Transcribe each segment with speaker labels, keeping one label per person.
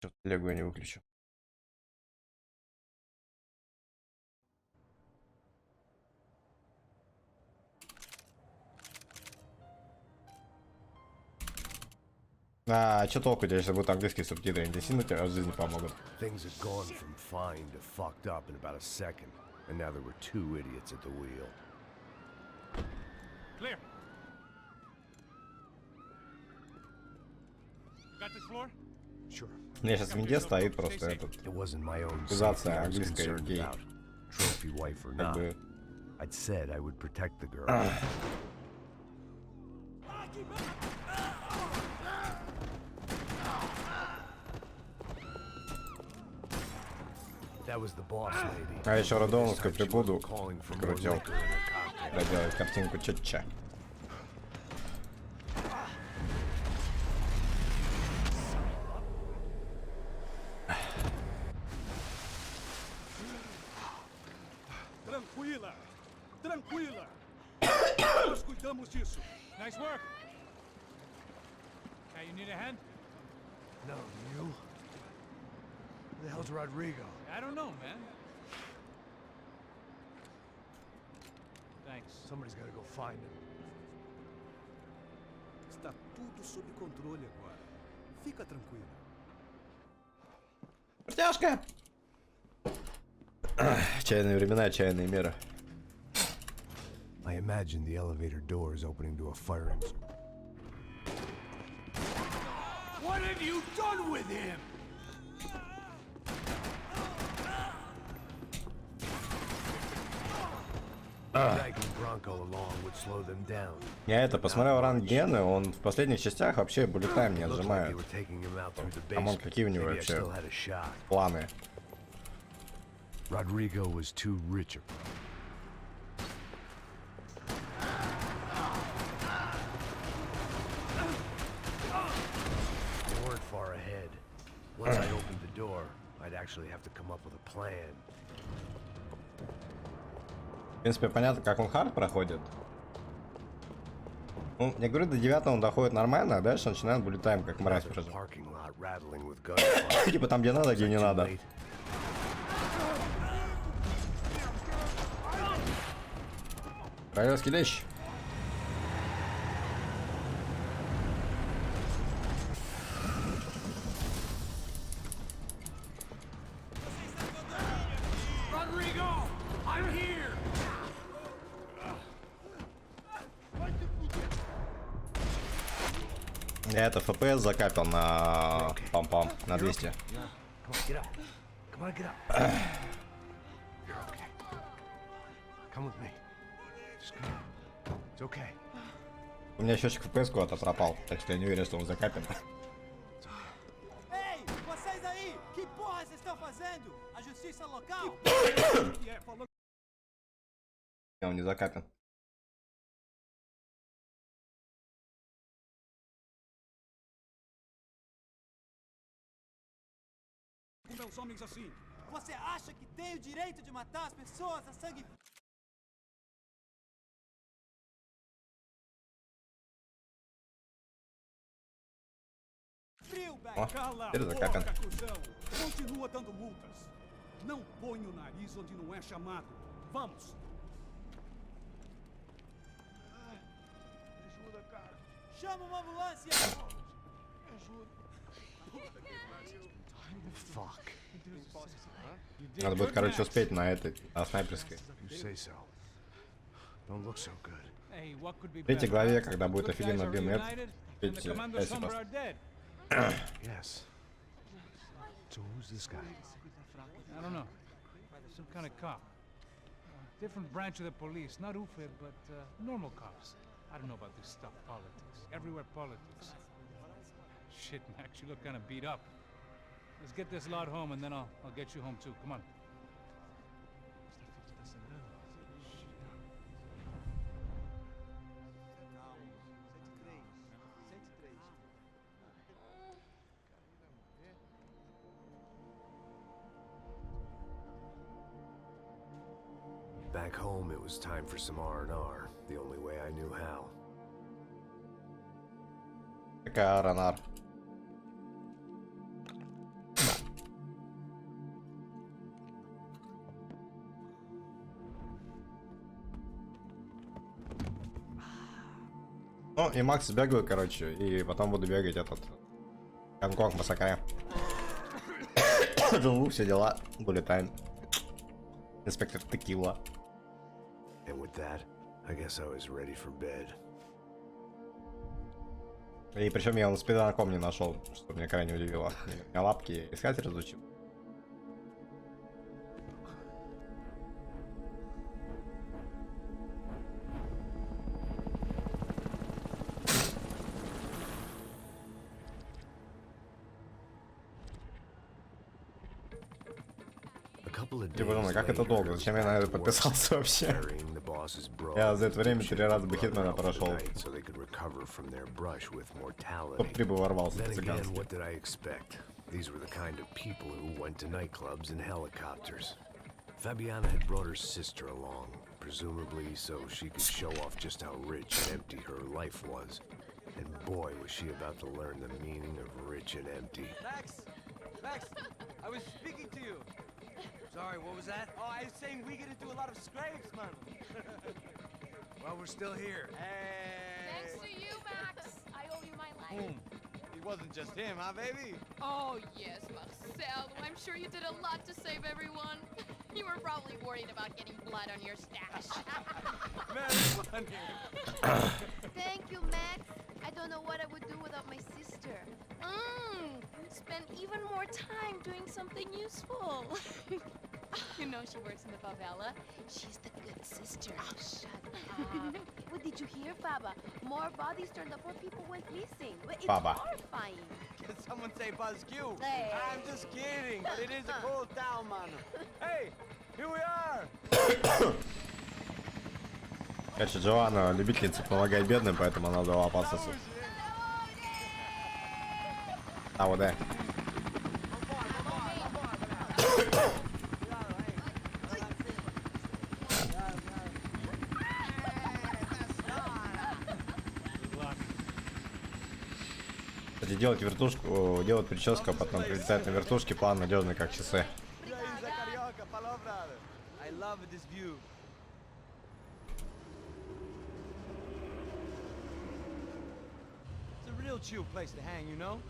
Speaker 1: Что-то телегу я не выключу. А что толку, если будут английские субтитры? Они сильно тебе в жизни помогут.
Speaker 2: Things had gone from fine to fucked up in about a second, and now there were two idiots at the wheel.
Speaker 3: Clear. Got this floor?
Speaker 2: Sure.
Speaker 1: У меня сейчас в винде стоит просто этот.
Speaker 2: It wasn't my own safety
Speaker 1: Аккузация
Speaker 2: I was
Speaker 1: английская
Speaker 2: concerned
Speaker 1: гей.
Speaker 2: about, trophy wife or
Speaker 1: Как
Speaker 2: not.
Speaker 1: бы.
Speaker 2: I'd said I would protect the girl. That was the boss lady.
Speaker 1: А еще родоновскую прибуду
Speaker 2: Calling for more
Speaker 1: крутил.
Speaker 2: liquor in her cocktail.
Speaker 1: Доделать картинку ча-ча.
Speaker 3: Tranquila. Tranquila. Nós cuidamos disso. Nice work. Hey, you need a hand?
Speaker 2: No, you? Who the hell's Rodrigo?
Speaker 3: I don't know, man. Thanks.
Speaker 2: Somebody's gotta go find him.
Speaker 4: Está tudo sob controle agora. Fica tranquilo.
Speaker 1: Протяжка! Чайные времена, чайные меры.
Speaker 2: I imagine the elevator door is opening to a fire engine.
Speaker 3: What have you done with him?
Speaker 2: Dragging Bronco along would slow them down.
Speaker 1: Я это посмотрел рангены, он в последних частях вообще буллетайм не
Speaker 2: Looked like they
Speaker 1: отжимает.
Speaker 2: were taking him out through the
Speaker 1: Камон,
Speaker 2: basement.
Speaker 1: какие у него
Speaker 2: Maybe I
Speaker 1: вообще
Speaker 2: still had a shot.
Speaker 1: планы?
Speaker 2: Rodrigo was too rich a They weren't far ahead. Once I opened the door, I'd actually have to come up with a plan.
Speaker 1: В принципе, понятно, как он хард проходит. Ну, я говорю, до 9 он доходит нормально, а дальше начинает буллетайм, как мразь
Speaker 2: Another
Speaker 1: прожил.
Speaker 2: parking lot rattling with gunfire.
Speaker 1: Типа там, где надо, где не
Speaker 2: Too
Speaker 1: надо.
Speaker 2: late?
Speaker 1: Королевский лещ.
Speaker 3: Rodrigo, I'm here.
Speaker 1: Я это FPS закапил на пам-пам, на 200.
Speaker 2: Come on, get up. Come on, get up. You're okay. Come with me. Just come on. It's okay.
Speaker 1: У меня счетчик FPS куда-то пропал, так что я не уверен, что он закапен.
Speaker 4: Ei, vocês aí! Que porra vocês estão fazendo? A justiça local?
Speaker 1: Он не закапен.
Speaker 3: Meus homens assim.
Speaker 4: Você acha que tem o direito de matar as pessoas a sangue frio,
Speaker 1: Ó,
Speaker 4: Beck?
Speaker 3: Cala a
Speaker 1: ele zakapem.
Speaker 3: boca, cuzão. Continua dando multas. Não põe o nariz onde não é chamado. Vamos.
Speaker 2: Ajuda, cara.
Speaker 4: Chama uma ambulância!
Speaker 2: Fuck.
Speaker 1: Надо будет, короче, успеть на этой, на снайперской.
Speaker 2: You say so. Don't look so good.
Speaker 3: Hey, what could be
Speaker 1: В третьей
Speaker 3: better?
Speaker 1: главе, когда будет
Speaker 3: Good guys
Speaker 1: офигенно
Speaker 3: are
Speaker 1: бимет,
Speaker 3: reunited, and the
Speaker 1: видите,
Speaker 3: commandos
Speaker 1: спасибо.
Speaker 3: somber are dead.
Speaker 2: Yes. So who's this guy?
Speaker 3: I don't know. Some kind of cop. Different branch of the police. Not UFE, but normal cops. I don't know about this stuff. Politics. Everywhere politics. Shit, Max, you look kind of beat up. Let's get this lot home, and then I'll get you home too. Come on.
Speaker 2: Back home, it was time for some R&R, the only way I knew how.
Speaker 1: Какая ранар. Ну и Макс бегаю, короче, и потом буду бегать этот Гонконг Масакре. Живу, все дела, улетаем. Инспектор Текила.
Speaker 2: And with that, I guess I was ready for bed.
Speaker 1: И причем я спидранком не нашел, что меня крайне удивило. Я лапки искать разучил. Типа, думаю, как это долго? Зачем я на это подписался вообще? Я за это время 3 раза бы Хитмена прошел. Топ-3 бы ворвался по-цыгански.
Speaker 2: These were the kind of people who went to nightclubs in helicopters. Fabiana had brought her sister along, presumably so she could show off just how rich and empty her life was. And boy, was she about to learn the meaning of rich and empty.
Speaker 4: Max! Max! I was speaking to you!
Speaker 5: Sorry, what was that?
Speaker 4: Oh, I was saying we get into a lot of scrapes, man.
Speaker 5: Well, we're still here.
Speaker 4: Hey!
Speaker 6: Thanks to you, Max. I owe you my life.
Speaker 4: Boom. It wasn't just him, huh, baby?
Speaker 6: Oh, yes, Marcel. I'm sure you did a lot to save everyone. You were probably worried about getting blood on your stash.
Speaker 4: Very funny.
Speaker 7: Thank you, Max. I don't know what I would do without my sister.
Speaker 6: Spend even more time doing something useful. You know she works in the favela. She's the good sister.
Speaker 7: Oh, shut up. What did you hear, Baba? More bodies turned up where people went missing. It's
Speaker 1: Baba.
Speaker 7: horrifying.
Speaker 4: Can someone say Buzz Q?
Speaker 7: Hey.
Speaker 4: I'm just kidding, but it is a cold town, man. Hey, here we are.
Speaker 1: Короче, Джоанна любительница помогать бедным, поэтому она дала пасосу. А вот да. Кстати, делать вертушку, делать прическу, а потом прилетать на вертушке, план надежный, как часы.
Speaker 4: I love this view. It's a real chill place to hang, you know?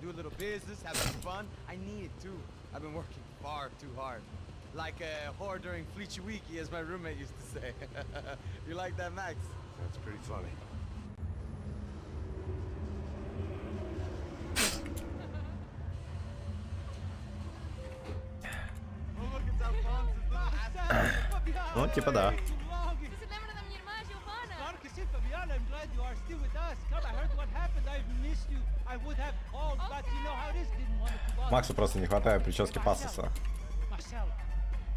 Speaker 4: Do a little business, have some fun. I need it too. I've been working far too hard. Like a whore during Fleechy Weeky, as my roommate used to say. You like that, Max?
Speaker 2: That's pretty funny.
Speaker 4: Oh, look, it's Alphonse's little ass.
Speaker 1: Ну, типа да.
Speaker 4: Claro que sí, Fabiana. I'm glad you are still with us. Come, I heard what happened. I've missed you. I would have called, but you know how it is. Didn't want to bother.
Speaker 1: Максу просто не хватает прически пасоса.
Speaker 3: Marcel,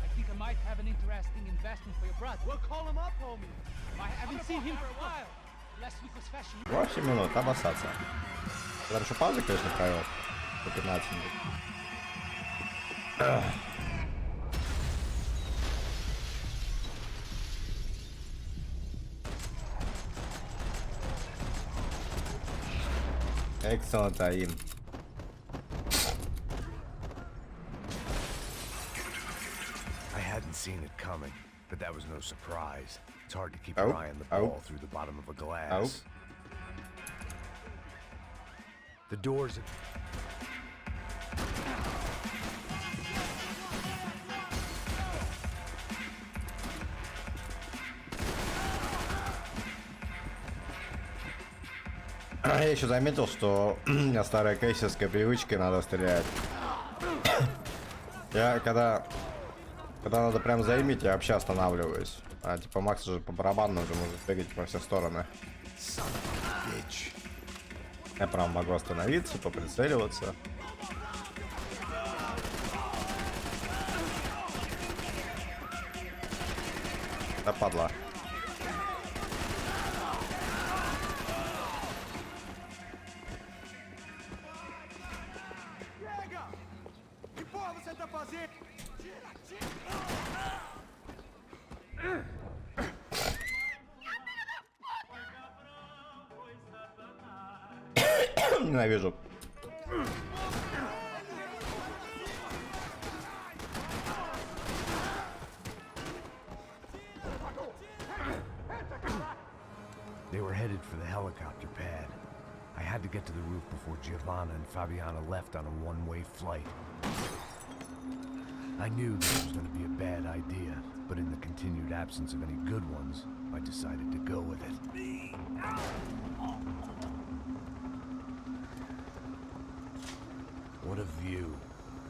Speaker 3: I think I might have an interesting investment for your brother.
Speaker 4: Well, call him up, homie.
Speaker 3: I haven't seen him for a while. Last week was fashion.
Speaker 1: 8 минут, обоссаться. Потому что паузы, конечно, провел. По 15 минут. Excellent aim.
Speaker 2: I hadn't seen it coming, but that was no surprise. It's hard to keep
Speaker 1: Oh,
Speaker 2: your eye on the
Speaker 1: oh.
Speaker 2: ball through the bottom of a glass. The doors.
Speaker 1: Я еще заметил, что у меня старая кейсерская привычка, надо стрелять. Я когда надо прям заиметь, я вообще останавливаюсь. А типа Макс уже по барабану уже может бегать во все стороны. Я прям могу остановиться, поприцеливаться. Да падла.
Speaker 4: Pega! Que porra você tá fazendo?
Speaker 1: Ненавижу.
Speaker 2: They were headed for the helicopter pad. I had to get to the roof before Giovanna and Fabiana left on a one-way flight. I knew this was going to be a bad idea, but in the continued absence of any good ones, I decided to go with it. What a view.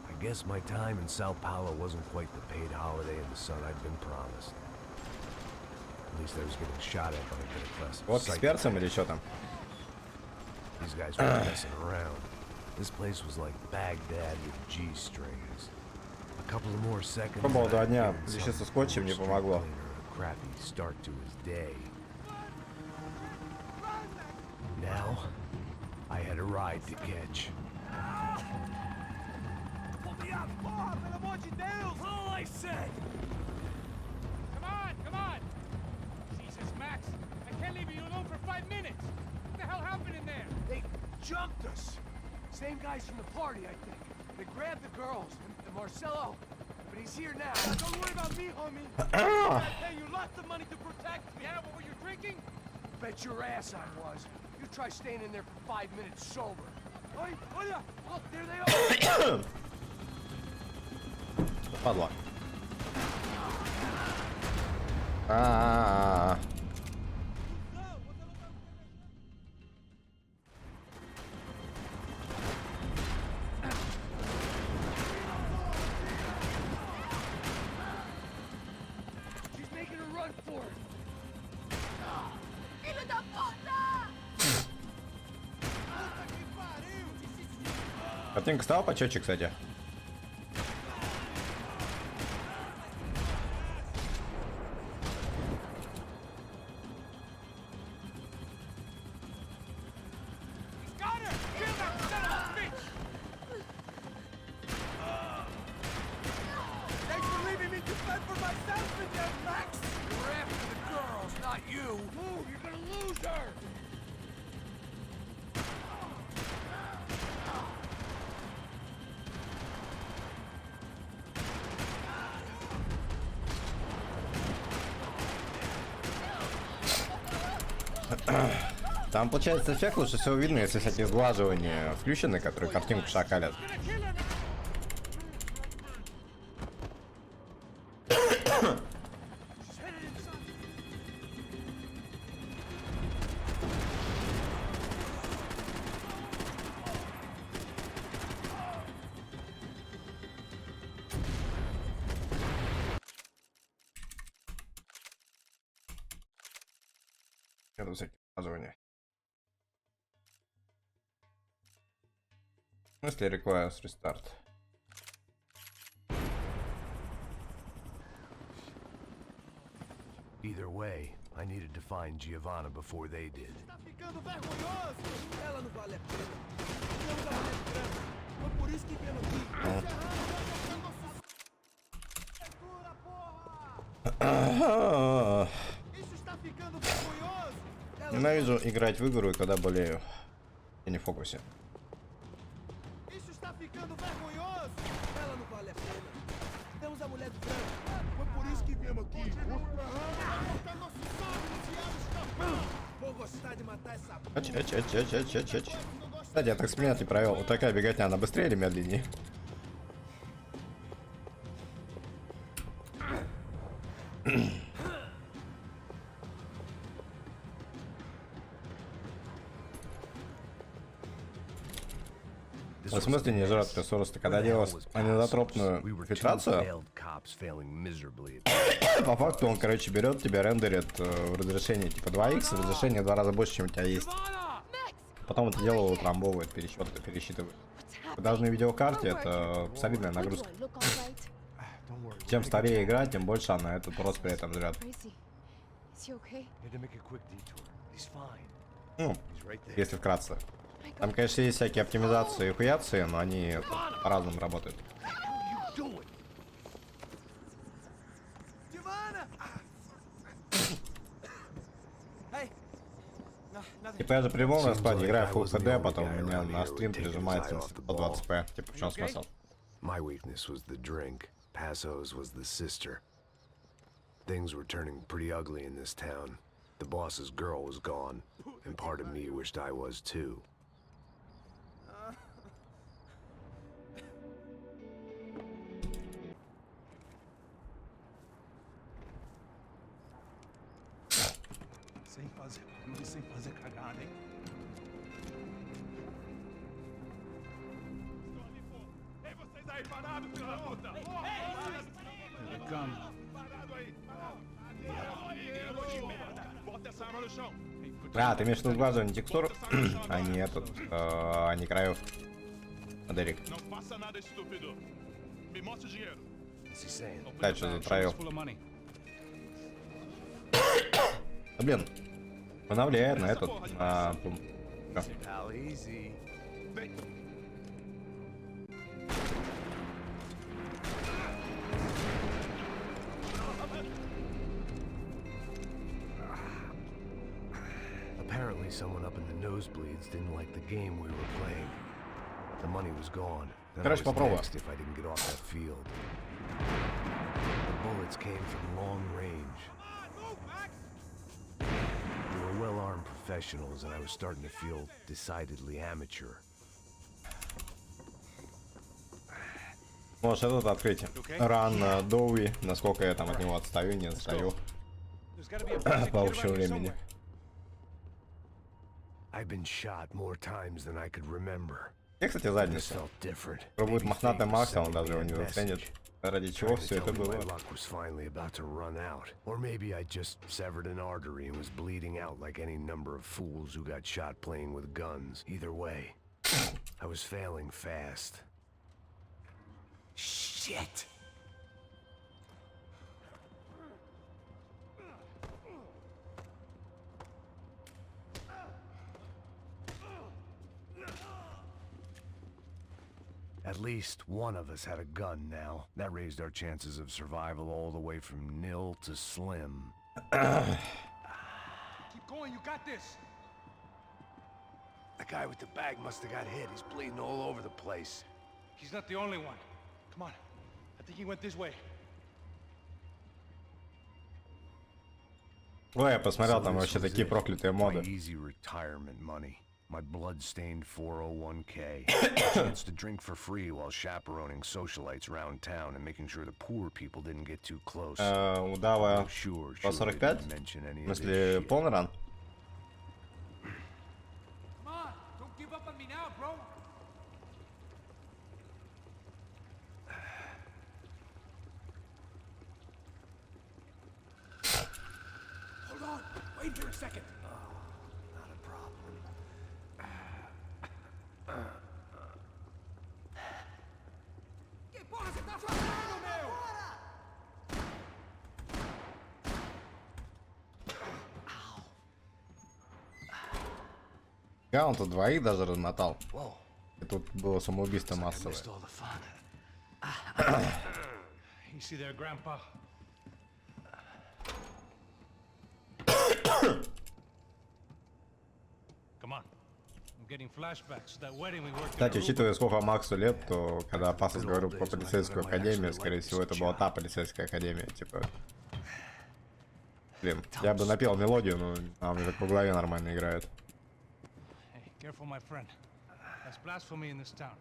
Speaker 2: I guess my time in Sao Paulo wasn't quite the paid holiday in the sun I'd been promised. At least I was getting shot at by a Glitchless.
Speaker 1: Вот с перцем или что там?
Speaker 2: These guys were messing around. This place was like Baghdad with G-strings. A couple of more seconds.
Speaker 1: Пробовал 2 дня лечиться скотчем, не помогло.
Speaker 2: Crappy start to his day. Now, I had a ride to catch.
Speaker 3: All I said! Come on! Jesus, Max, I can't leave you alone for 5 minutes! What the hell happened in there?
Speaker 5: They jumped us. Same guys from the party, I think. They grabbed the girls and Marcelo, but he's here now. Don't worry about me, homie. I pay you lots of money to protect me.
Speaker 3: Yeah, what were you drinking?
Speaker 5: Bet your ass I was. You try staying in there for 5 minutes sober. Oi, look, there they are.
Speaker 1: Падла. А-а-а.
Speaker 5: She's making a run for it.
Speaker 7: Filho da puta!
Speaker 1: Картинка стала почетче, кстати.
Speaker 5: Thanks for leaving me to fend for myself in there, Max. We're after the girls, not you. Move, you're gonna lose her.
Speaker 1: Там получается эффект лучше всего видно, если всякие сглаживания включены, которые картинку шакалят. Это всякие сглаживания. В смысле requires restart?
Speaker 2: Either way, I needed to find Giovanna before they did.
Speaker 5: Tá ficando vergonhoso. Ela não vale a pena. Não vale a pena. Foi por isso que viemos aqui. Segura, porra! Isso está ficando vergonhoso.
Speaker 1: Ненавижу играть в игру, когда болею. Я не в фокусе.
Speaker 5: Isso está ficando vergonhoso. Ela não vale a pena. Temos a mulher do branco. Foi por isso que viemos aqui. Vou gostar de matar essa
Speaker 1: Кстати, я так эксперимент не провел. Вот такая беготня, она быстрее или медленнее? В смысле не жрать ресурсы? Когда делал анизотропную фильтрацию, по факту он, короче, берет тебя, рендерит в разрешении типа 2х, в разрешении в 2 раза больше, чем у тебя есть. Потом это дело утрамбовывает, пересчитывает. По должной видеокарте это солидная нагрузка. Чем старее игра, тем больше она этот рост при этом жрет. Ну, если вкратце. Там, конечно, есть всякие оптимизации и хуяции, но они по-разному работают. Типа я же при полном раскладе играю в Full HD, а потом у меня на стрим прижимается на 120p. Типа в чем смысл?
Speaker 2: My weakness was the drink. Passo's was the sister. Things were turning pretty ugly in this town. The boss's girl was gone, and part of me wished I was too.
Speaker 5: Sem fazer barulho, sem fazer cagada, hein? Ei, vocês aí parados, filho da puta!
Speaker 3: Here they come.
Speaker 5: Parado aí! Bota essa arma no chão!
Speaker 1: А, ты имеешь в виду глазу не текстуру, а не этот, а не краев. Дерек.
Speaker 5: Não faça nada, estúpido! Me mostre o dinheiro!
Speaker 2: What's he saying?
Speaker 3: Open
Speaker 1: Да,
Speaker 3: the
Speaker 1: что за
Speaker 3: bag, show
Speaker 1: троёх?
Speaker 3: us full of money.
Speaker 1: Да, блин, она влияет на этот, на...
Speaker 2: Pal, easy. Apparently someone up in the nosebleeds didn't like the game we were playing. The money was gone. Then I
Speaker 1: Короче,
Speaker 2: was
Speaker 1: попробуй.
Speaker 2: next if I didn't get off that field. The bullets came from long range. They were well-armed professionals, and I was starting to feel decidedly amateur.
Speaker 1: Можешь этот открыть. Ран Доуи, насколько я там от него отстаю, не отстаю.
Speaker 3: There's gotta be a basic
Speaker 1: По
Speaker 3: kid
Speaker 1: общему
Speaker 3: around here
Speaker 1: времени.
Speaker 3: somewhere.
Speaker 2: I've been shot more times than I could remember.
Speaker 1: Где, кстати,
Speaker 2: This
Speaker 1: задница?
Speaker 2: felt different.
Speaker 1: Пробует
Speaker 2: Maybe
Speaker 1: мохнатый
Speaker 2: fate was
Speaker 1: Макс, а он
Speaker 2: sending
Speaker 1: даже его
Speaker 2: me
Speaker 1: не
Speaker 2: a
Speaker 1: заценит.
Speaker 2: message.
Speaker 1: Ради чего
Speaker 2: Trying to
Speaker 1: все
Speaker 2: tell
Speaker 1: это
Speaker 2: me
Speaker 1: было?
Speaker 2: my luck was finally about to run out. Or maybe I just severed an artery and was bleeding out like any number of fools who got shot playing with guns. Either way, I was failing fast. Shit! At least one of us had a gun now. That raised our chances of survival all the way from nil to slim.
Speaker 3: Keep going, you got this.
Speaker 2: The guy with the bag must have got hit. He's bleeding all over the place.
Speaker 3: He's not the only one. Come on. I think he went this way.
Speaker 1: Ой, я посмотрел,
Speaker 2: So
Speaker 1: там
Speaker 2: this
Speaker 1: вообще
Speaker 2: was
Speaker 1: такие
Speaker 2: it.
Speaker 1: проклятые
Speaker 2: My
Speaker 1: моды.
Speaker 2: easy retirement money. My blood-stained 401k. Chance to drink for free while chaperoning socialites around town and making sure the poor people didn't get too close.
Speaker 1: Удава
Speaker 2: I'm sure
Speaker 1: по
Speaker 2: they
Speaker 1: 45?
Speaker 2: didn't mention any
Speaker 1: В
Speaker 2: of this
Speaker 1: смысле,
Speaker 2: shit.
Speaker 1: полный ран?
Speaker 3: Come on, don't give up on me now, bro.
Speaker 5: Hold on! Wait here a second!
Speaker 2: Not a problem.
Speaker 5: Que porra você tá fazendo, meu?
Speaker 1: Я он тут двоих даже размотал.
Speaker 2: Whoa,
Speaker 1: И тут было самоубийство
Speaker 2: I
Speaker 1: массовое.
Speaker 2: missed all the fun.
Speaker 3: You see there, Grandpa? Come on. I'm getting flashbacks to that wedding we worked
Speaker 1: Кстати,
Speaker 3: in Aruba.
Speaker 1: учитывая, сколько Максу лет, то когда Пасос говорил про полицейскую академию, скорее всего, это была та полицейская академия, типа... Блин, я бы напел мелодию, но она мне так по голове нормально играет.
Speaker 3: Hey, careful, my friend. That's blasphemy in this town.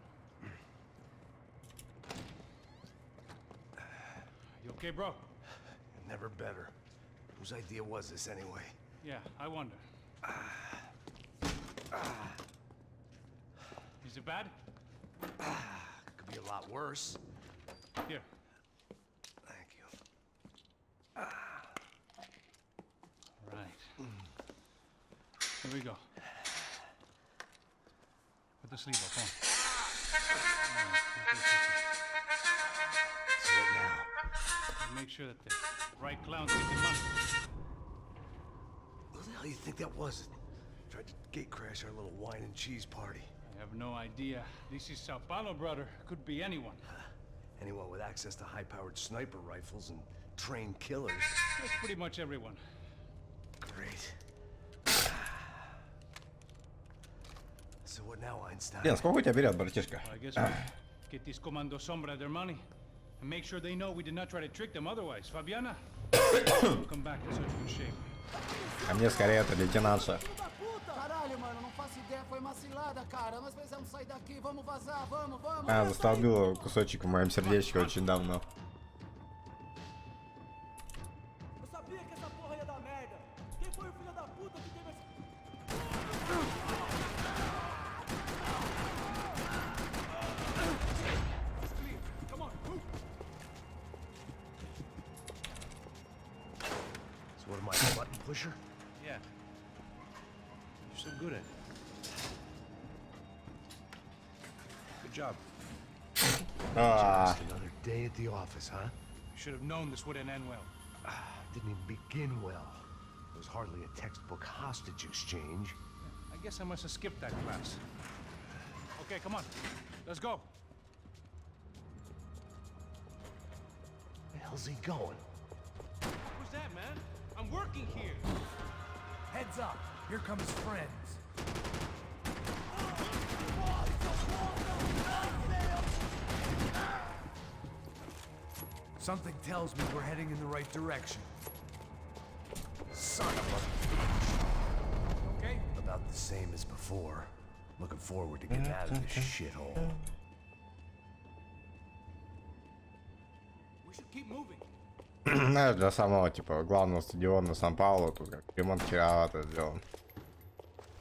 Speaker 3: You okay, bro?
Speaker 2: Never better. Whose idea was this anyway?
Speaker 3: Yeah, I wonder. Is it bad?
Speaker 2: Could be a lot worse.
Speaker 3: Here.
Speaker 2: Thank you.
Speaker 3: Right. Here we go. Put the sleeve up on.
Speaker 2: So what now?
Speaker 3: Make sure that the right clowns get the money.
Speaker 2: Who the hell do you think that was? Tried to gate crash our little wine and cheese party.
Speaker 3: I have no idea. This is Sao Paulo, brother. Could be anyone.
Speaker 2: Anyone with access to high-powered sniper rifles and trained killers.
Speaker 3: That's pretty much everyone.
Speaker 2: Great. So what now, Einstein?
Speaker 1: Блин, сколько у тебя берет, братишка?
Speaker 3: Well, I guess we get these Comando Sombra their money. And make sure they know we did not try to trick them otherwise. Fabiana? We'll come back in such good shape.
Speaker 1: А мне скорее это лейтенантша.
Speaker 5: Caralho, mano, não faço ideia, foi uma cilada, cara. Nós precisamos sair daqui, vamos vazar, vamos.
Speaker 1: А, застолбила кусочек в моем сердечке очень давно.
Speaker 5: Eu sabia que essa porra ia dar merda. Quem foi o filho da puta que teve esse... Come on, move.
Speaker 2: So what am I, a button pusher?
Speaker 3: Yeah. You're so good at it. Good job.
Speaker 1: А,
Speaker 2: Just another day at the office, huh?
Speaker 3: You should have known this wouldn't end well.
Speaker 2: Didn't even begin well. It was hardly a textbook hostage exchange.
Speaker 3: I guess I must have skipped that class. Okay, come on. Let's go.
Speaker 2: Where the hell's he going?
Speaker 3: Who's that, man? I'm working here.
Speaker 5: Heads up, here come his friends. Something tells me we're heading in the right direction.
Speaker 2: Son of a...
Speaker 5: Okay?
Speaker 2: About the same as before. Looking forward to getting out of this shithole.
Speaker 3: We should keep moving.
Speaker 1: знаешь, для самого, типа, главного стадиона Сан-Паулу, тут как ремонт херовато сделан.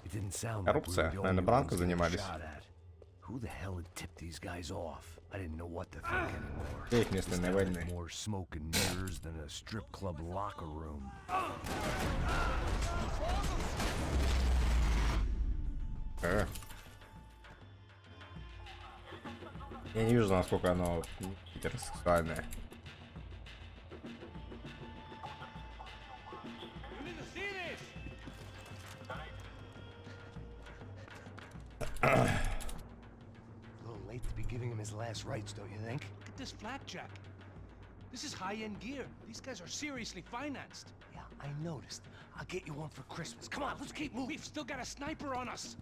Speaker 2: It didn't sound like we
Speaker 1: Коррупция.
Speaker 2: were the
Speaker 1: Наверное,
Speaker 2: only
Speaker 1: Бранко
Speaker 2: ones getting
Speaker 1: занимались.
Speaker 2: shot at. Who the hell had tipped these guys off? I didn't know what to think anymore.
Speaker 1: Где их местные
Speaker 2: This town
Speaker 1: войны?
Speaker 2: had more smoke and mirrors than a strip club locker room.
Speaker 1: Я не вижу, насколько оно гетеросексуальное.
Speaker 3: You need to see this.
Speaker 2: A little late to be giving him his last rites, don't you think?
Speaker 3: Look at this flak jacket. This is high-end gear. These guys are seriously financed.
Speaker 2: Yeah, I noticed. I'll get you one for Christmas. Come on, let's keep moving.
Speaker 3: We've still got a sniper on us.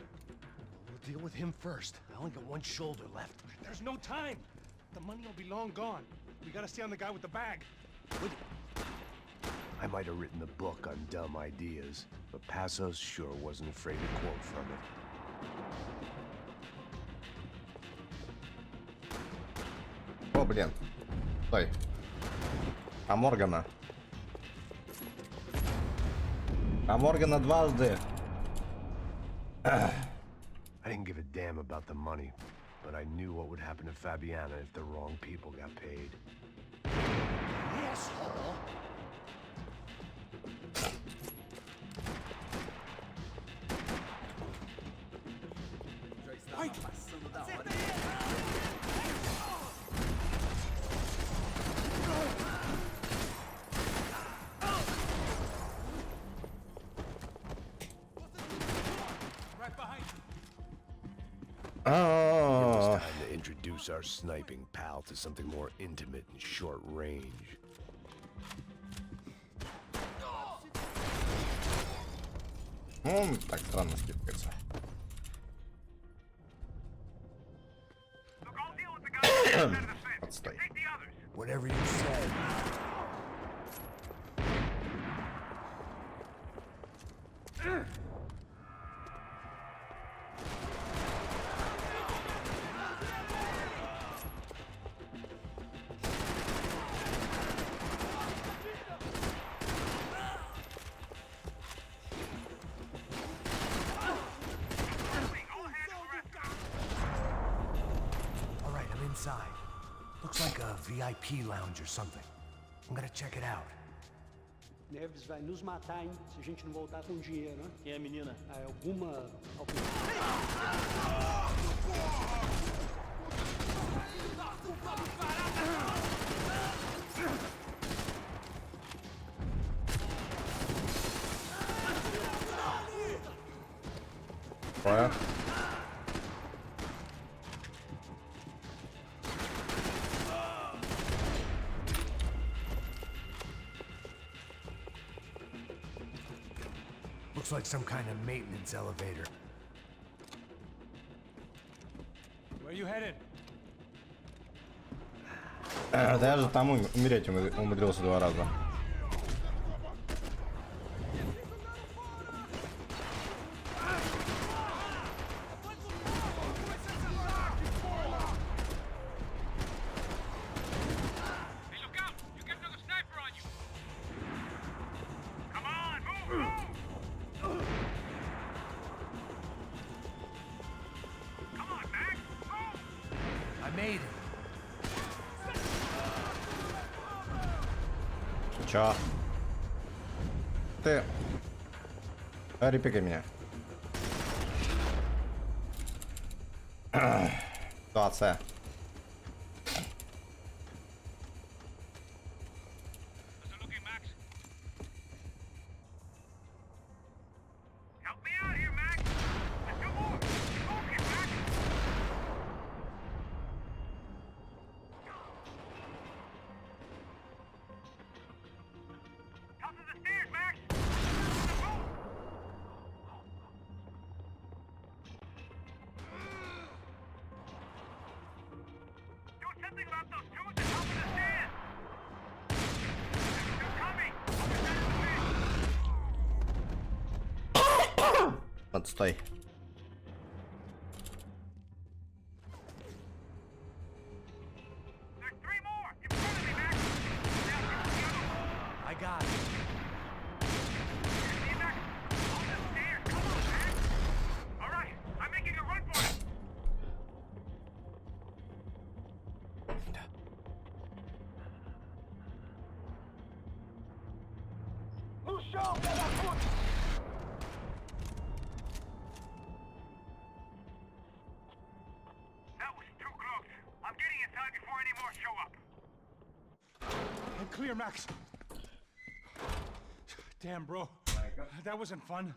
Speaker 2: We'll deal with him first. I only got one shoulder left.
Speaker 3: There's no time. The money will be long gone. We gotta stay on the guy with the bag.
Speaker 2: I might have written the book on dumb ideas, but Passos sure wasn't afraid to quote from it.
Speaker 1: О, блин. Стой. А Моргана? А Моргана дважды.
Speaker 2: I didn't give a damn about the money, but I knew what would happen to Fabiana if the wrong people got paid.
Speaker 5: Asshole!
Speaker 3: Right behind you.
Speaker 2: It was
Speaker 1: А,
Speaker 2: time to introduce our sniping pal to something more intimate and short range.
Speaker 1: так странно скидывается. Отстой.
Speaker 2: Whatever you said. All right, I'm inside. Looks like a VIP lounge or something. I'm gonna check it out.
Speaker 8: Neves vai nos matar, hein? Se a gente não voltar com dinheiro, né? Quem é a menina? Ah, alguma...
Speaker 1: Qual
Speaker 2: Looks like some kind of maintenance elevator.
Speaker 3: Where you headed?
Speaker 1: Да я же там умереть умудрился 2 раза. Чё? Ты... Репикай меня. Ситуация. Отстой.
Speaker 4: I got it.
Speaker 3: Clear, Max. Damn, bro. That wasn't fun.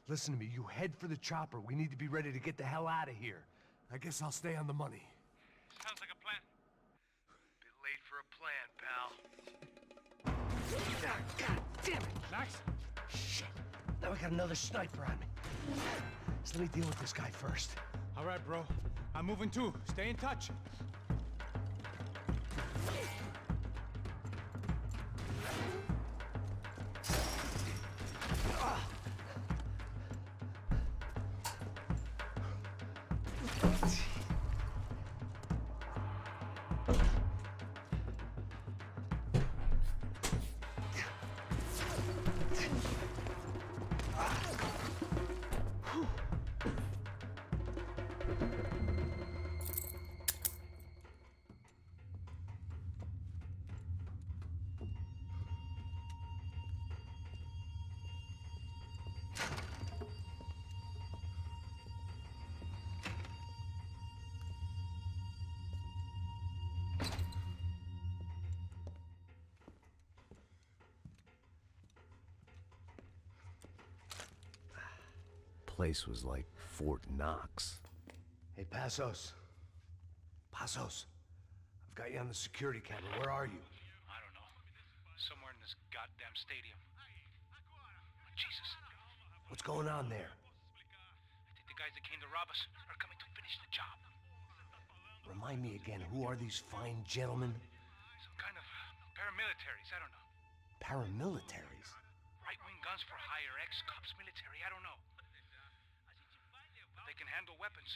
Speaker 2: Listen to me, you head for the chopper. We need to be ready to get the hell out of here. I guess I'll stay on the money.
Speaker 3: Sounds like a plan.
Speaker 2: Bit late for a plan, pal.
Speaker 8: God damn it!
Speaker 3: Max?
Speaker 8: Shit! Now I got another sniper on me. So let me deal with this guy first.
Speaker 3: All right, bro. I'm moving too. Stay in touch.
Speaker 2: Place was like Fort Knox.
Speaker 8: Hey, Passos. Passos. I've got you on the security camera. Where are you?
Speaker 3: I don't know. Somewhere in this goddamn stadium. Jesus.
Speaker 8: What's going on there?
Speaker 3: I think the guys that came to rob us are coming to finish the job.
Speaker 8: Remind me again, who are these fine gentlemen?
Speaker 3: Some kind of paramilitaries, I don't know.
Speaker 8: Paramilitaries?
Speaker 3: Right-wing guns for hire, ex-cops, military, I don't know. But they can handle weapons.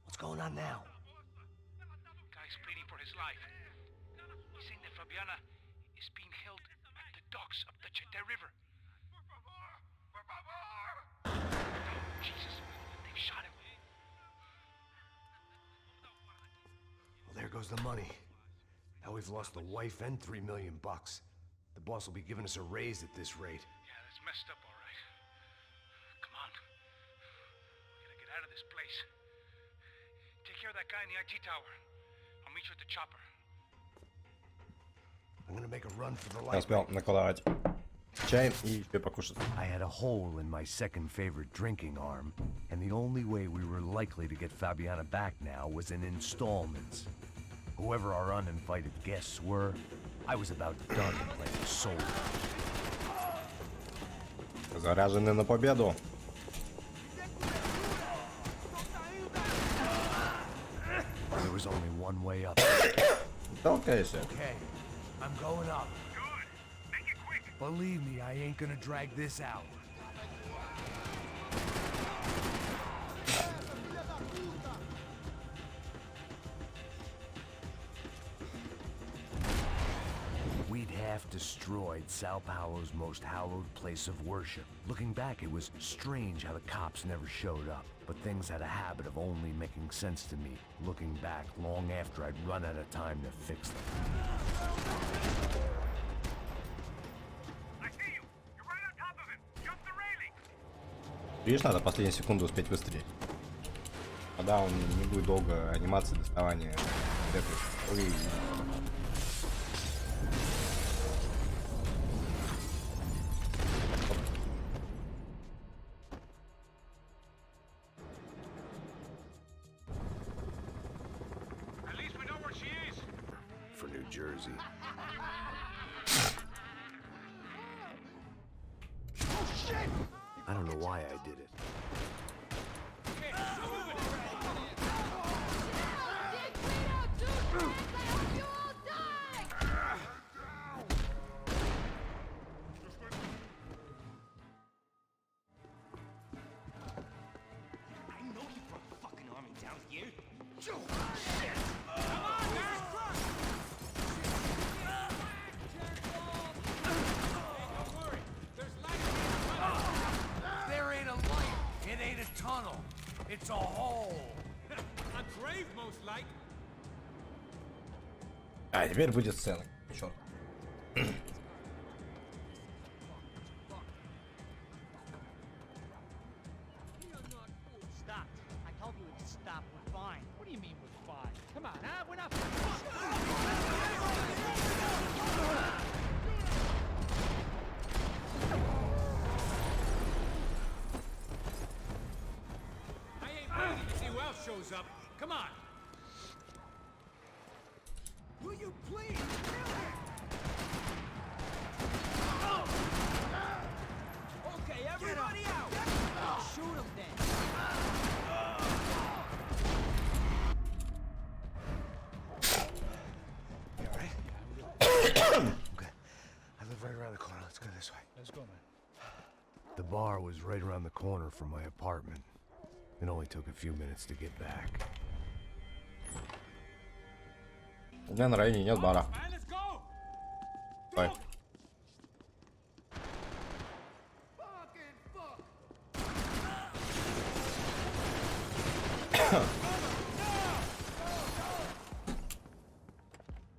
Speaker 8: What's going on now?
Speaker 3: Guy's pleading for his life. He's saying that Fabiana is being held at the docks of the Chete River. Jesus, they've shot him.
Speaker 8: Well, there goes the money. Now we've lost the wife and $3 million. The boss will be giving us a raise at this rate.
Speaker 3: Yeah, that's messed up, all right. Come on. We gotta get out of this place. Take care of that guy in the IT tower. I'll meet you at the chopper.
Speaker 8: I'm gonna make a run for the
Speaker 1: Я
Speaker 8: light.
Speaker 1: успел наколдовать чай и еще покушать.
Speaker 2: I had a hole in my second favorite drinking arm, and the only way we were likely to get Fabiana back now was in installments. Whoever our uninvited guests were, I was about done playing soldier.
Speaker 1: Заряжены на победу.
Speaker 2: There was only one way up.
Speaker 1: Толкайся.
Speaker 2: Okay, I'm going up. Good. Make it quick. Believe me, I ain't gonna drag this out. We'd have theft destroyed Sao Paulo's most hallowed place of worship. Looking back, it was strange how the cops never showed up. But things had a habit of only making sense to me, looking back long after I'd run out of time to fix them.
Speaker 1: Видишь, надо последнюю секунду успеть выстрелить. Тогда он не будет долго анимации доставания.
Speaker 2: For New Jersey. I don't know why I did it.
Speaker 5: There ain't a light. It ain't a tunnel. It's a hole. A grave, most like.
Speaker 1: А теперь будет сцена. Черт.
Speaker 9: Stop. I told you to stop. We're fine. What do you mean we're fine? Come on, huh? We're not
Speaker 3: I ain't waiting to see who else shows up. Come on.
Speaker 5: Will you please kill him?
Speaker 9: Okay, everybody out. Shoot him then.
Speaker 8: You alright? Okay. I live right around the corner. Let's go this way.
Speaker 3: Let's go, man.
Speaker 2: The bar was right around the corner from my apartment. It only took a few minutes to get back.
Speaker 1: У меня на районе нет бара.
Speaker 3: Man, let's go.
Speaker 1: Ой.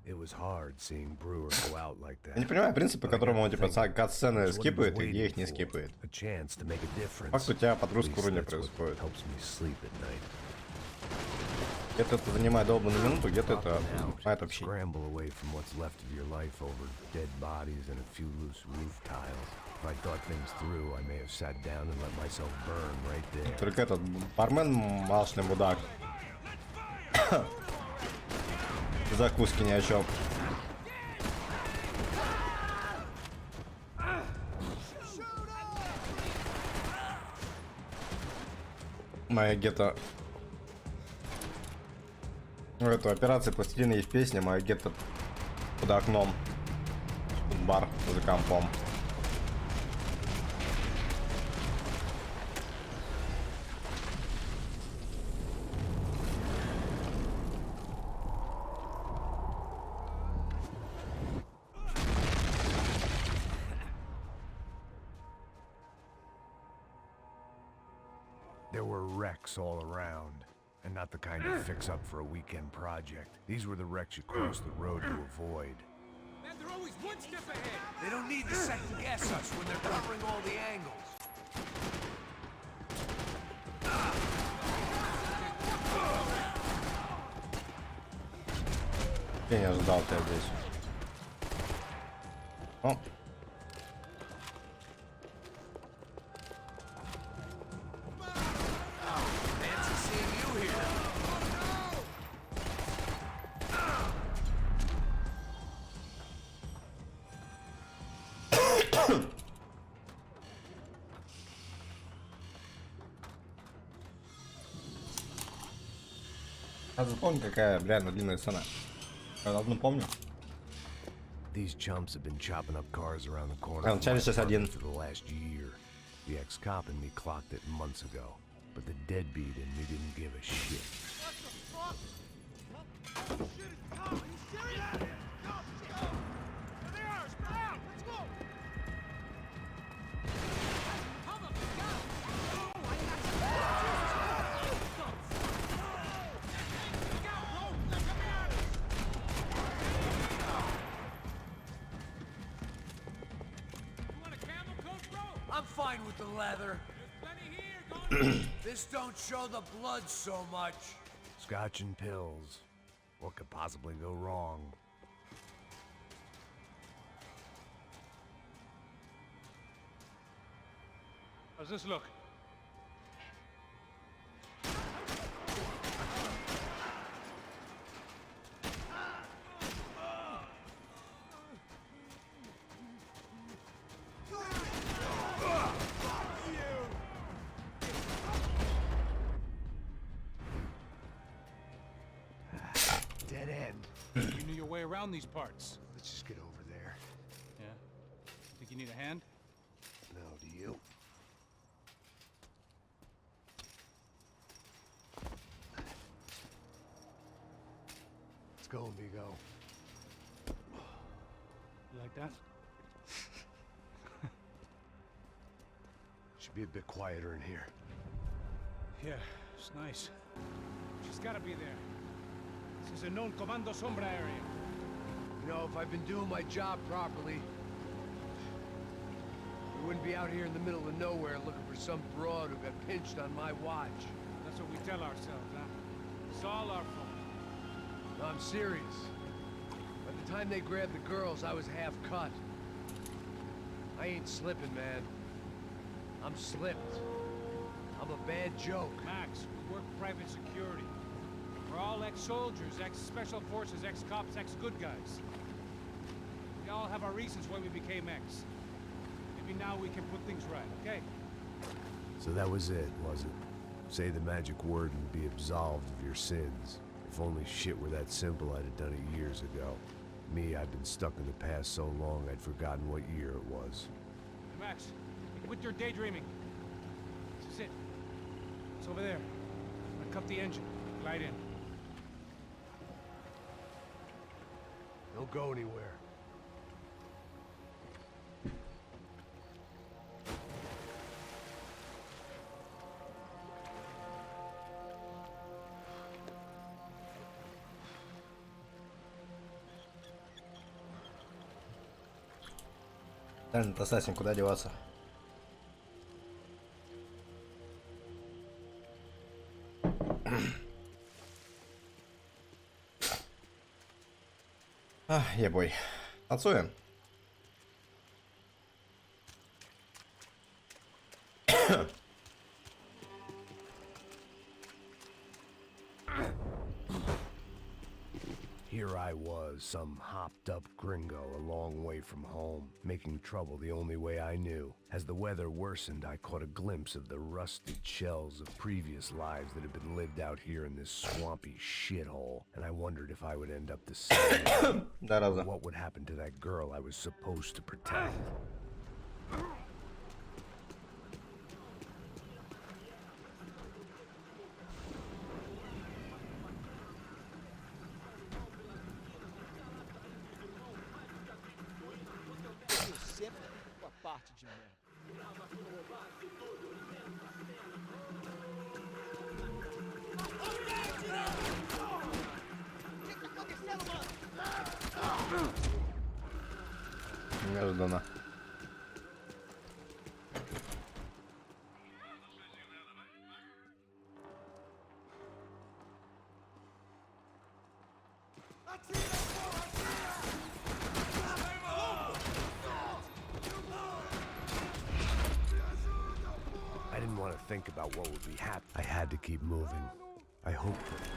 Speaker 2: It was hard seeing Brewer go out like
Speaker 1: Я не
Speaker 2: that.
Speaker 1: понимаю принцип, по которому он типа кат-сцены скипает и где их не скипает.
Speaker 2: A chance to make a difference.
Speaker 1: Факт, у тебя подгрузка
Speaker 2: At least
Speaker 1: уровня
Speaker 2: that's what
Speaker 1: происходит.
Speaker 2: helps me sleep at night.
Speaker 1: Где-то это занимает долбанную минуту, где-то это
Speaker 2: Popping out,
Speaker 1: занимает вообще.
Speaker 2: scramble away from what's left of your life over dead bodies and a few loose roof tiles. If I thought things through, I may have sat down and let myself burn right there.
Speaker 1: Только этот бармен малышный мудак. Закуски ни о чем. Моя гетто... Эту операцию пластилина есть песня, моя гетто под окном. Тут бар за компом.
Speaker 2: There were wrecks all around, and not the kind you fix up for a weekend project. These were the wrecks you cross the road to avoid.
Speaker 3: Man, they're always one step ahead.
Speaker 5: They don't need to second guess us when they're covering all the angles.
Speaker 1: Я не ожидал тебя здесь. О.
Speaker 5: Fancy seeing you here.
Speaker 1: Я запомню, какая реально длинная сцена. Я давно помню.
Speaker 2: These chumps have been chopping up cars around the corner
Speaker 1: Well,
Speaker 2: from
Speaker 1: Charlie
Speaker 2: my
Speaker 1: says I
Speaker 2: apartment
Speaker 1: didn't.
Speaker 2: for the last year. The ex-cop in me clocked it months ago, but the deadbeat in me didn't give a shit.
Speaker 5: fine with the leather. This don't show the blood so much.
Speaker 2: Scotch and pills. What could possibly go wrong?
Speaker 3: How's this look?
Speaker 8: Dead end.
Speaker 3: You knew your way around these parts.
Speaker 8: Let's just get over there.
Speaker 3: Yeah? Think you need a hand?
Speaker 8: No, do you? Let's go, amigo.
Speaker 3: You like that?
Speaker 8: Should be a bit quieter in here.
Speaker 3: Yeah, it's nice. She's gotta be there. This is a known Comando Sombra area.
Speaker 5: You know, if I've been doing my job properly, we wouldn't be out here in the middle of nowhere looking for some broad who got pinched on my watch.
Speaker 3: That's what we tell ourselves, huh? It's all our fault.
Speaker 5: No, I'm serious. By the time they grabbed the girls, I was half cut. I ain't slipping, man. I'm slipped. I'm a bad joke.
Speaker 3: Max, we work private security. We're all ex-soldiers, ex-special forces, ex-cops, ex-good guys. We all have our reasons why we became ex. Maybe now we can put things right, okay?
Speaker 2: So that was it, was it? Say the magic word and be absolved of your sins. If only shit were that simple, I'd have done it years ago. Me, I've been stuck in the past so long I'd forgotten what year it was.
Speaker 3: Max, quit your daydreaming. This is it. It's over there. Cut the engine. Glide in.
Speaker 5: Don't go anywhere.
Speaker 1: Этот ассасин, куда деваться? Ебой. Танцуем.
Speaker 2: Here I was, some hopped-up gringo a long way from home, making trouble the only way I knew. As the weather worsened, I caught a glimpse of the rusted shells of previous lives that had been lived out here in this swampy shithole, and I wondered if I would end up the same. What would happen to that girl I was supposed to protect?
Speaker 9: Parte de merda.
Speaker 1: Неожиданно.
Speaker 2: I didn't want to think about what would be happening. I had to keep moving. I hoped that...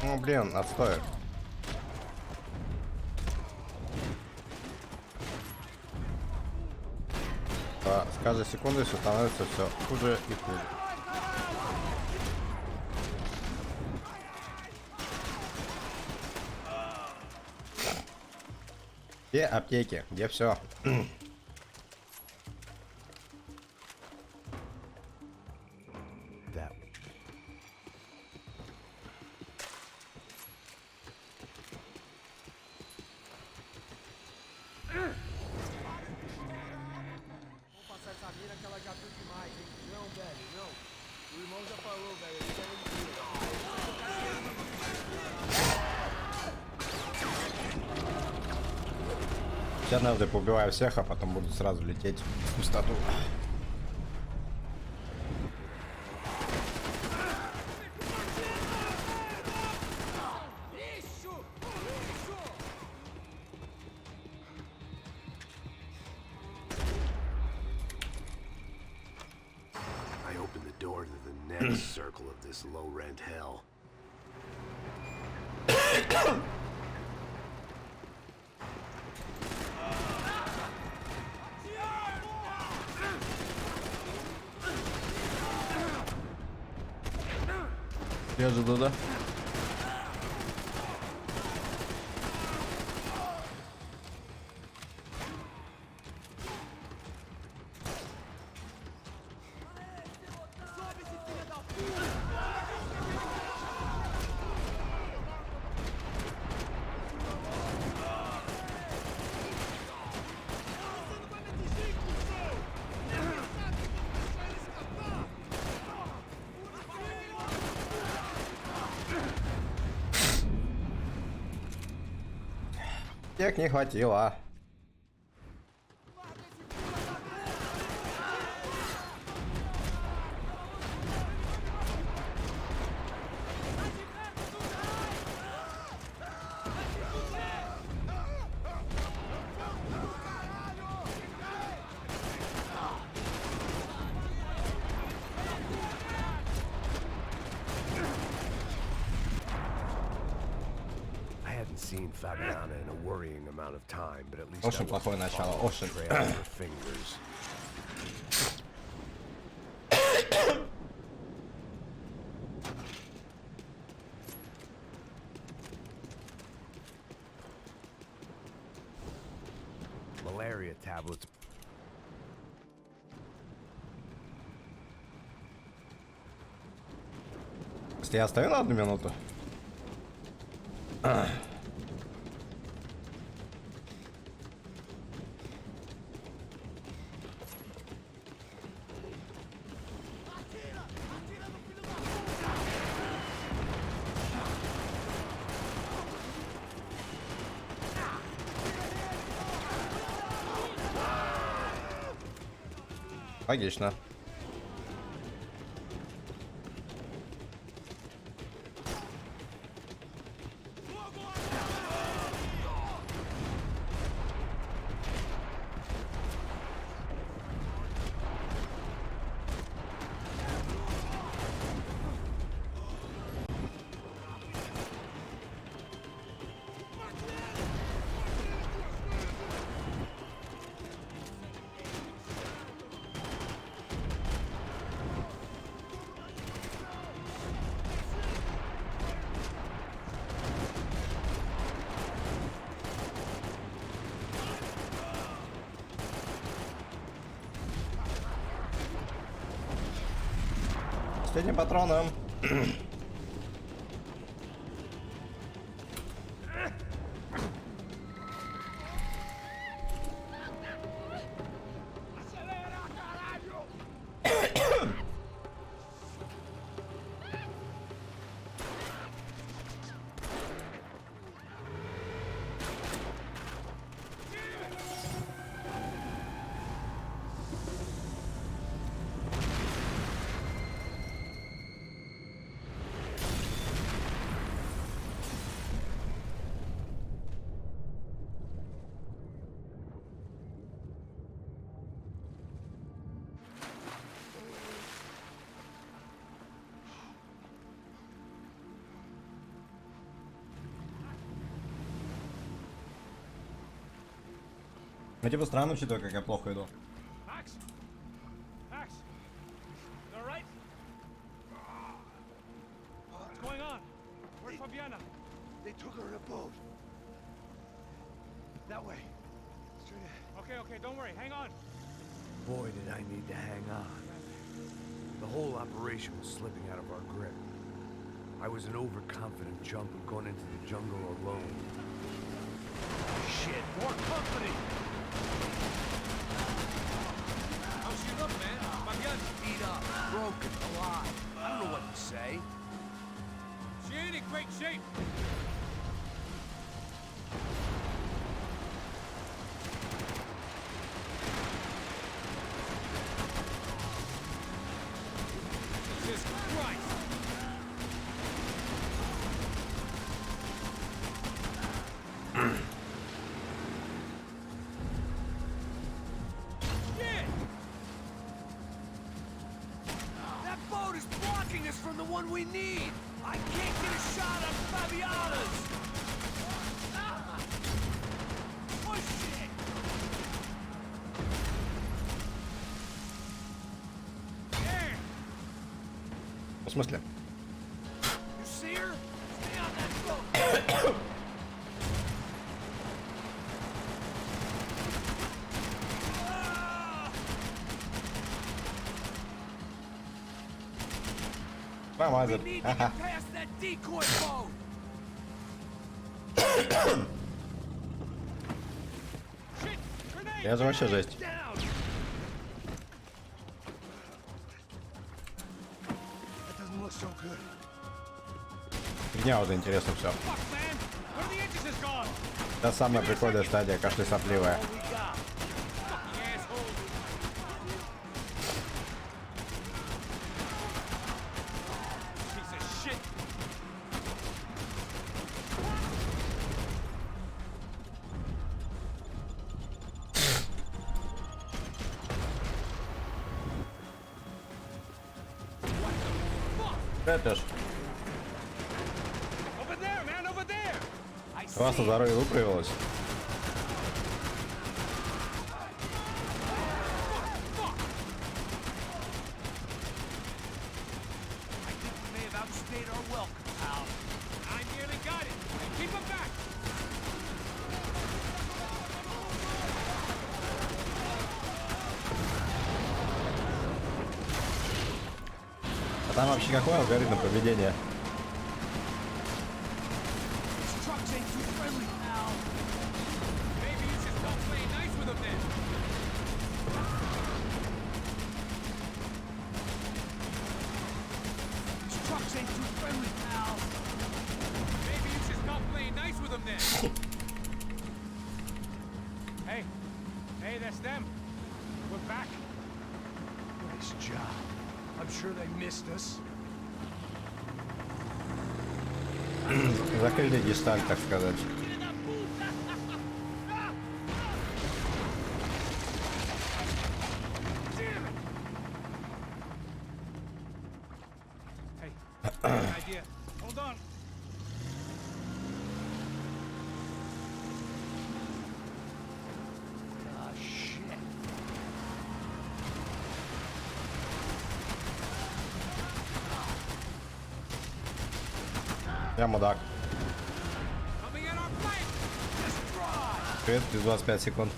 Speaker 1: Ну блин, отстой. С каждой секундой все становится все хуже и хуже. Где аптеки? Где все? Я однажды поубиваю всех, а потом буду сразу лететь в пустоту.
Speaker 2: I opened the door to the next circle of this low-rent hell.
Speaker 1: Режу туда. Тех не хватило.
Speaker 2: Seen Fabiana in a worrying amount of time, but at least
Speaker 1: Очень плохое начало. Очень.
Speaker 2: Fingers. Malaria tablets.
Speaker 1: Если я стою на 1 минуту. Логично. Последним патроном. Ну типа странно, учитывая, как я плохо иду.
Speaker 3: Max? Max? You all right? What's going on? Where's Fabiana?
Speaker 8: They took her in a boat. That way. Straight ahead.
Speaker 3: Okay, don't worry. Hang on.
Speaker 2: Boy, did I need to hang on. The whole operation was slipping out of our grip. I was an overconfident chump who'd gone into the jungle alone.
Speaker 3: Shit, more company! How's she look, man? Fabiana?
Speaker 5: Beat up, broken, alive. I don't know what to say.
Speaker 3: She ain't in great shape.
Speaker 5: one we need. I can't get a shot on Fabiana's. Ah! Push it. There.
Speaker 1: В смысле?
Speaker 5: You see her? Stay on that boat.
Speaker 1: Промазал.
Speaker 5: We need to
Speaker 1: Ага.
Speaker 5: get past that decoy boat. Shit! Grenade!
Speaker 1: Я же вообще жесть.
Speaker 5: Down!
Speaker 8: That doesn't look so good.
Speaker 1: Фигня уже интересно все.
Speaker 3: Fuck, man! One of the engines is gone!
Speaker 1: Это самая прикольная стадия, кашля сопливая.
Speaker 3: All we got. Fucking asshole! Piece of shit!
Speaker 1: Это ж.
Speaker 3: Over there, man! Over there! I
Speaker 1: У вас на здоровье выправилось.
Speaker 5: I think we may have outstayed our welcome, pal.
Speaker 3: I nearly got it! Keep him back!
Speaker 1: А там вообще какой алгоритм поведения?
Speaker 5: These trucks ain't too friendly, pal.
Speaker 3: Maybe you should stop playing nice with him then!
Speaker 5: These trucks ain't too friendly, pal.
Speaker 3: Maybe you should stop playing nice with him then! Hey! Hey, that's them! We're back!
Speaker 5: Nice job. I'm sure they missed us.
Speaker 1: Закрыли гештальт, так сказать.
Speaker 3: Hey, I got an idea. Hold on.
Speaker 5: Ah, shit.
Speaker 1: Я мудак.
Speaker 3: Coming in our flank!
Speaker 1: Привет, плюс 25 секунд.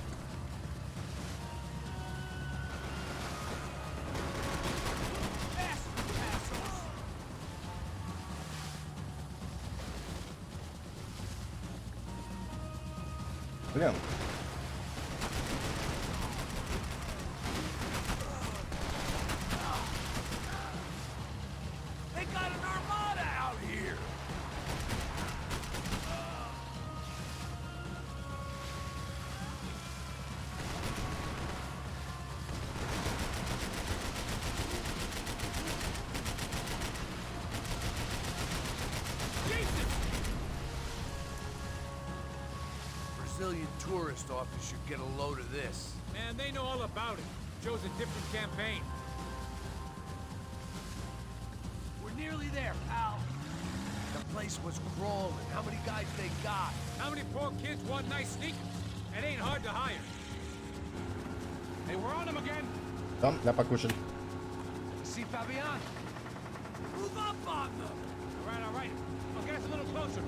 Speaker 1: Блин.
Speaker 5: They got an armada out here. Brazilian tourist office should get a load of this.
Speaker 3: Man, they know all about it. Chose a different campaign.
Speaker 5: We're nearly there, pal. The place was crawling. How many guys they got?
Speaker 3: How many poor kids want nice sneakers? It ain't hard to hire. Hey, we're on them again.
Speaker 1: Там для покушать.
Speaker 5: See Fabian? Move up on them.
Speaker 3: All right. I'll get us a little closer.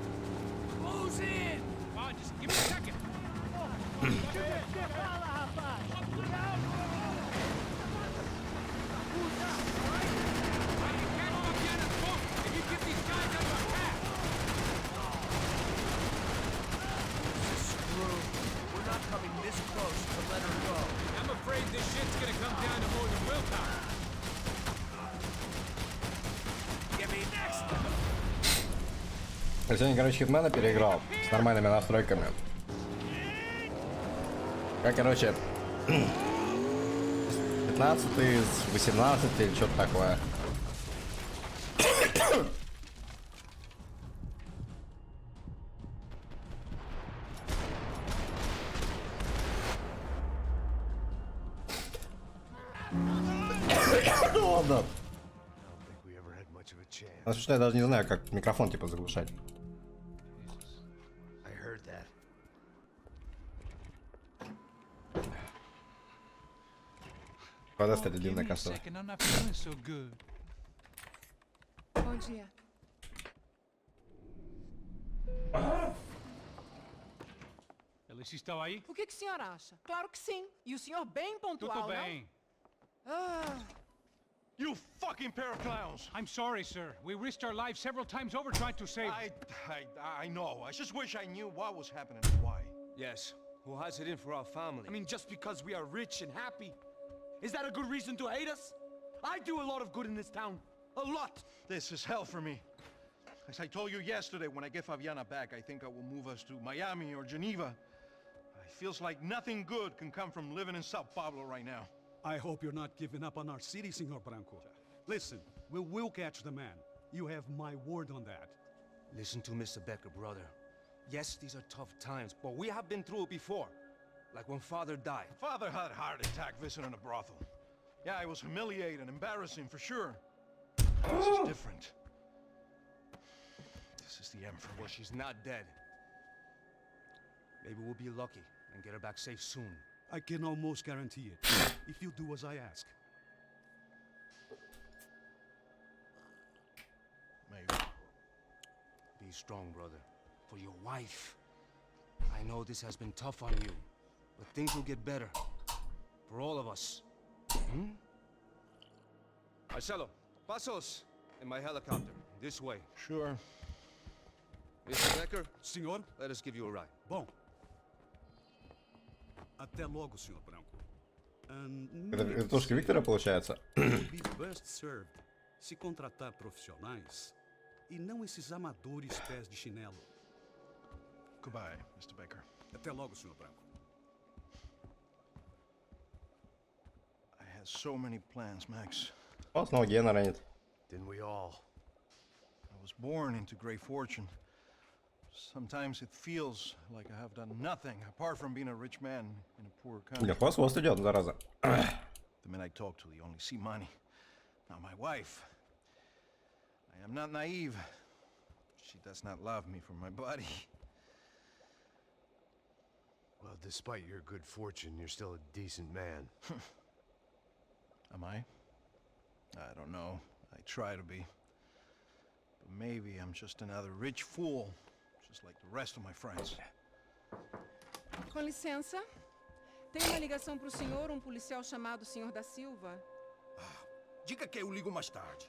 Speaker 5: Close in.
Speaker 3: Come on, just give me a second. You can't all be on this boat if you get these guys out of our path.
Speaker 5: Screw. We're not coming this close to let her go.
Speaker 3: I'm afraid this shit's gonna come down to more than willpower.
Speaker 5: Give me next.
Speaker 1: Я сегодня, короче, Хитмена переиграл с нормальными настройками. Я, короче, 15 с 18 или что-то такое. Ладно.
Speaker 8: I don't think we ever had much of a chance.
Speaker 1: Потому что я даже не знаю, как микрофон типа заглушать.
Speaker 8: I heard that.
Speaker 1: Куда,
Speaker 3: Oh,
Speaker 1: кстати,
Speaker 3: give
Speaker 1: длинная
Speaker 3: me a
Speaker 1: коса.
Speaker 3: second, I'm not feeling so good.
Speaker 7: Bom dia.
Speaker 3: Eles estão aí?
Speaker 10: O que o senhor acha? Claro que sim. E o senhor bem pontual,
Speaker 3: Tudo
Speaker 10: não?
Speaker 3: bem.
Speaker 11: You fucking pair of clowns!
Speaker 3: I'm sorry, sir. We risked our lives several times over trying to save...
Speaker 11: I know. I just wish I knew what was happening and why.
Speaker 4: Yes. Who has it in for our family? I mean, just because we are rich and happy, is that a good reason to hate us? I do a lot of good in this town. A lot.
Speaker 11: This is hell for me. As I told you yesterday, when I get Fabiana back, I think I will move us to Miami or Geneva. It feels like nothing good can come from living in Sao Paulo right now.
Speaker 12: I hope you're not giving up on our city, Senor Branco. Listen, we will catch the man. You have my word on that.
Speaker 4: Listen to Mr. Becker, brother. Yes, these are tough times, but we have been through it before. Like when Father died.
Speaker 11: Father had a heart attack visiting a brothel. Yeah, it was humiliating, embarrassing for sure. This is different. This is the Emperor.
Speaker 4: Well, she's not dead. Maybe we'll be lucky and get her back safe soon.
Speaker 12: I can almost guarantee it, if you do as I ask.
Speaker 11: Maybe.
Speaker 4: Be strong, brother. For your wife. I know this has been tough on you, but things will get better. For all of us. Marcelo, pasos in my helicopter. This way.
Speaker 11: Sure.
Speaker 4: Mr. Becker,
Speaker 12: Senhor?
Speaker 4: let us give you a ride.
Speaker 12: Bom. Até logo, Senhor Branco.
Speaker 1: Это тоже Виктора получается?
Speaker 12: Would be best served se contratar profissionais e não esses amadores pés de chinelo.
Speaker 11: Goodbye, Mr. Baker.
Speaker 12: Até logo, Senhor Branco.
Speaker 11: I had so many plans, Max.
Speaker 1: О, снова Гена ранит.
Speaker 8: Didn't we all?
Speaker 11: I was born into great fortune. Sometimes it feels like I have done nothing apart from being a rich man in a poor country.
Speaker 1: Легко с хвост идет, зараза.
Speaker 11: The men I talk to, they only see money. Now my wife, I am not naive. She does not love me for my body.
Speaker 8: Well, despite your good fortune, you're still a decent man.
Speaker 11: Am I? I don't know. I try to be. But maybe I'm just another rich fool, just like the rest of my friends.
Speaker 10: Com licença. Tem uma ligação para o senhor, um policial chamado Senhor da Silva?
Speaker 11: Diga que eu ligo mais tarde.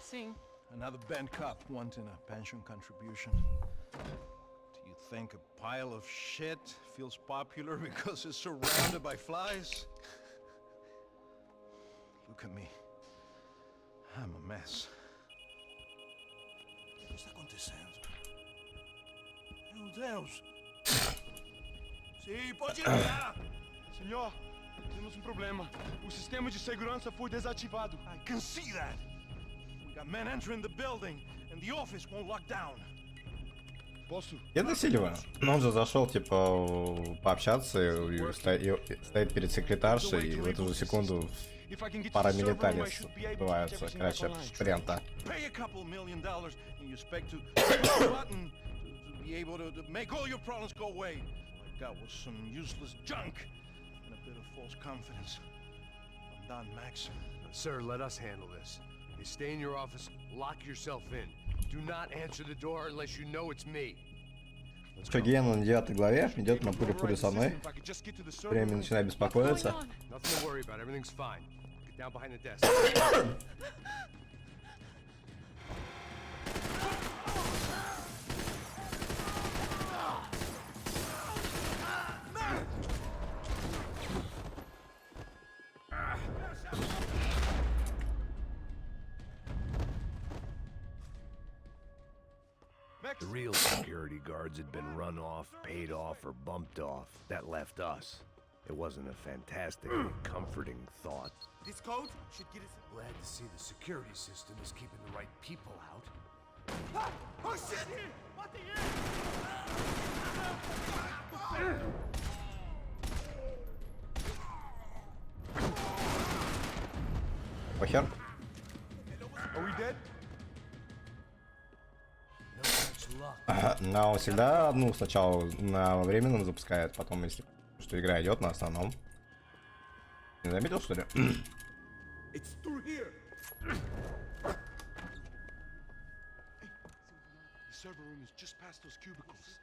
Speaker 10: Sim.
Speaker 11: Another bent cop wanting a pension contribution. Do you think a pile of shit feels popular because it's surrounded by flies? Look at me. I'm a mess. O que está acontecendo? Meu Deus! Sim, pode entrar!
Speaker 13: Senhor, temos um problema. O sistema de segurança foi desativado.
Speaker 11: I can see that! We got men entering the building, and the office won't lock down.
Speaker 13: Posso?
Speaker 1: Гена Сильва. Ну, он же зашел, типа, пообщаться и стоит перед секретаршей, и в эту же секунду парамилитарис бываются, короче, спринта.
Speaker 11: Pay a couple $1 million, and you expect to push a button to be able to make all your problems go away. All I got was some useless junk and a bit of false confidence. I'm done, Max.
Speaker 8: Sir, let us handle this. You stay in your office, lock yourself in. Do not answer the door unless you know it's me.
Speaker 1: Что, Гена на 9 главе идет на пули-пули со мной. Время начинает беспокоиться.
Speaker 8: Nothing to worry about, everything's fine. Get down behind the desk. The real security guards had been run off, paid off, or bumped off. That left us. It wasn't a fantastically comforting thought.
Speaker 4: This code should get us...
Speaker 8: Glad to see the security system is keeping the right people out.
Speaker 4: Ah! Oh shit! What the
Speaker 1: Похер. Но он всегда одну сначала на временном запускает, потом если что игра идет на основном. Не заметил, что ли?
Speaker 11: It's through here. The server room is just past those cubicles.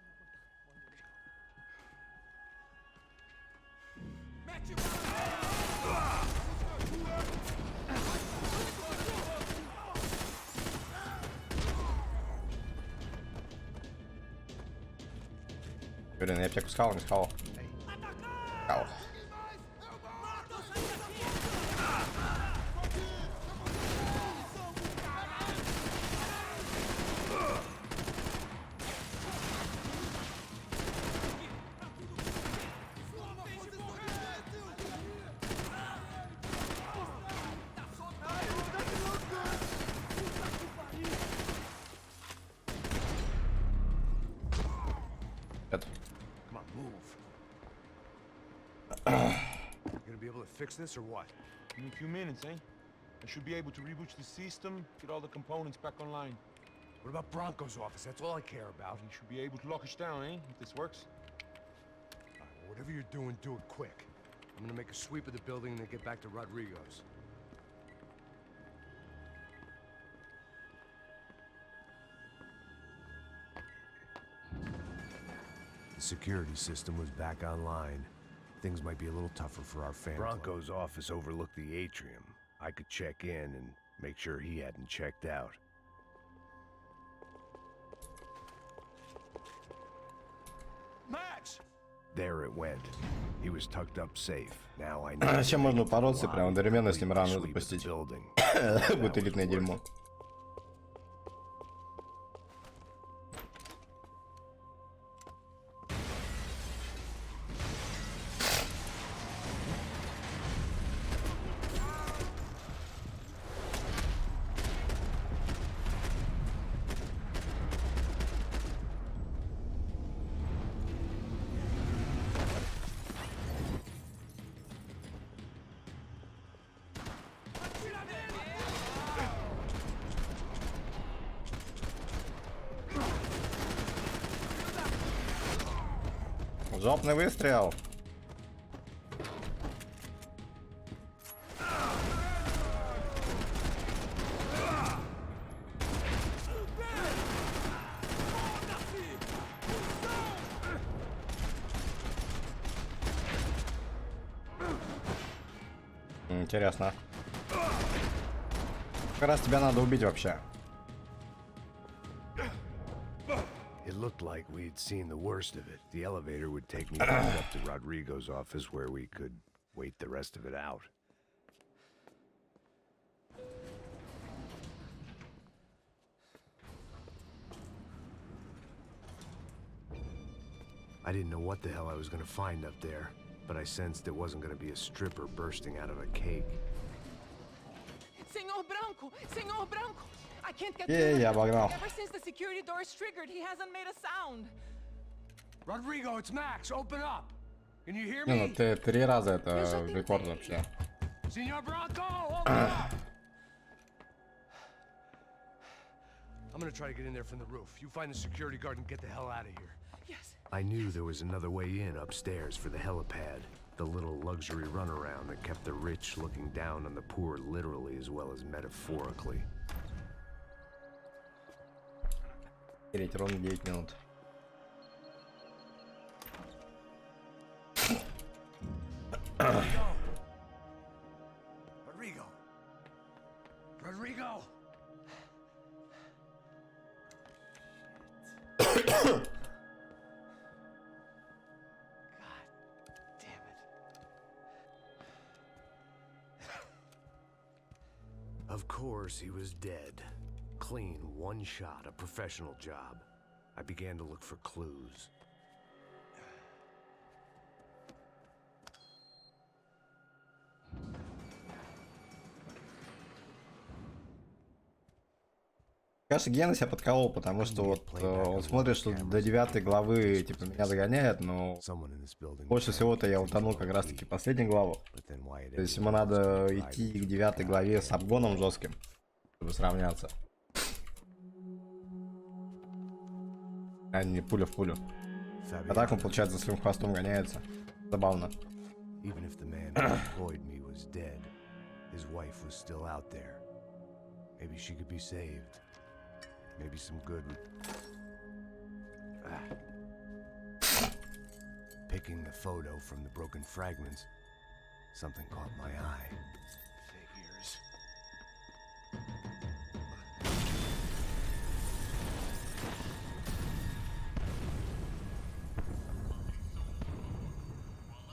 Speaker 1: Блин, я аптеку сказал, не сказал. Сказал.
Speaker 8: Come on, move. You gonna be able to fix this or what?
Speaker 13: In a few minutes, eh? I should be able to reboot the system, get all the components back online.
Speaker 8: What about Bronco's office? That's all I care about.
Speaker 13: You should be able to lock us down, eh? If this works.
Speaker 8: All right, well, whatever you're doing, do it quick. I'm gonna make a sweep of the building and then get back to Rodrigo's. The security system was back online. Things might be a little tougher for our family.
Speaker 2: Bronco's office overlooked the atrium. I could check in and make sure he hadn't checked out.
Speaker 11: Max!
Speaker 2: There it went. He was tucked up safe. Now I know.
Speaker 1: Чем можно бороться, прям одновременно с ним рано
Speaker 2: Sweep the
Speaker 1: запустить.
Speaker 2: building.
Speaker 1: Будет элитное дерьмо. Жопный выстрел. Интересно. Как раз тебя надо убить вообще.
Speaker 2: It looked like we'd seen the worst of it. The elevator would take me back up to Rodrigo's office where we could wait the rest of it out. I didn't know what the hell I was gonna find up there, but I sensed it wasn't gonna be a stripper bursting out of a cake.
Speaker 10: Senor Branco! Senor Branco! I can't get
Speaker 1: Yeah,
Speaker 10: through.
Speaker 1: yeah, обогнал.
Speaker 10: Ever since the security door is triggered, he hasn't made a sound.
Speaker 8: Rodrigo, it's Max. Open up. Can you hear
Speaker 1: Не,
Speaker 8: me?
Speaker 1: ну ты 3 раза это рекорд вообще.
Speaker 8: Senor Bronco, open up. I'm gonna try to get in there from the roof. You find the security guard and get the hell out of here.
Speaker 10: Yes.
Speaker 2: I knew there was another way in upstairs for the helipad. The little luxury runaround that kept the rich looking down on the poor literally as well as metaphorically.
Speaker 1: Третий раунд 9 минут.
Speaker 8: Rodrigo. Rodrigo.
Speaker 2: Of course, he was dead. Clean, one shot, a professional job. I began to look for clues.
Speaker 1: Кажется, Гена себя подколол, потому что вот он смотрит, что до 9 главы типа меня догоняет, но больше всего-то я утонул как раз таки в последней главу. То есть ему надо идти к 9 главе с обгоном жестким, чтобы сравняться. А не пуля в пулю. А так он, получается, своим хвостом гоняется. Забавно.
Speaker 2: Even if the man who employed me was dead, his wife was still out there. Maybe she could be saved. Maybe some good. Picking the photo from the broken fragments, something caught my eye. Figures.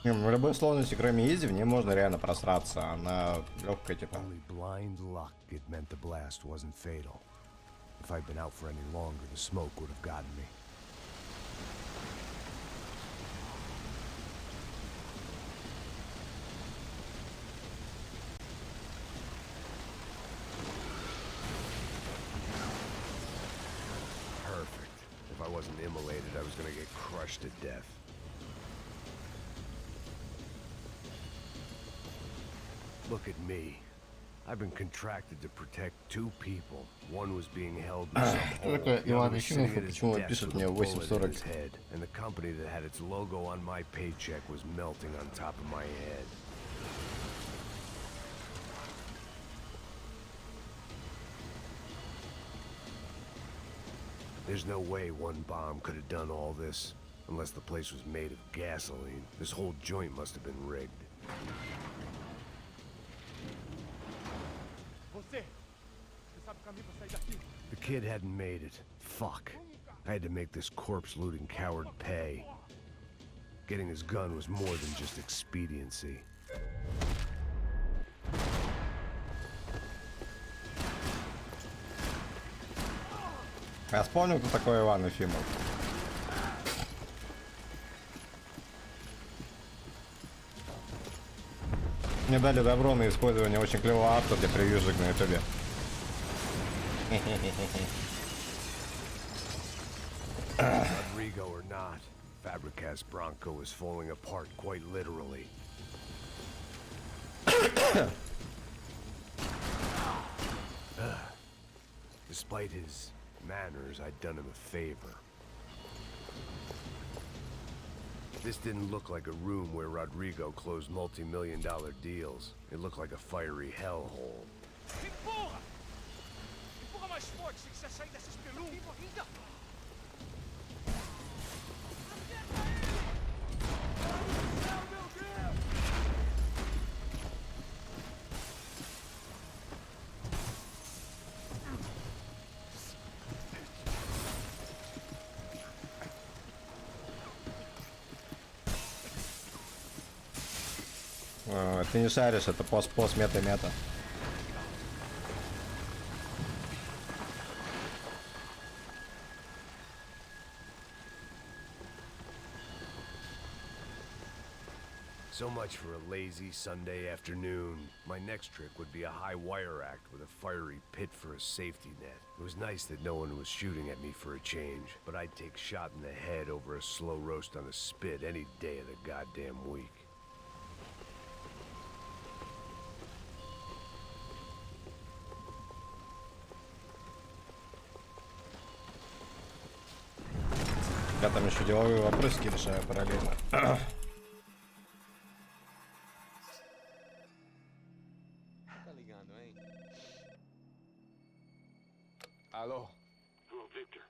Speaker 1: В любой сложности, кроме изи, в ней можно реально просраться. Она легкая, типа.
Speaker 2: Only blind luck it meant the blast wasn't fatal. If I'd been out for any longer, the smoke would have gotten me. Perfect. If I wasn't immolated, I was gonna get crushed to death. Look at me. I've been contracted to protect two people. One was being held in some hole. The other was sitting at his desk with a bullet in his head. And the company that had its logo on my paycheck was melting on top of my head. There's no way one bomb could have done all this. Unless the place was made of gasoline. This whole joint must have been rigged. The kid hadn't made it. Fuck. I had to make this corpse-looting coward pay. Getting his gun was more than just expediency.
Speaker 1: Я вспомнил, кто такой Иван Ефимов. Мне дали добро на использование очень клевого авто для превьюшек на ютубе.
Speaker 2: Rodrigo or not, Fabricas Bronco is falling apart quite literally. Despite his manners, I'd done him a favor. This didn't look like a room where Rodrigo closed multi-million-dollar deals. It looked like a fiery hellhole.
Speaker 9: Empurra! Empurra mais forte, você precisa sair dessa espelunca.
Speaker 1: Ты не шаришь, это пост мета-мета.
Speaker 2: So much for a lazy Sunday afternoon. My next trick would be a high wire act with a fiery pit for a safety net. It was nice that no one was shooting at me for a change, but I'd take shot in the head over a slow roast on a spit any day of the goddamn week.
Speaker 1: Я там еще деловые вопросики решаю параллельно.
Speaker 13: Aló. Victor.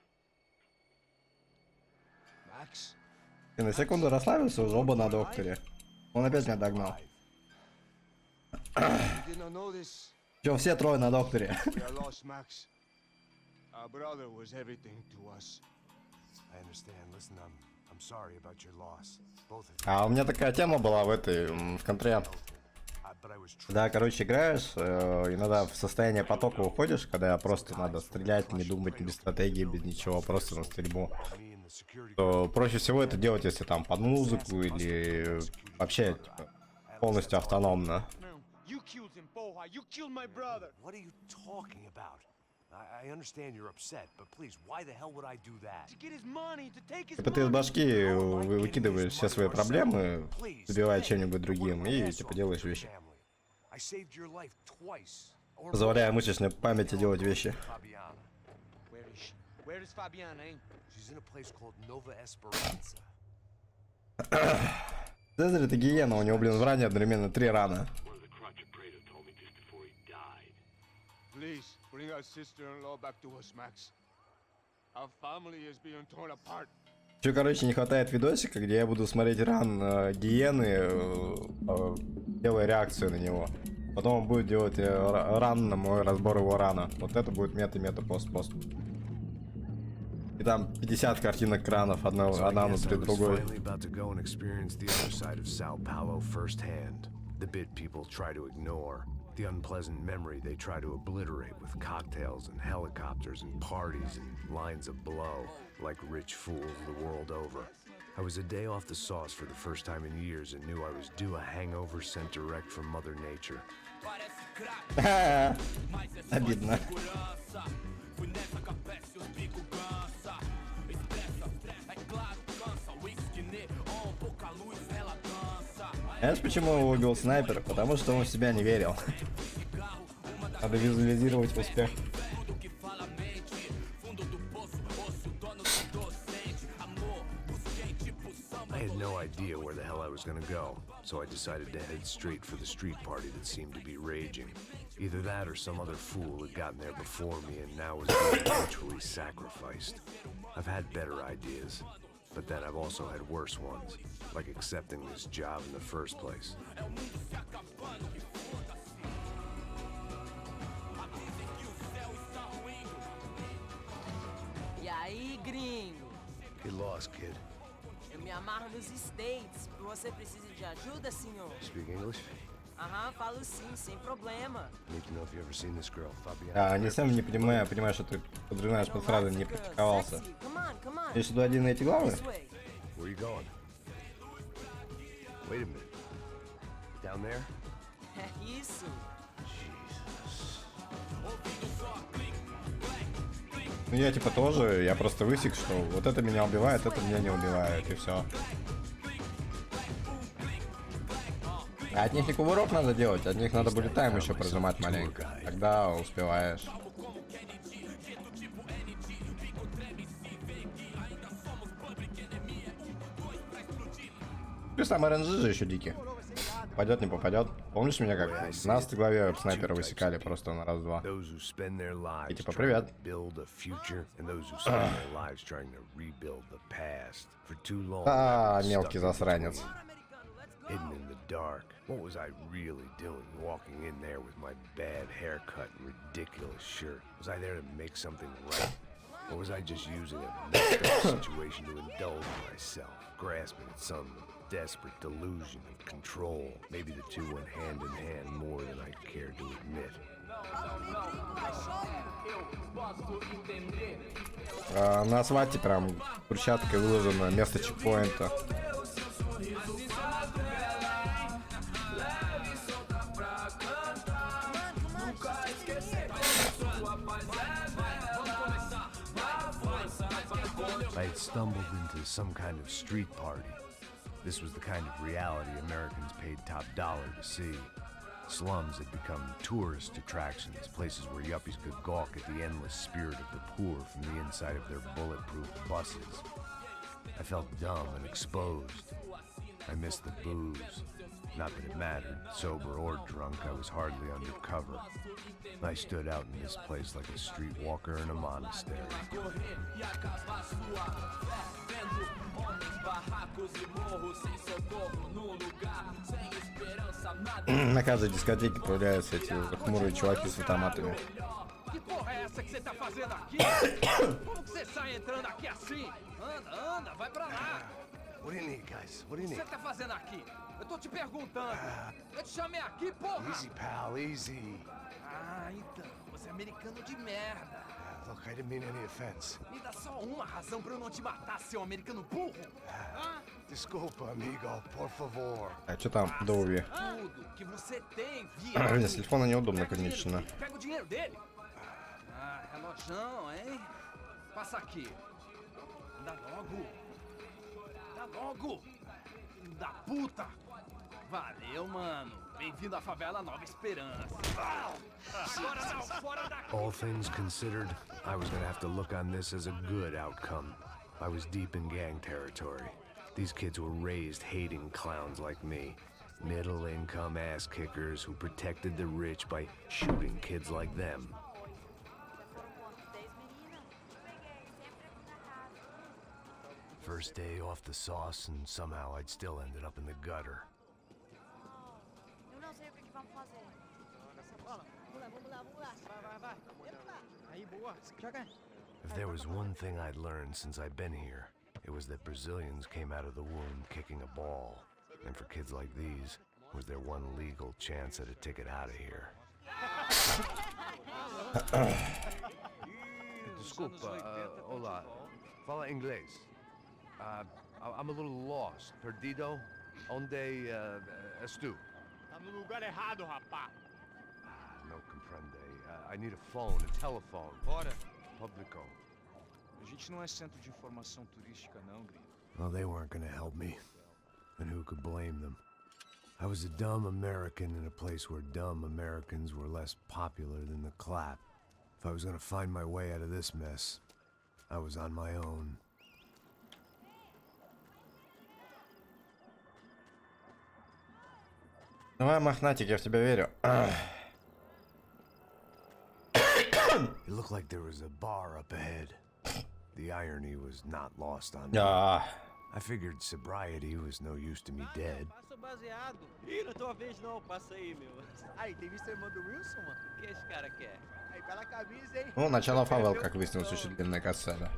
Speaker 9: Max?
Speaker 1: И на секунду расслабился, уже оба на докторе. Он опять меня догнал. Че, все трое на докторе. А у меня такая тема была в этой, в контре. Да, короче, играешь, иногда в состояние потока уходишь, когда просто надо стрелять, не думать, без стратегии, без ничего, просто на стрельбу. То проще всего это делать, если там под музыку или вообще типа, полностью автономно. Типа ты из башки выкидываешь все свои проблемы, забивая чем-нибудь другим и типа делаешь вещи. Позволяя мышечной памяти делать вещи.
Speaker 4: Where is Fabiana, eh?
Speaker 8: She's in a place called Nova Esperanza.
Speaker 1: Цезарь это гиена, у него, блин, в ране одновременно 3 рана.
Speaker 13: Please, bring our sister-in-law back to us, Max. Our family is being torn apart.
Speaker 1: Еще, короче, не хватает видосика, где я буду смотреть ран гиены, делая реакцию на него. Потом он будет делать ран на мой разбор его рана. Вот это будет мета-мета пост-пост. И там 50 картинок кранов, одна внутри другой.
Speaker 2: The unpleasant memory they try to obliterate with cocktails and helicopters and parties and lines of blow, like rich fools the world over. I was a day off the sauce for the first time in years and knew I was due a hangover sent direct from Mother Nature.
Speaker 1: Обидно. Знаешь, почему его убил снайпер? Потому что он в себя не верил. Надо визуализировать успех.
Speaker 2: I had no idea where the hell I was gonna go, so I decided to head straight for the street party that seemed to be raging. Either that or some other fool had gotten there before me and now was being virtually sacrificed. I've had better ideas, but then I've also had worse ones, like accepting this job in the first place.
Speaker 14: E aí, gringo?
Speaker 8: Get lost, kid.
Speaker 14: Eu me amarro nos States. Você precisa de ajuda, senhor?
Speaker 8: Speak English?
Speaker 14: Aham, falo sim, sem problema.
Speaker 8: Need to know if you ever seen this girl, Fabiana.
Speaker 1: А, не сам не понимаю, что ты подрываешь под фразой «не практиковался». Ты сюда один на эти главы?
Speaker 8: Where you going? Wait a minute. Down there?
Speaker 14: É isso.
Speaker 1: Ну я типа тоже, я просто высек, что вот это меня убивает, это меня не убивает, и все. А от них не кувырок надо делать, от них надо будет тайм еще прожимать маленько. Тогда успеваешь. Плюс там РНЖ же еще дикий. Попадет, не попадет. Помнишь меня, как в 12 главе снайпера высекали просто на раз-два? И типа, привет. А, мелкий засранец.
Speaker 2: Hidden in the dark. What was I really doing walking in there with my bad haircut and ridiculous shirt? Was I there to make something right? Or was I just using a messed up situation to indulge myself, grasping at some desperate delusion of control? Maybe the two went hand in hand more than I cared to admit.
Speaker 1: На асфальте прям брусчаткой выложено место чекпоинта.
Speaker 2: I had stumbled into some kind of street party. This was the kind of reality Americans paid top dollar to see. Slums had become tourist attractions, places where yuppies could gawk at the endless spirit of the poor from the inside of their bulletproof buses. I felt dumb and exposed. I missed the booze. Not that it mattered, sober or drunk, I was hardly undercover. I stood out in this place like a streetwalker in a monastery.
Speaker 1: На каждой дискотеке появляются эти хмурые чуваки с автоматами.
Speaker 3: Que porra é essa que você tá fazendo aqui? Como que você sai entrando aqui assim? Anda, anda, vai pra lá.
Speaker 8: What do you need, guys? What do you
Speaker 3: O que
Speaker 8: need?
Speaker 3: você tá fazendo aqui? Eu tô te perguntando. Eu te chamei aqui, porra.
Speaker 8: Easy, pal, easy.
Speaker 3: Ah, então, você é americano de merda.
Speaker 8: Look, I didn't mean any offense.
Speaker 3: Me dá só uma razão pra eu não te matar, seu americano burro.
Speaker 8: Desculpa, amigo, por favor.
Speaker 1: А что там, Доуви?
Speaker 3: Tudo que você tem, viado.
Speaker 1: Блин, с телефона неудобно, конечно.
Speaker 3: Pega o dinheiro dele. Ah, relojão, hein? Passa aqui. Dá logo. Dá logo. Filho da puta. Valeu, mano. Bem-vindo à favela Nova Esperança. Agora não, fora daqui.
Speaker 2: All things considered, I was gonna have to look on this as a good outcome. I was deep in gang territory. These kids were raised hating clowns like me. Middle-income ass-kickers who protected the rich by shooting kids like them. First day off the sauce, and somehow I'd still ended up in the gutter.
Speaker 7: Eu não sei o que vamos fazer.
Speaker 9: Aí, boa. Joga.
Speaker 2: If there was one thing I'd learned since I've been here, it was that Brazilians came out of the womb kicking a ball. And for kids like these, was their one legal chance at a ticket out of here.
Speaker 5: Desculpa, olá. Fala inglês. I'm a little lost. Perdido? Onde és tu?
Speaker 13: Tá no lugar errado, rapá.
Speaker 5: No comprende. I need a phone, a telephone.
Speaker 3: Bora.
Speaker 5: Publico.
Speaker 3: A gente não é centro de informação turística, não, gringo.
Speaker 2: Well, they weren't gonna help me. And who could blame them? I was a dumb American in a place where dumb Americans were less popular than the clap. If I was gonna find my way out of this mess, I was on my own.
Speaker 1: Давай, мохнатик, я в тебя верю.
Speaker 2: It looked like there was a bar up ahead. The irony was not lost on me.
Speaker 1: Ah.
Speaker 2: I figured sobriety was no use to me dead.
Speaker 9: Passa baseado. Ih, não é tua vez não, passa aí, meu. Aí, tem visto a irmã do Wilson, mano? O que esse cara quer? Aí, pela camisa, hein?
Speaker 1: Ну, начало фавел, как выяснилось, очень длинная касцена.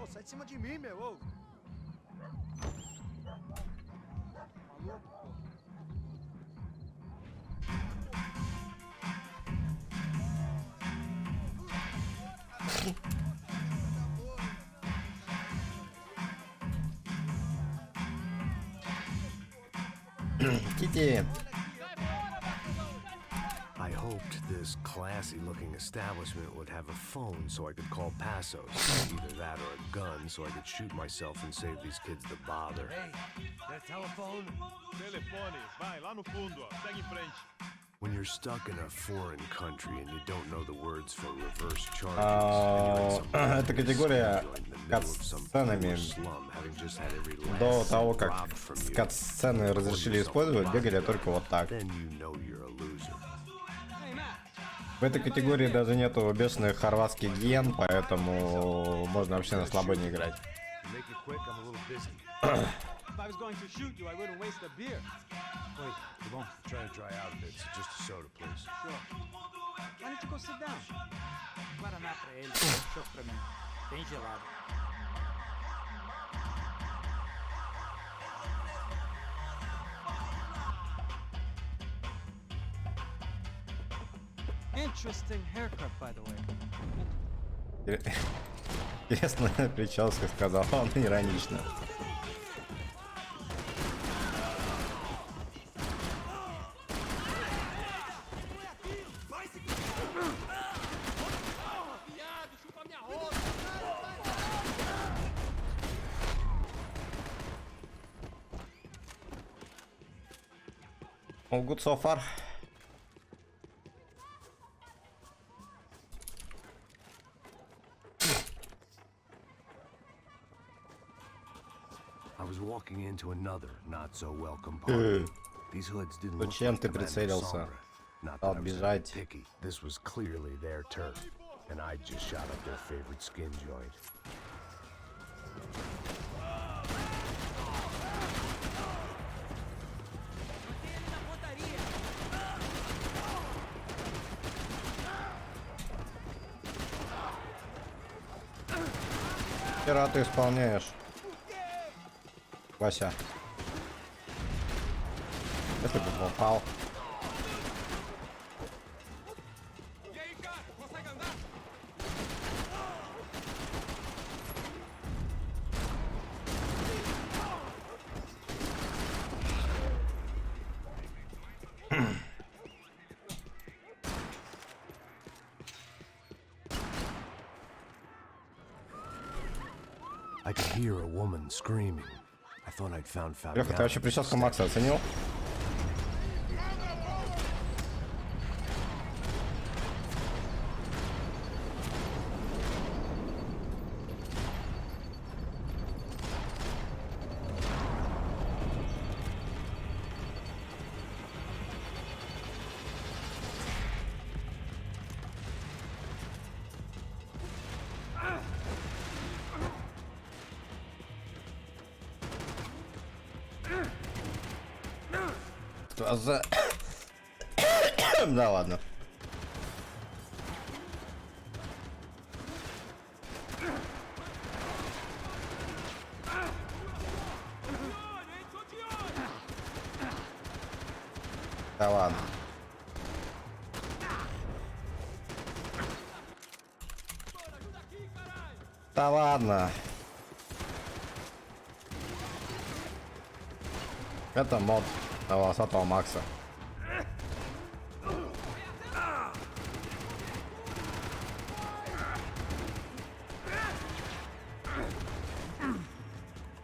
Speaker 4: Ô, sai de cima de mim, meu, ô. Maluco, pô.
Speaker 1: Кити.
Speaker 2: I hoped this classy-looking establishment would have a phone so I could call Passos. Either that or a gun so I could shoot myself and save these kids the bother.
Speaker 5: Hey, that telephone?
Speaker 13: Telefone, vai lá no fundo, ó. Segue em frente.
Speaker 2: When you're stuck in a foreign country and you don't know the words for reverse charges, and you're in some
Speaker 1: эта категория
Speaker 2: in the middle of some
Speaker 1: катсценами
Speaker 2: slum, having just had every
Speaker 1: до
Speaker 2: last
Speaker 1: того,
Speaker 2: cent
Speaker 1: как
Speaker 2: robbed from you,
Speaker 1: катсцены разрешили использовать, бегали только вот так.
Speaker 2: then you know you're a loser.
Speaker 1: В этой категории даже нету бешеных хорватских ген, поэтому можно вообще на слабо не играть.
Speaker 5: Make it quick, I'm a little busy.
Speaker 4: If I was going to shoot you, I wouldn't waste a beer.
Speaker 2: Wait, come on, try to dry out a bit. So just a soda, please.
Speaker 4: Sure. Why don't you go sit down?
Speaker 9: Guaraná pra ele, choque pra mim. Bem gelado.
Speaker 4: Interesting haircut, by the way.
Speaker 1: Интересная прическа, сказал он иронично. All good so far.
Speaker 2: I was walking into another not so welcome party. These hoods didn't look
Speaker 1: Зачем
Speaker 2: like
Speaker 1: ты
Speaker 2: Commander
Speaker 1: прицелился?
Speaker 2: Sombra. Not
Speaker 1: Стал
Speaker 2: that I was
Speaker 1: бежать.
Speaker 2: picky. This was clearly their turf, and I just shot up their favorite skin joint.
Speaker 1: Хера ты исполняешь, Вася. Если бы попал.
Speaker 2: I could hear a woman screaming. I thought I'd found
Speaker 1: Леха, ты вообще прическу Макса оценил? Что за... Да ладно. Да ладно. Да ладно. Это мод на волосатого Макса.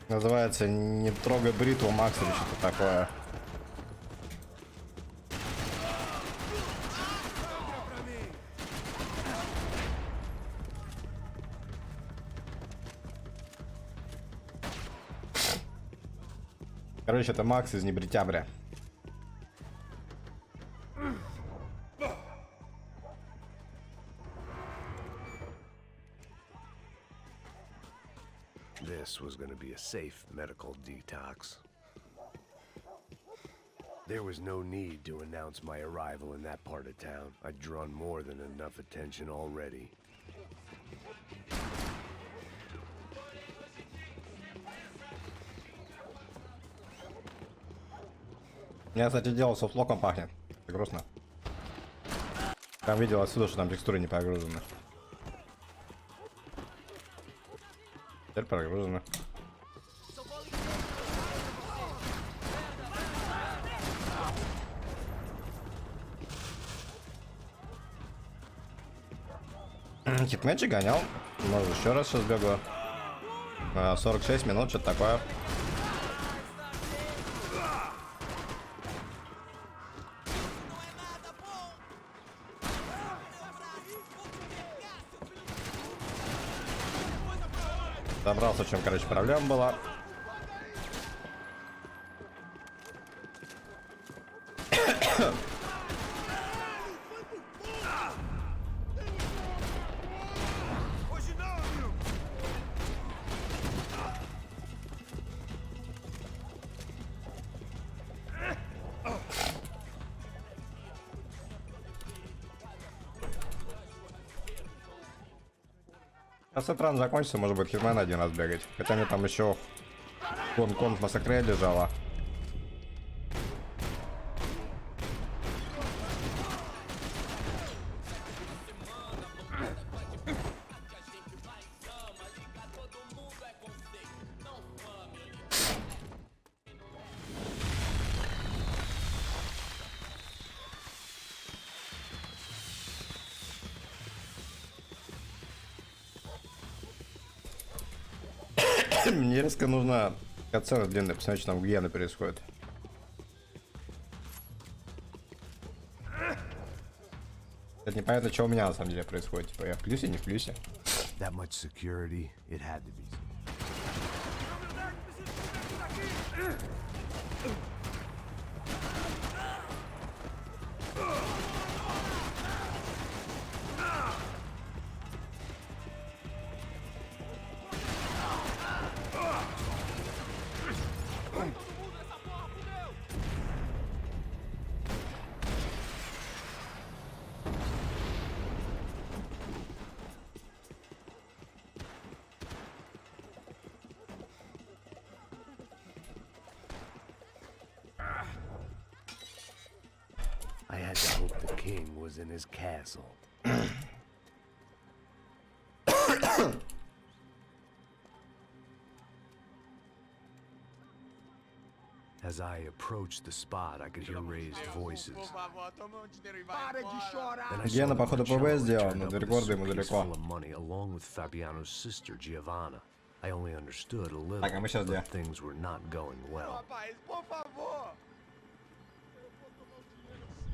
Speaker 1: Называется «Не трогай бритву Макса» или что-то такое. Короче, это Макс из Небритября.
Speaker 2: This was going to be a safe medical detox. There was no need to announce my arrival in that part of town. I'd drawn more than enough attention already.
Speaker 1: Я, кстати, делал софтлоком пахнет. Грустно. Там видел отсюда, что там текстуры не прогружены. Теперь прогружены. Хитмэчи гонял. Может, еще раз сейчас бегаю. 46 минут, что-то такое. Добрался, в чем, короче, проблема была. Сейчас экран закончится, может быть, Хитмена один раз бегать. Хотя мне там еще кон в массакре лежала. Мне резко нужна катсцена длинная, посмотреть, что там в Гиене происходит. Это непонятно, что у меня на самом деле происходит. Типа, я в плюсе, не в плюсе.
Speaker 2: That much security, it had to be. I had to hope the king was in his castle. As I approached the spot, I could hear raised voices.
Speaker 1: Гена, походу, ПВ сделал, но до рекорда ему далеко.
Speaker 2: Along with Fabiano's sister, Giovanna. I only understood a little,
Speaker 1: Так, а мы сейчас где?
Speaker 2: but things were not going well.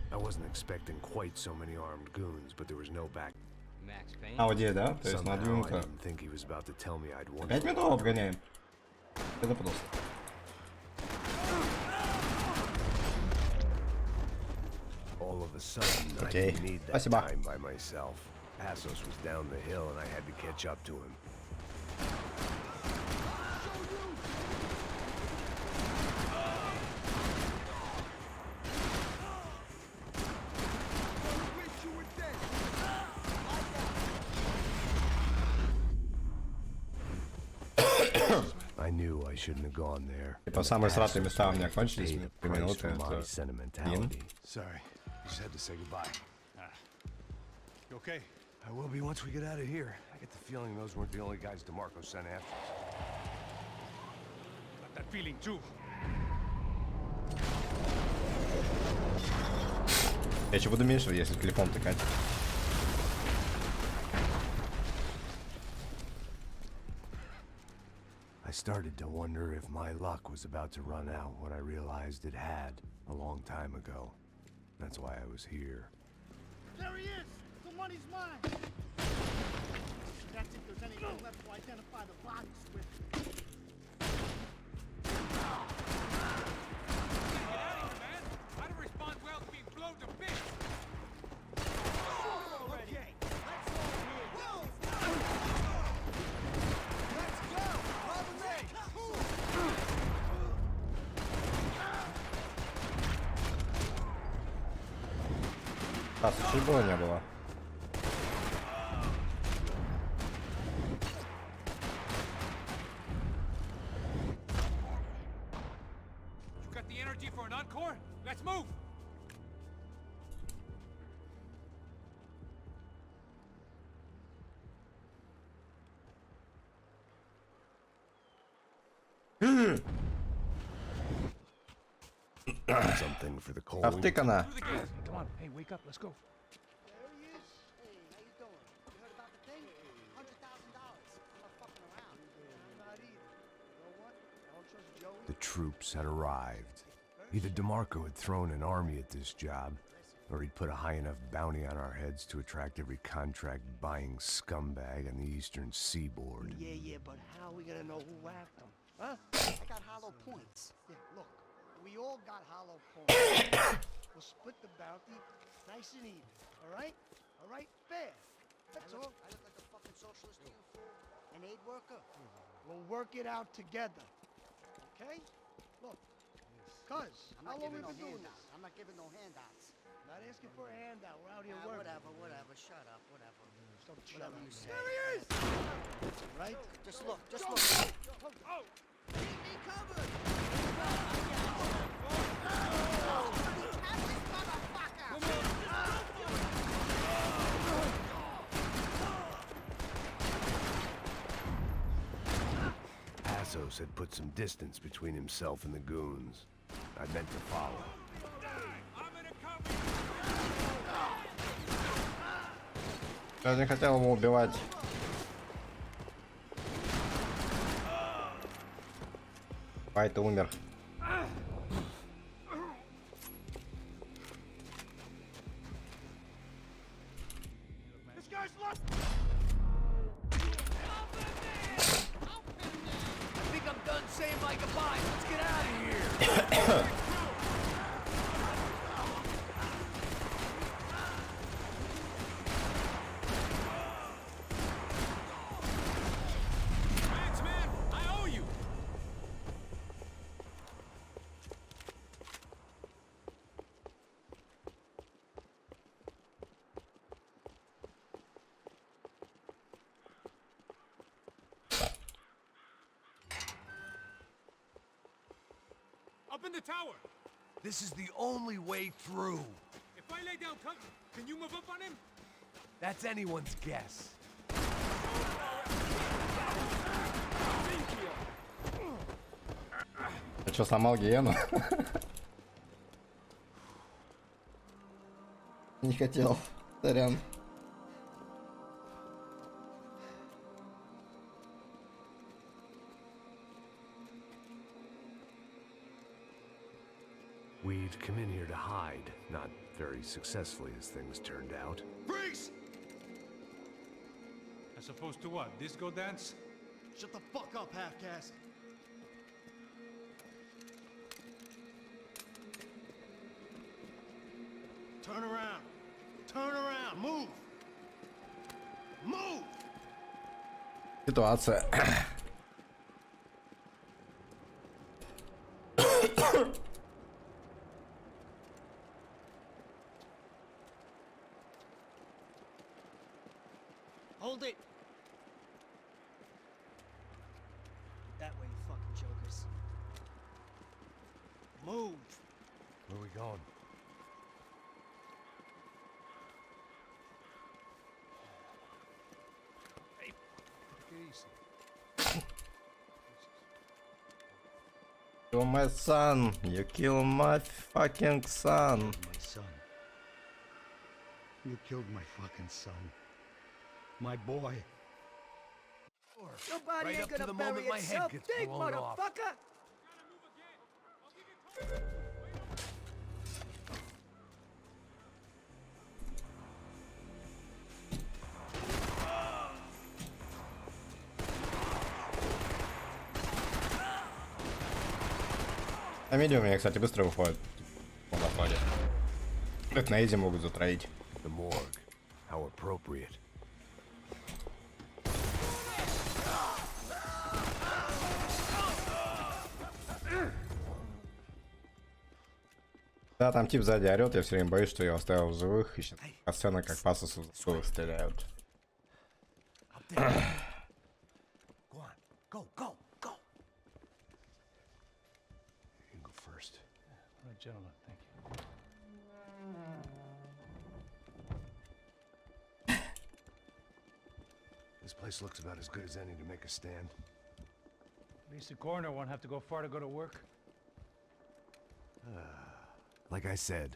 Speaker 2: I wasn't expecting quite so many armed goons, but there was no back.
Speaker 9: Max Payne?
Speaker 1: А вот здесь, да? То есть
Speaker 2: Somehow, I
Speaker 1: надвинуто.
Speaker 2: didn't think he was about to tell me I'd won.
Speaker 1: 5 метров обгоняем. Я запутался.
Speaker 2: All of a sudden, I
Speaker 1: Okay.
Speaker 2: didn't need that
Speaker 1: Спасибо.
Speaker 2: time by myself. Passos was down the hill, and I had to catch up to him. I knew I shouldn't have gone there.
Speaker 1: Типа самые сратые места у меня кончились. 3 минуты.
Speaker 2: For my
Speaker 1: Это
Speaker 2: sentimentality.
Speaker 8: Sorry, just had to say goodbye.
Speaker 11: You okay?
Speaker 8: I will be once we get out of here. I get the feeling those weren't the only guys DeMarco sent after us.
Speaker 3: Got that feeling too.
Speaker 1: Я еще буду меньше, если телефон тыкать.
Speaker 2: I started to wonder if my luck was about to run out when I realized it had a long time ago. That's why I was here.
Speaker 15: There he is! The money's mine! That's if there's anything left to identify the bodies with.
Speaker 1: А, чуть было не было.
Speaker 3: You got the energy for an encore? Let's move!
Speaker 2: Something for the cold.
Speaker 1: Втыкано.
Speaker 3: Come on, hey, wake up, let's go.
Speaker 15: There he is. Hey, how you doing? You heard about the thing? $100,000. I'm not fucking around. I'm not either. You know what? I don't trust Joey.
Speaker 2: The troops had arrived. Either DeMarco had thrown an army at this job, or he'd put a high enough bounty on our heads to attract every contract-buying scumbag on the eastern seaboard.
Speaker 15: Yeah, but how are we gonna know who whacked him? Huh? I got hollow points. Yeah, look, we all got hollow points. We'll split the bounty nice and even, all right? All right? Fair. That's all. I look like a fucking socialist to you, fool? An aid worker? We'll work it out together, okay? Look, cuz, how long we been doing this? I'm not giving no handouts. Not asking for a handout. We're out here working. Whatever. Shut up. Whatever. Whatever you say. There he is! Right? Just look. Oh! Keep me covered!
Speaker 2: Passos had put some distance between himself and the goons. I meant to follow.
Speaker 1: Я не хотел его убивать. Ай, ты умер.
Speaker 15: This guy's lost!
Speaker 5: I think I'm done saying my goodbyes. Let's get out of here.
Speaker 3: Max, man, I owe you! Up in the tower!
Speaker 5: This is the only way through.
Speaker 3: If I lay down cover, can you move up on him?
Speaker 5: That's anyone's guess.
Speaker 1: Ты что, сломал гиену? Не хотел. Сорян.
Speaker 2: We'd come in here to hide, not very successfully as things turned out.
Speaker 11: Freeze!
Speaker 3: As opposed to what? Disco dance?
Speaker 15: Shut the fuck up, half-caste. Turn around. Turn around. Move. Move.
Speaker 1: Ситуация.
Speaker 15: Hold it. That way, you fucking jokers. Move.
Speaker 8: Where are we going?
Speaker 3: Hey, take it easy.
Speaker 1: Kill my son. You kill my fucking son.
Speaker 15: My son. You killed my fucking son. My boy.
Speaker 5: Nobody right ain't gonna the bury my head gets dig, blown off.
Speaker 15: Motherfucker!
Speaker 1: На медиуме меня, кстати, быстро выходит. В водопаде. Это на изи могут затроить.
Speaker 2: The morgue. How appropriate.
Speaker 1: Да, там тип сзади орет, я все время боюсь, что я оставил в живых, и сейчас сцена как пасосу в стреляют.
Speaker 8: Go on. Go, go, go. You can go first.
Speaker 3: All right, gentlemen, thank you.
Speaker 8: This place looks about as good as any to make a stand.
Speaker 3: At least the coroner won't have to go far to go to work.
Speaker 2: Like I said,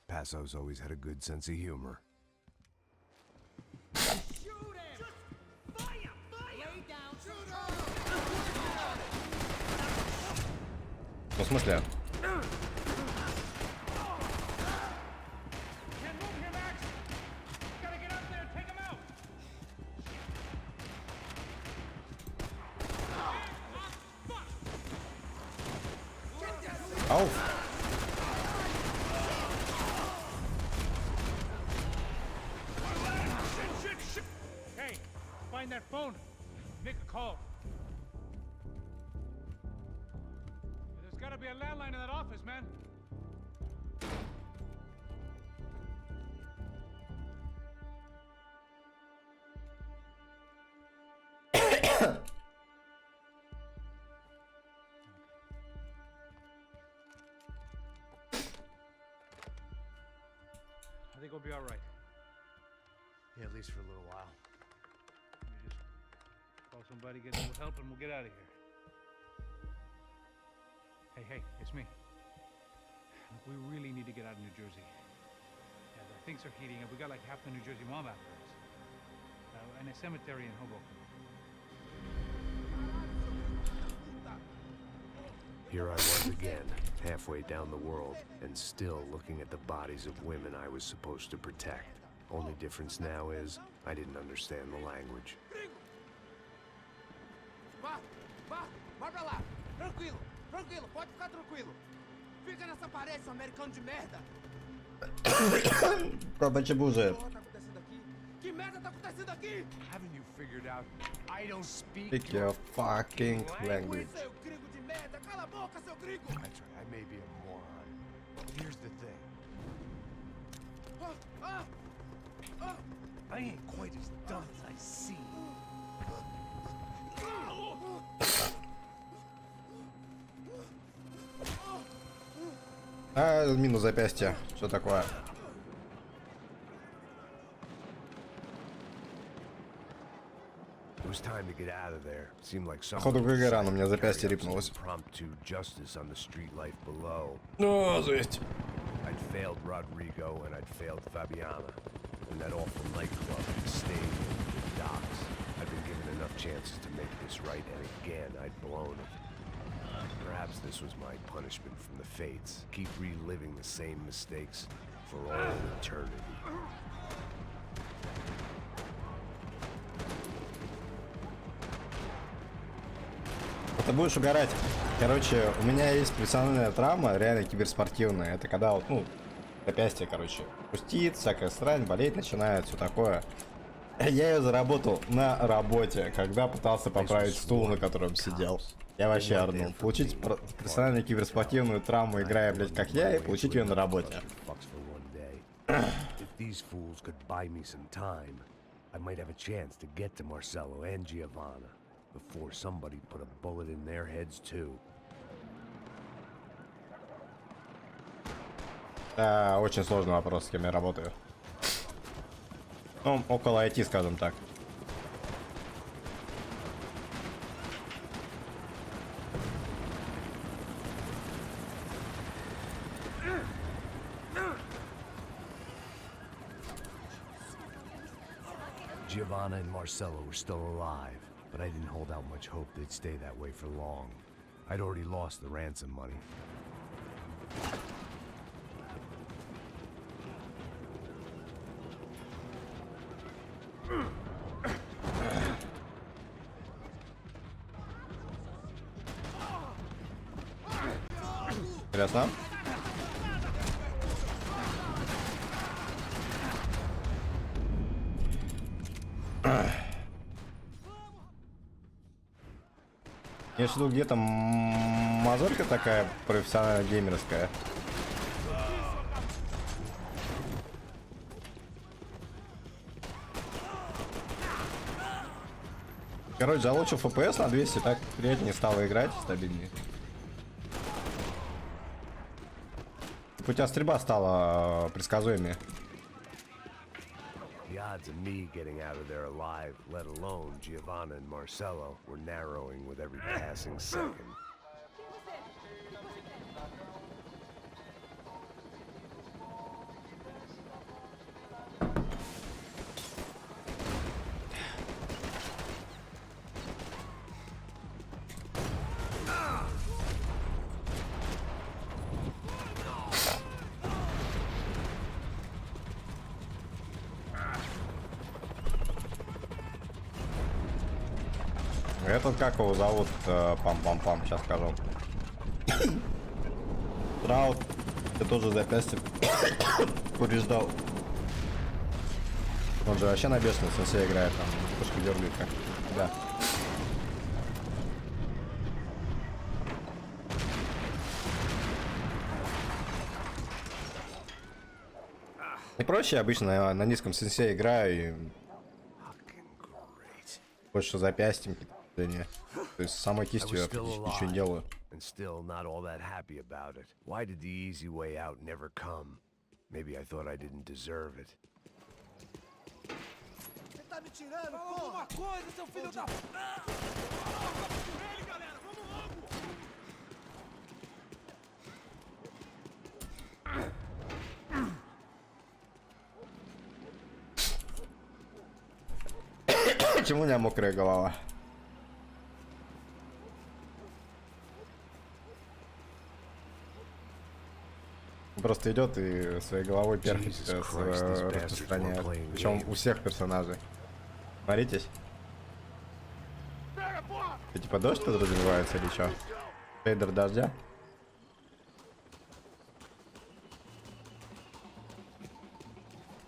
Speaker 2: Passo's always had a good sense of humor.
Speaker 1: Ну, в смысле? Ау!
Speaker 3: Hey, find that phone. Make a call. There's gotta be a landline in that office, man. I think we'll be all right.
Speaker 8: Yeah, at least for a little while.
Speaker 3: Let me just call somebody, get a little help, and we'll get out of here. Hey, it's me. Look, we really need to get out of New Jersey. Yeah, things are heating up. We got like half the New Jersey mob after us. And a cemetery in Hoboken.
Speaker 2: Here I was again, halfway down the world, and still looking at the bodies of women I was supposed to protect. Only difference now is, I didn't understand the language.
Speaker 4: Vai pra lá! Tranquilo, tranquilo, pode ficar tranquilo. Fica nessa parede, seu americano de merda!
Speaker 1: Пробачь боже.
Speaker 4: Que merda tá acontecendo aqui?
Speaker 5: Haven't you figured out? I don't speak
Speaker 1: Speak your fucking language.
Speaker 4: Seu gringo de merda! Cala a boca, seu gringo!
Speaker 8: That's right, I may be a moron. But here's the thing.
Speaker 5: I ain't quite as dumb as I seem.
Speaker 1: Минус запястья. Что такое?
Speaker 2: It was time to get out of there. Seemed like
Speaker 1: Походу Гагеран, у меня запястье рипнулось.
Speaker 2: Impromptu justice on the street life below.
Speaker 1: Ну, жесть.
Speaker 2: I'd failed Rodrigo and I'd failed Fabiana. And that awful nightclub, the stadium, the docks. I'd been given enough chances to make this right, and again I'd blown it. Perhaps this was my punishment from the fates. Keep reliving the same mistakes for all eternity.
Speaker 1: Ты будешь угорать. Короче, у меня есть профессиональная травма, реально киберспортивная. Это когда вот, ну, запястье, короче, пустит, всякая срань, болеть начинает, все такое. Я ее заработал на работе, когда пытался поправить стул, на котором сидел. Я вообще орнул. Получить профессиональную киберспортивную травму, играя, блять, как я, и получить ее на работе.
Speaker 2: Before somebody put a bullet in their heads too.
Speaker 1: Да, очень сложный вопрос, с кем я работаю. Ну, около IT, скажем так.
Speaker 2: Giovanna and Marcello were still alive, but I didn't hold out much hope they'd stay that way for long. I'd already lost the ransom money.
Speaker 1: Интересно. Я жду где-то мозолька такая профессиональная геймерская. Короче, залучил FPS на 200, так приятнее стало играть, стабильнее. У тебя стрельба стала предсказуемее.
Speaker 2: The odds of me getting out of there alive, let alone Giovanna and Marcello, were narrowing with every passing second.
Speaker 1: Этот как его зовут? Пам-пам-пам, сейчас скажу. Траут. Ты тоже запястье повреждал. Он же вообще на бешеном сенсе играет, там кошку дергает как. Да. И проще обычно на низком сенсе играю и больше запястьем. То есть самой кистью я ничего не делаю.
Speaker 2: And still not all that happy about it. Why did the easy way out never come? Maybe I thought I didn't deserve it.
Speaker 15: Você tá me tirando, porra? Alguma coisa, seu filho da... Ele, galera, vamos
Speaker 1: logo! Почему у меня мокрая голова? Просто идет и своей головой перхоть распространяет. Причем у всех персонажей. Смотритесь. Это типа дождь подразумевается или что? Шейдер дождя?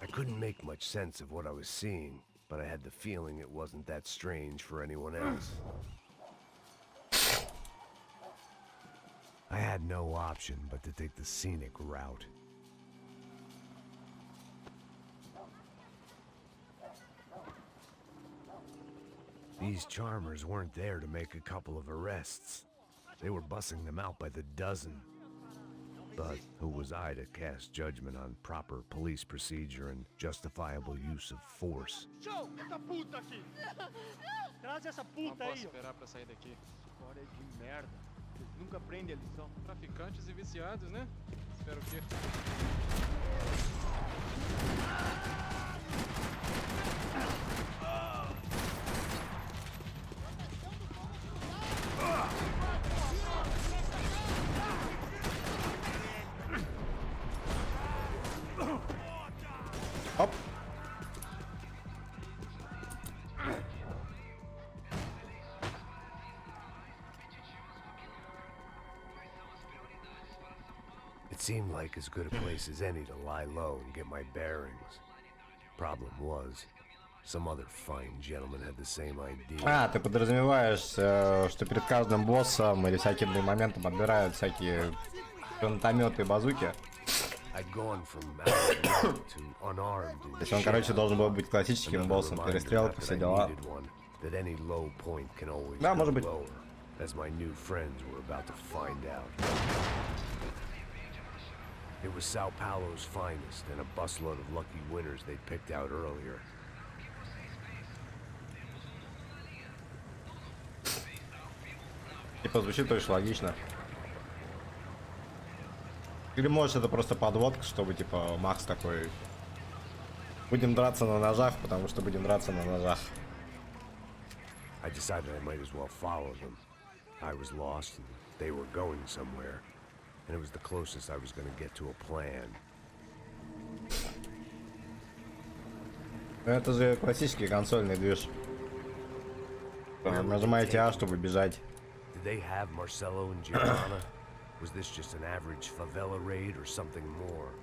Speaker 2: I couldn't make much sense of what I was seeing, but I had the feeling it wasn't that strange for anyone else. I had no option but to take the scenic route. These charmers weren't there to make a couple of arrests. They were bussing them out by the dozen. But who was I to cast judgment on proper police procedure and justifiable use of force?
Speaker 15: Show! Essa puta aqui! Traz essa puta aí!
Speaker 16: Posso esperar pra sair daqui.
Speaker 15: História de merda. Vocês nunca aprendem a lição.
Speaker 16: Traficantes e viciados, né? Espero o quê?
Speaker 2: seemed like as good a place as any to lie low and get my bearings. Problem was, some other fine gentleman had the same idea.
Speaker 1: А, ты подразумеваешь, что перед каждым боссом или всяким моментом отбирают всякие гранатометы и базуки? То есть он, короче, должен был быть классическим боссом, перестрелка, все дела. Да, может быть.
Speaker 2: As my new friends were about to find out. It was Sao Paulo's finest and a busload of lucky winners they'd picked out earlier.
Speaker 1: Типа звучит очень логично. Или может это просто подводка, чтобы типа Макс такой: будем драться на ножах, потому что будем драться на ножах.
Speaker 2: I decided I might as well follow them. I was lost and they were going somewhere, and it was the closest I was going to get to a plan.
Speaker 1: Это же классический консольный движ. Нажимаете А, чтобы бежать.
Speaker 2: Did they have Marcelo and Giovanna? Was this just an average favela raid or something more?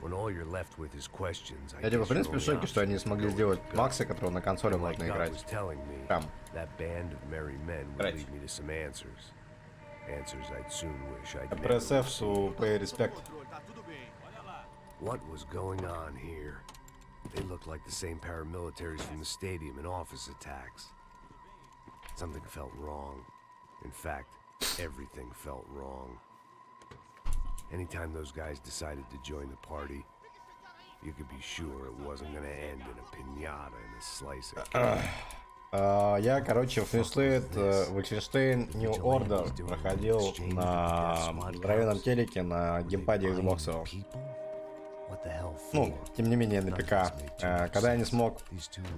Speaker 2: When all you're left with is questions,
Speaker 1: Я типа в принципе в шоке, что они смогли сделать Макса, которого на консоли можно играть. Прям. ПРСФ to pay respect.
Speaker 2: What was going on here? They looked like the same paramilitaries from the stadium in office attacks. Something felt wrong. In fact, everything felt wrong. Anytime those guys decided to join the party, you could be sure it wasn't gonna end in a piñata and a slice of cake.
Speaker 1: Я, короче, Wolfenstein New Order проходил на здоровенном телеке на геймпаде Xbox. Ну, тем не менее, на ПК. Когда я не смог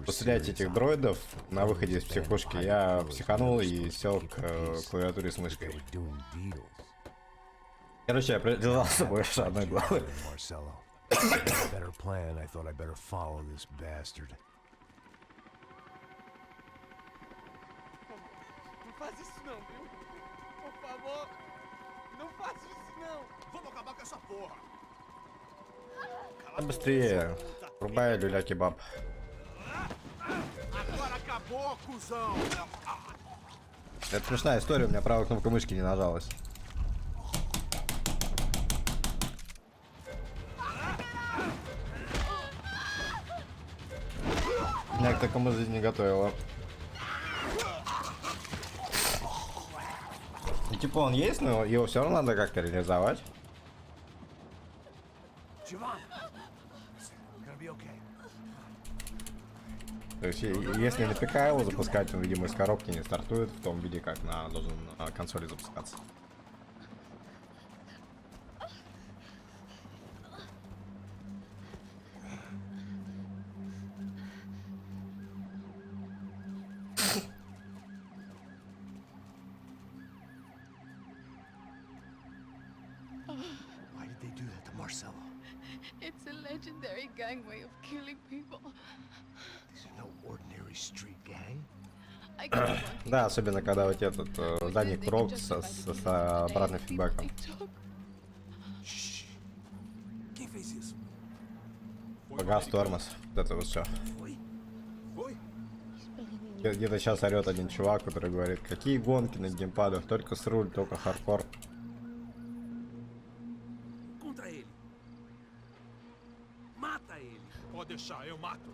Speaker 1: пострелять этих дроидов на выходе из психушки, я психанул и сел к клавиатуре с мышкой. Короче, я придержался больше одной главы.
Speaker 4: Faz isso não, viu? Por favor, não faça isso não. Vamos acabar com essa porra.
Speaker 1: Быстрее. Рубай люля-кебаб.
Speaker 11: Agora acabou, cuzão.
Speaker 1: Это смешная история, у меня правая кнопка мышки не нажалась. Меня к такому жизнь не готовила. И типа он есть, но его все равно надо как-то реализовать. То есть, если на ПК его запускать, он, видимо, из коробки не стартует в том виде, как должен на консоли запускаться.
Speaker 15: Why did they do that to Marcelo?
Speaker 6: It's a legendary gang way of killing people.
Speaker 15: This is no ordinary street gang.
Speaker 1: Да, особенно когда вот этот задний круг с обратным фидбэком. Газ, тормоз, вот это вот все. Где-то сейчас орет один чувак, который говорит: какие гонки на геймпадах, только с руль, только хардкор.
Speaker 11: Pode deixar, eu mato.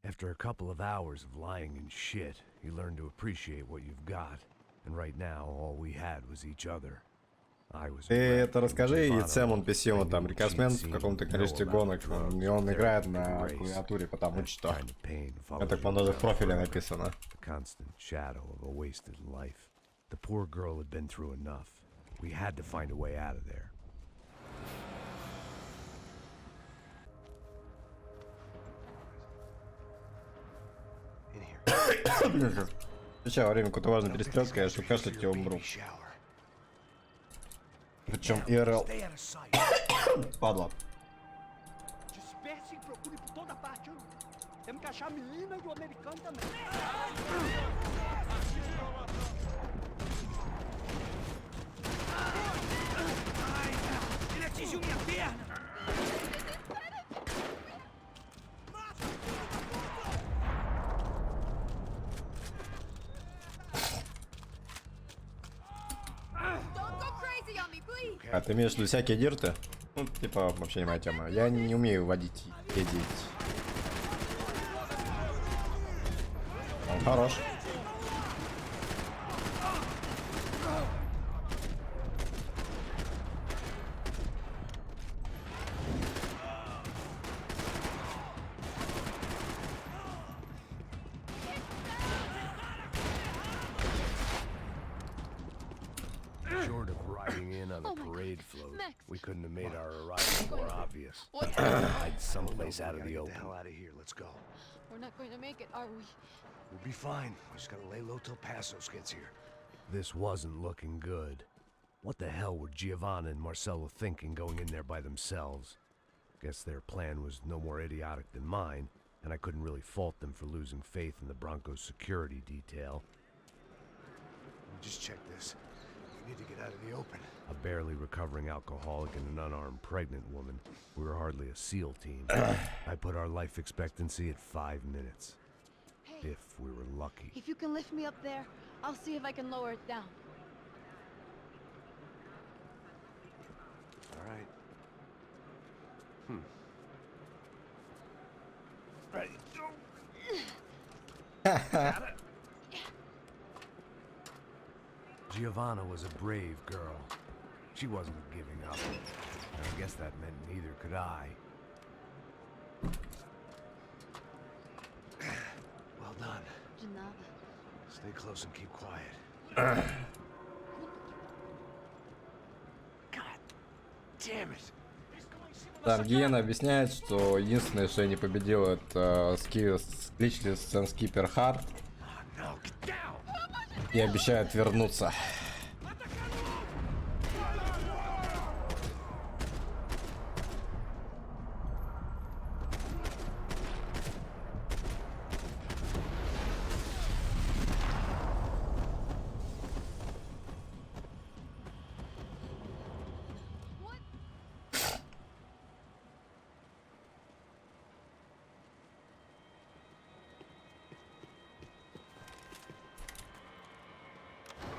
Speaker 2: After a couple of hours of lying in shit, you learn to appreciate what you've got. And right now, all we had was each other.
Speaker 1: Ты это расскажи и Сэмон PC, он там рекордсмен в каком-то количестве гонок, и он играет на клавиатуре, потому что это по даже в профиле написано. Сейчас во время какой-то важной перестрелки я что кашлять я умру. Причем ИРЛ. Падла.
Speaker 15: Disperse e procure por toda parte. Temos que achar a menina e o americano também. Ai, ele atingiu minha perna.
Speaker 1: А ты имеешь в виду всякие дирты? Ну, типа, вообще не моя тема. Я не умею водить и ездить. Он хорош.
Speaker 2: Short of riding in on the parade float, we couldn't have made our arrival more obvious.
Speaker 6: What?
Speaker 2: Hide someplace out of the
Speaker 8: Get
Speaker 2: open.
Speaker 8: the hell out of here. Let's go.
Speaker 6: We're not going to make it, are we?
Speaker 8: We'll be fine. We just gotta lay low till Passos gets here.
Speaker 2: This wasn't looking good. What the hell were Giovanna and Marcello thinking going in there by themselves? Guess their plan was no more idiotic than mine, and I couldn't really fault them for losing faith in the Broncos security detail.
Speaker 8: Just check this. We need to get out of the open.
Speaker 2: A barely recovering alcoholic and an unarmed pregnant woman. We were hardly a SEAL team. I put our life expectancy at 5 minutes.
Speaker 7: Hey,
Speaker 2: If we were lucky.
Speaker 7: if you can lift me up there, I'll see if I can lower it down.
Speaker 8: All right.
Speaker 2: Giovanna was a brave girl. She wasn't giving up. And I guess that meant neither could I.
Speaker 8: Well done.
Speaker 7: De nada.
Speaker 8: Stay close and keep quiet. God damn it.
Speaker 1: Там Гиена объясняет, что единственное, что я не победил, это Glitchless Skipper Hard. И обещает вернуться.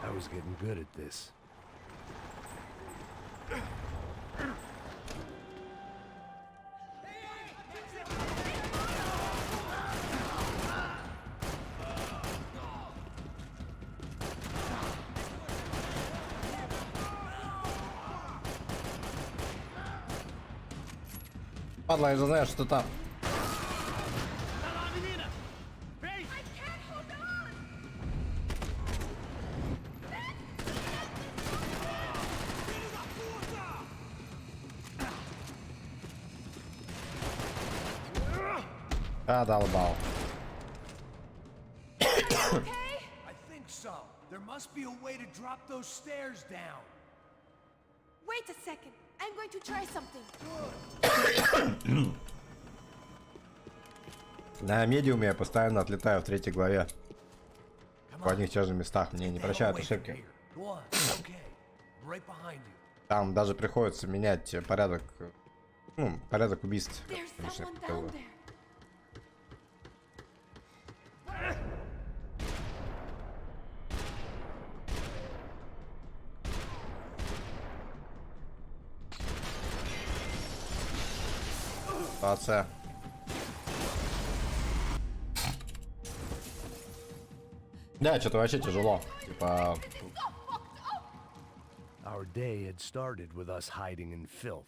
Speaker 2: I was getting good at this.
Speaker 1: Падла, я же знаю, что там. А, долбал.
Speaker 8: I think so. There must be a way to drop those stairs down.
Speaker 7: Wait a second. I'm going to try something.
Speaker 1: На медиуме я постоянно отлетаю в 3 главе. В одних и тех же местах. Мне не прощают ошибки.
Speaker 8: Go on. Okay. Right behind you.
Speaker 1: Там даже приходится менять порядок, ну, порядок убийств.
Speaker 7: There's
Speaker 1: Конечно,
Speaker 7: someone
Speaker 1: такого.
Speaker 7: down there.
Speaker 1: Ситуация. Да, что-то вообще тяжело. Типа...
Speaker 2: Our day had started with us hiding in filth,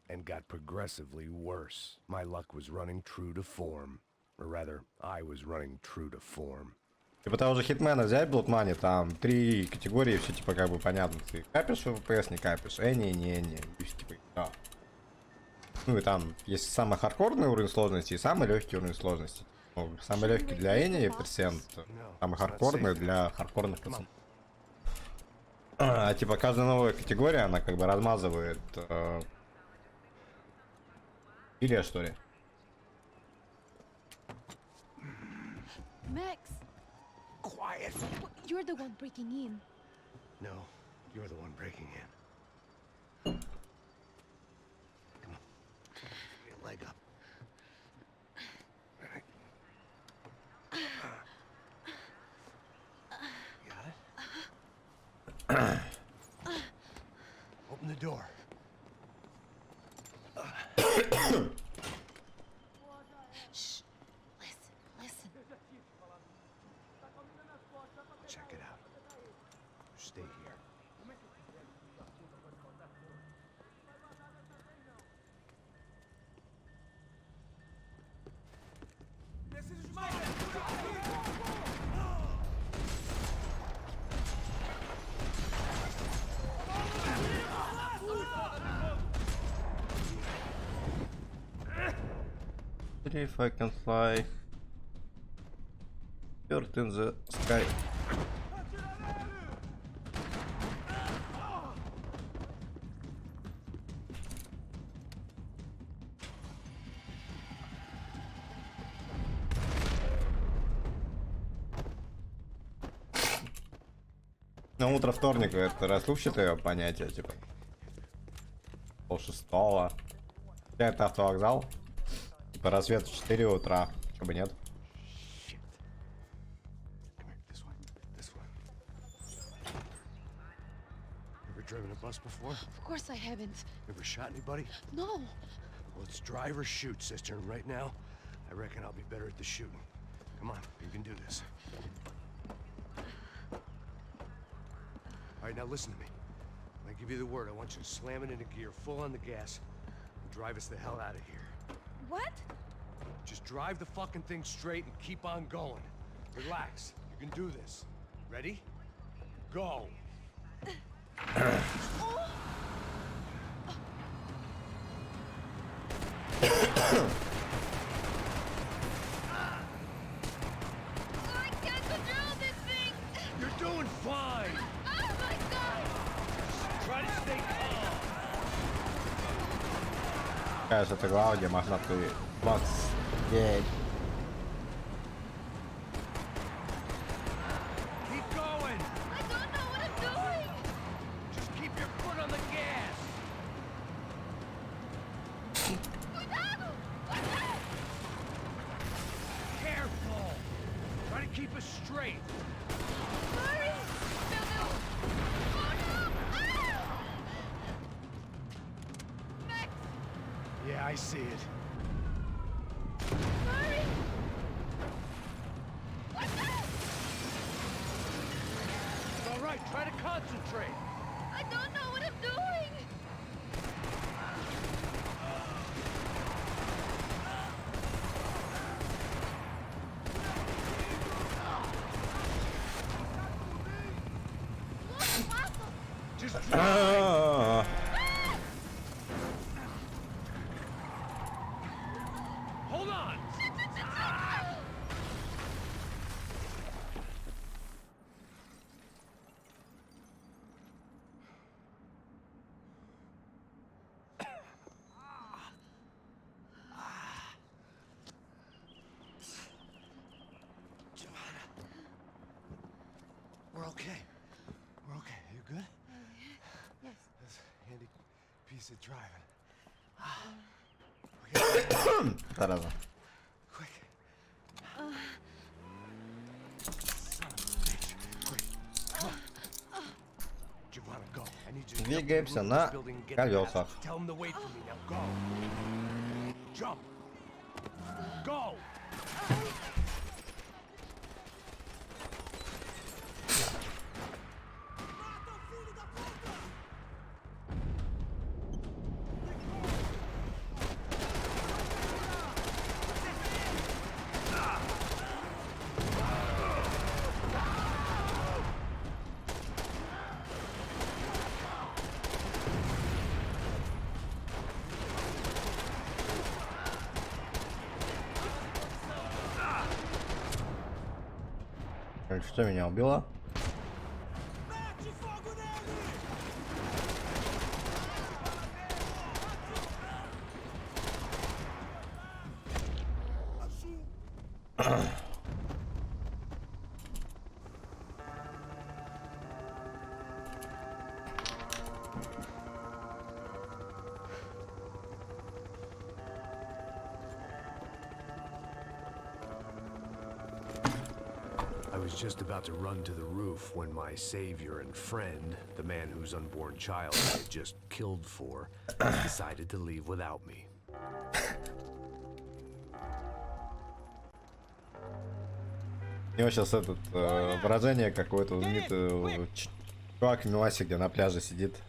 Speaker 2: and got progressively worse. My luck was running true to form. Or rather, I was running true to form.
Speaker 1: Типа того же Хитмена взять, Blood Money, там 3 категории, все типа как бы понятно. Ты капишь в ВПС, не капишь, не, и типа, да. Ну и там есть самый хардкорный уровень сложности и самый легкий уровень сложности. Ну, самый легкий для Эни персент, самый хардкорный для хардкорных пацанов. Типа каждая новая категория, она как бы размазывает или что ли?
Speaker 7: Max,
Speaker 8: Quiet.
Speaker 7: you're the one breaking in.
Speaker 8: No, you're the one breaking in. Come on. Get your leg up. All right. Got it? Open the door.
Speaker 7: Shh. Listen.
Speaker 8: Check it out. Stay here.
Speaker 1: If I can fly. Bird in the sky. На утро вторника это расслупчатое понятие, типа пол-шестого. Это автовокзал. Типа рассвет в 4 утра. Чего бы нет.
Speaker 8: Ever driven a bus before?
Speaker 7: Of course I haven't.
Speaker 8: Ever shot anybody?
Speaker 7: No.
Speaker 8: Well, it's drive or shoot, sister. And right now, I reckon I'll be better at the shooting. Come on, you can do this. All right, now listen to me. When I give you the word, I want you to slam it into gear, full on the gas, and drive us the hell out of here.
Speaker 7: What?
Speaker 8: Just drive the fucking thing straight and keep on going. Relax. You can do this. Ready? Go.
Speaker 7: I can't control this thing.
Speaker 8: You're doing fine.
Speaker 7: Oh my god.
Speaker 8: Try to stay calm.
Speaker 1: Кажется, это глава, где можно ты бац. Едь.
Speaker 8: Keep going.
Speaker 7: I don't know what I'm doing.
Speaker 8: Just keep your foot on the gas.
Speaker 7: Cuidado. Cuidado.
Speaker 8: Careful. Try to keep us straight.
Speaker 7: Hurry. No. Oh no. Ah! Max.
Speaker 8: Yeah, I see it.
Speaker 7: Hurry. What's that?
Speaker 8: It's all right. Try to concentrate.
Speaker 7: I don't know what I'm doing.
Speaker 8: Just
Speaker 1: Ah.
Speaker 8: hold on. We're okay. We're okay. You good?
Speaker 7: Yes.
Speaker 8: That's a handy piece of driving.
Speaker 1: Зараза.
Speaker 8: Quick. Son of a bitch. Quick. Come on. Giovanna, go. I need you to get up
Speaker 1: Двигаемся
Speaker 8: to the roof of
Speaker 1: на
Speaker 8: this building and get the
Speaker 1: колесах.
Speaker 8: gas. Tell them to wait for me. Now go. Jump. Go.
Speaker 1: Что меня убило?
Speaker 2: I was just about to run to the roof when my savior and friend, the man whose unborn child I had just killed for, decided to leave without me.
Speaker 1: У него сейчас этот выражение какое-то знаменитый чувак в Миласе, где на пляже сидит.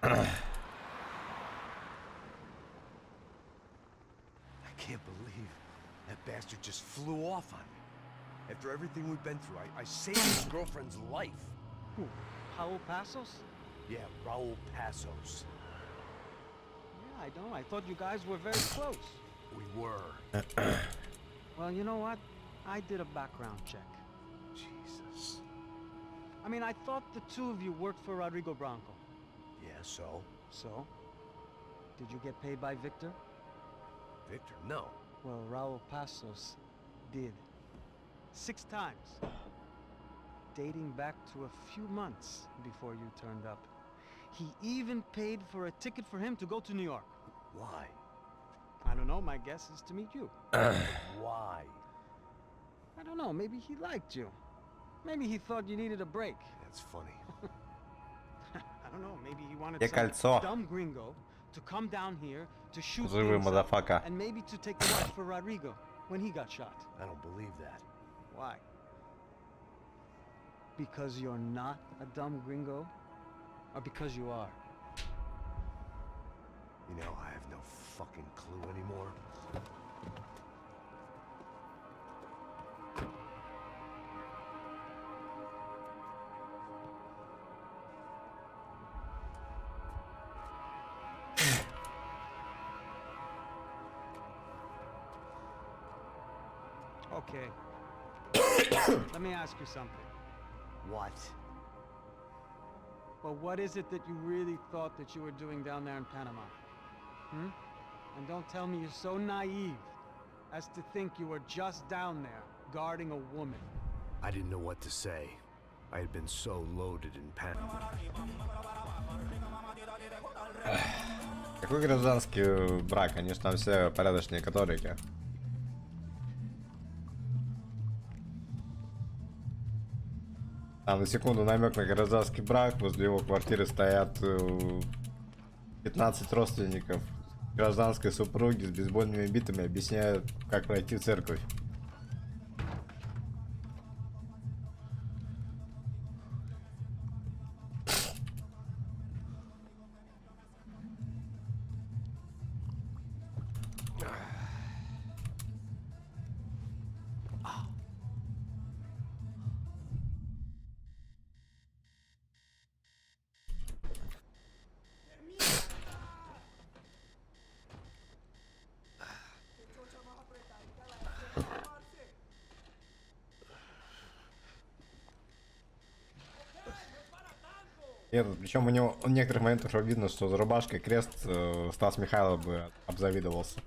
Speaker 8: I can't believe that bastard just flew off on me. After everything we've been through, I saved his girlfriend's life.
Speaker 9: Who? Raul Passos?
Speaker 8: Yeah, Raul Passos.
Speaker 9: Yeah, I know. I thought you guys were very close.
Speaker 8: We were.
Speaker 9: Well, you know what? I did a background check.
Speaker 8: Jesus.
Speaker 9: I mean, I thought the two of you worked for Rodrigo Branco.
Speaker 8: Yeah, so?
Speaker 9: So? Did you get paid by Victor?
Speaker 8: Victor, no.
Speaker 9: Well, Raul Passos did. 6 times. Dating back to a few months before you turned up. He even paid for a ticket for him to go to New York.
Speaker 8: Why?
Speaker 9: I don't know, my guess is to meet you.
Speaker 8: Why?
Speaker 9: I don't know, maybe he liked you. Maybe he thought you needed a break.
Speaker 8: That's funny.
Speaker 9: I don't know, maybe he wanted
Speaker 1: Где
Speaker 9: some
Speaker 1: кольцо?
Speaker 9: dumb gringo to come down here to shoot
Speaker 1: Живой
Speaker 9: things up,
Speaker 1: мазафака.
Speaker 9: and maybe to take the watch for Rodrigo when he got shot.
Speaker 8: I don't believe that.
Speaker 9: Why? Because you're not a dumb gringo? Or because you are?
Speaker 8: You know, I have no fucking clue anymore.
Speaker 9: Okay. Let me ask you something.
Speaker 8: What?
Speaker 9: Well, what is it that you really thought that you were doing down there in Panama? Hmm? And don't tell me you're so naive as to think you were just down there guarding a woman.
Speaker 2: I didn't know what to say. I had been so loaded in panic.
Speaker 1: Какой гражданский брак? Они же там все порядочные католики. Там на секунду намек на гражданский брак. Возле его квартиры стоят 15 родственников гражданской супруги с бейсбольными битами, объясняют, как пройти в церковь. Причем у него в некоторых моментах видно, что за рубашкой крест Стас Михайлов бы обзавидовался.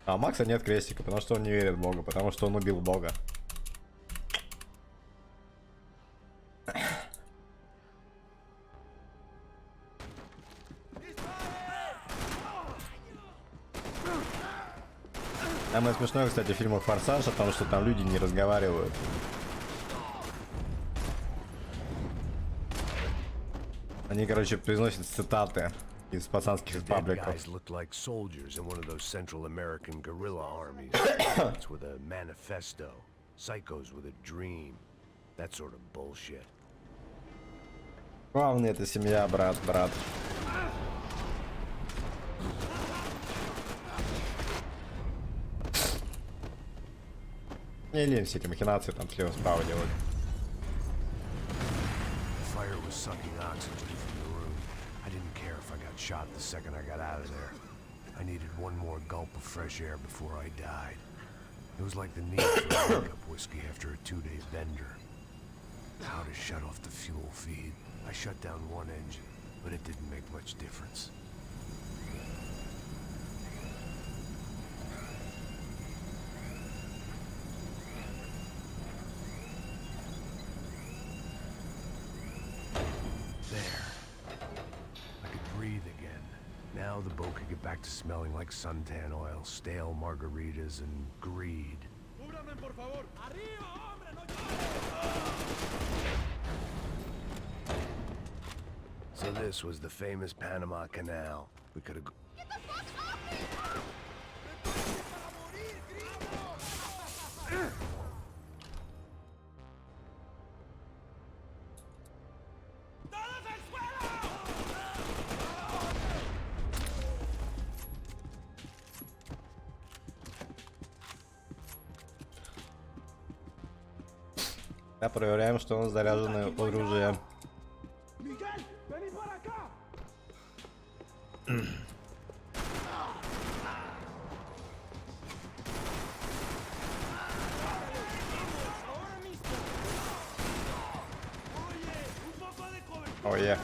Speaker 1: А у Макса нет крестика, потому что он не верит в Бога, потому что он убил Бога. Самое смешное, кстати, в фильмах «Форсаж» о том, что там люди не разговаривают. Они, короче, произносят цитаты из пацанских пабликов. Главное, это семья, брат. Не лень все эти махинации там слева-справа делать.
Speaker 2: I didn't care if I got shot the second I got out of there. I needed one more gulp of fresh air before I died. It was like the need for a wake-up whiskey after a 2-day bender. How to shut off the fuel feed. I shut down one engine, but it didn't make much difference. There. I could breathe again. Now the boat could get back to smelling like suntan oil, stale margaritas, and greed. So this was the famous Panama Canal. We could have...
Speaker 1: Да, проверяем, что у нас заряжено оружие. Oh yeah.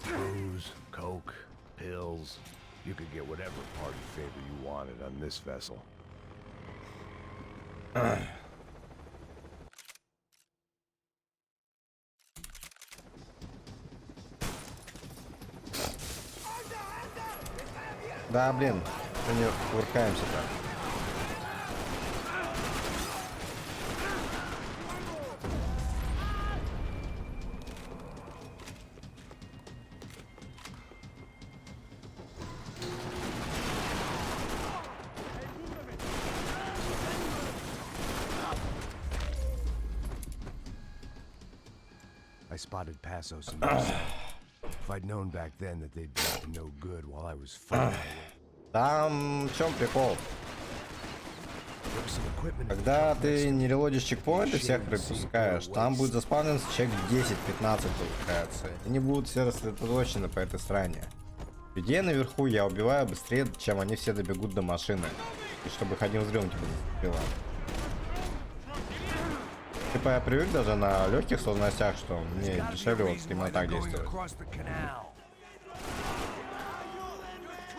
Speaker 2: Booze, coke, pills. You could get whatever party favor you wanted on this vessel.
Speaker 1: Да, блин, мы не кувыркаемся-то.
Speaker 2: I spotted Passos in the If I'd known back then that they'd be up to no good while I was fighting.
Speaker 1: Там в чем прикол? Когда ты не релодишь чекпоинты, всех пропускаешь, там будет заспавнен человек 10-15 получается. И они будут все рассредоточены по этой стране. Людей наверху я убиваю быстрее, чем они все добегут до машины. И чтобы их одним взрывом типа не убило. Типа я привык даже на легких сложностях, что мне дешевле вот именно так действует.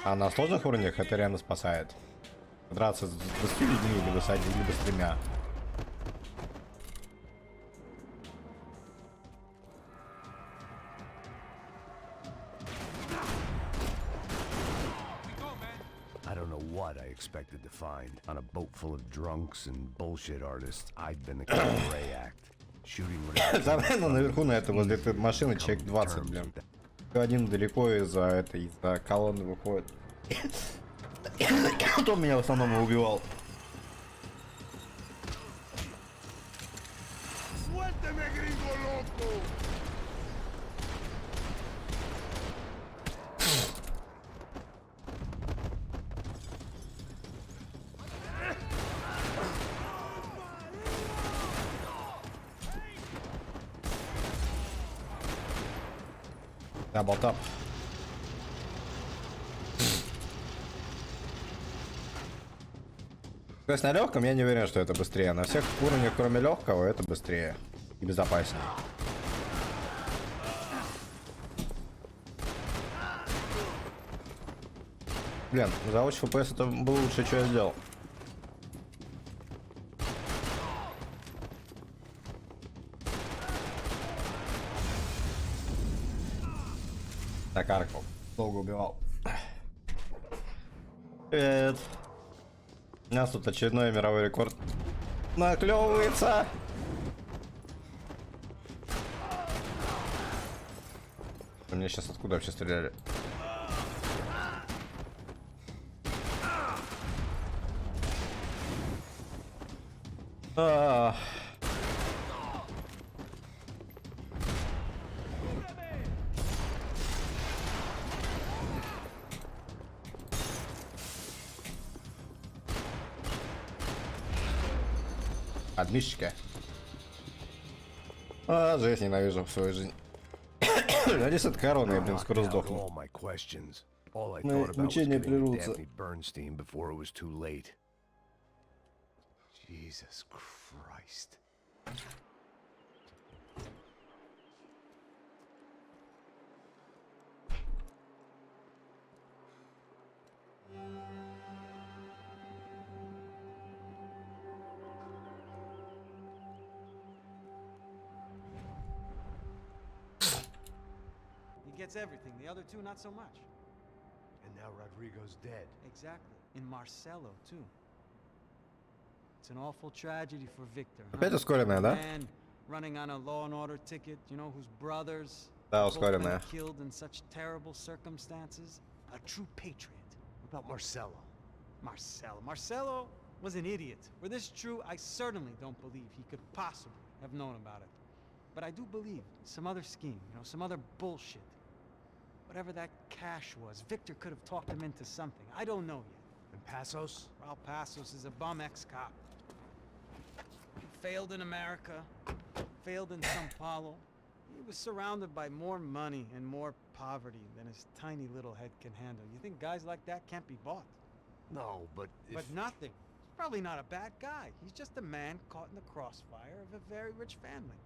Speaker 1: А на сложных уровнях это реально спасает. Драться с 20 людьми, либо с одним, либо с тремя.
Speaker 2: I don't know what I expected to find. On a boat full of drunks and bullshit artists, I'd been the cabaret act. Shooting whatever.
Speaker 1: Наверху на это возле этой машины человек 20, блин. Один далеко из-за колонны выходит. Кто меня в основном убивал? Да, болтап. То есть на легком я не уверен, что это быстрее. На всех уровнях, кроме легкого, это быстрее и безопаснее. Блин, за 8 FPS это было лучшее, что я сделал. Так, Арков. Долго убивал. Привет. У нас тут очередной мировой рекорд наклевывается. Мне сейчас откуда вообще стреляли? Отмычка. Жесть, ненавижу свою жизнь. Надеюсь, от короны я, блин, скоро
Speaker 2: Knocked out
Speaker 1: сдохну.
Speaker 2: all my questions. All I
Speaker 1: Ну,
Speaker 2: thought about was
Speaker 1: мучения
Speaker 2: getting
Speaker 1: прервутся.
Speaker 2: Daphne Bernstein before it was too late. Jesus Christ.
Speaker 9: He gets everything. The other two, not so much.
Speaker 8: And now Rodrigo's dead.
Speaker 9: Exactly. And Marcelo, too. It's an awful tragedy for Victor.
Speaker 1: Опять ускоренная, да?
Speaker 9: Man running on a law and order ticket, you know, whose brothers
Speaker 1: Да,
Speaker 9: both been
Speaker 1: ускоренная.
Speaker 9: killed in such terrible circumstances. A true patriot.
Speaker 8: What about Marcelo?
Speaker 9: Marcelo was an idiot. Were this true, I certainly don't believe he could possibly have known about it. But I do believe some other scheme, you know, some other bullshit. Whatever that cash was, Victor could have talked him into something. I don't know yet.
Speaker 8: And Passos?
Speaker 9: Raul Passos is a bum ex-cop. He failed in America, failed in Sao Paulo. He was surrounded by more money and more poverty than his tiny little head can handle. You think guys like that can't be bought?
Speaker 8: No, but if...
Speaker 9: But nothing. He's probably not a bad guy. He's just a man caught in the crossfire of a very rich family.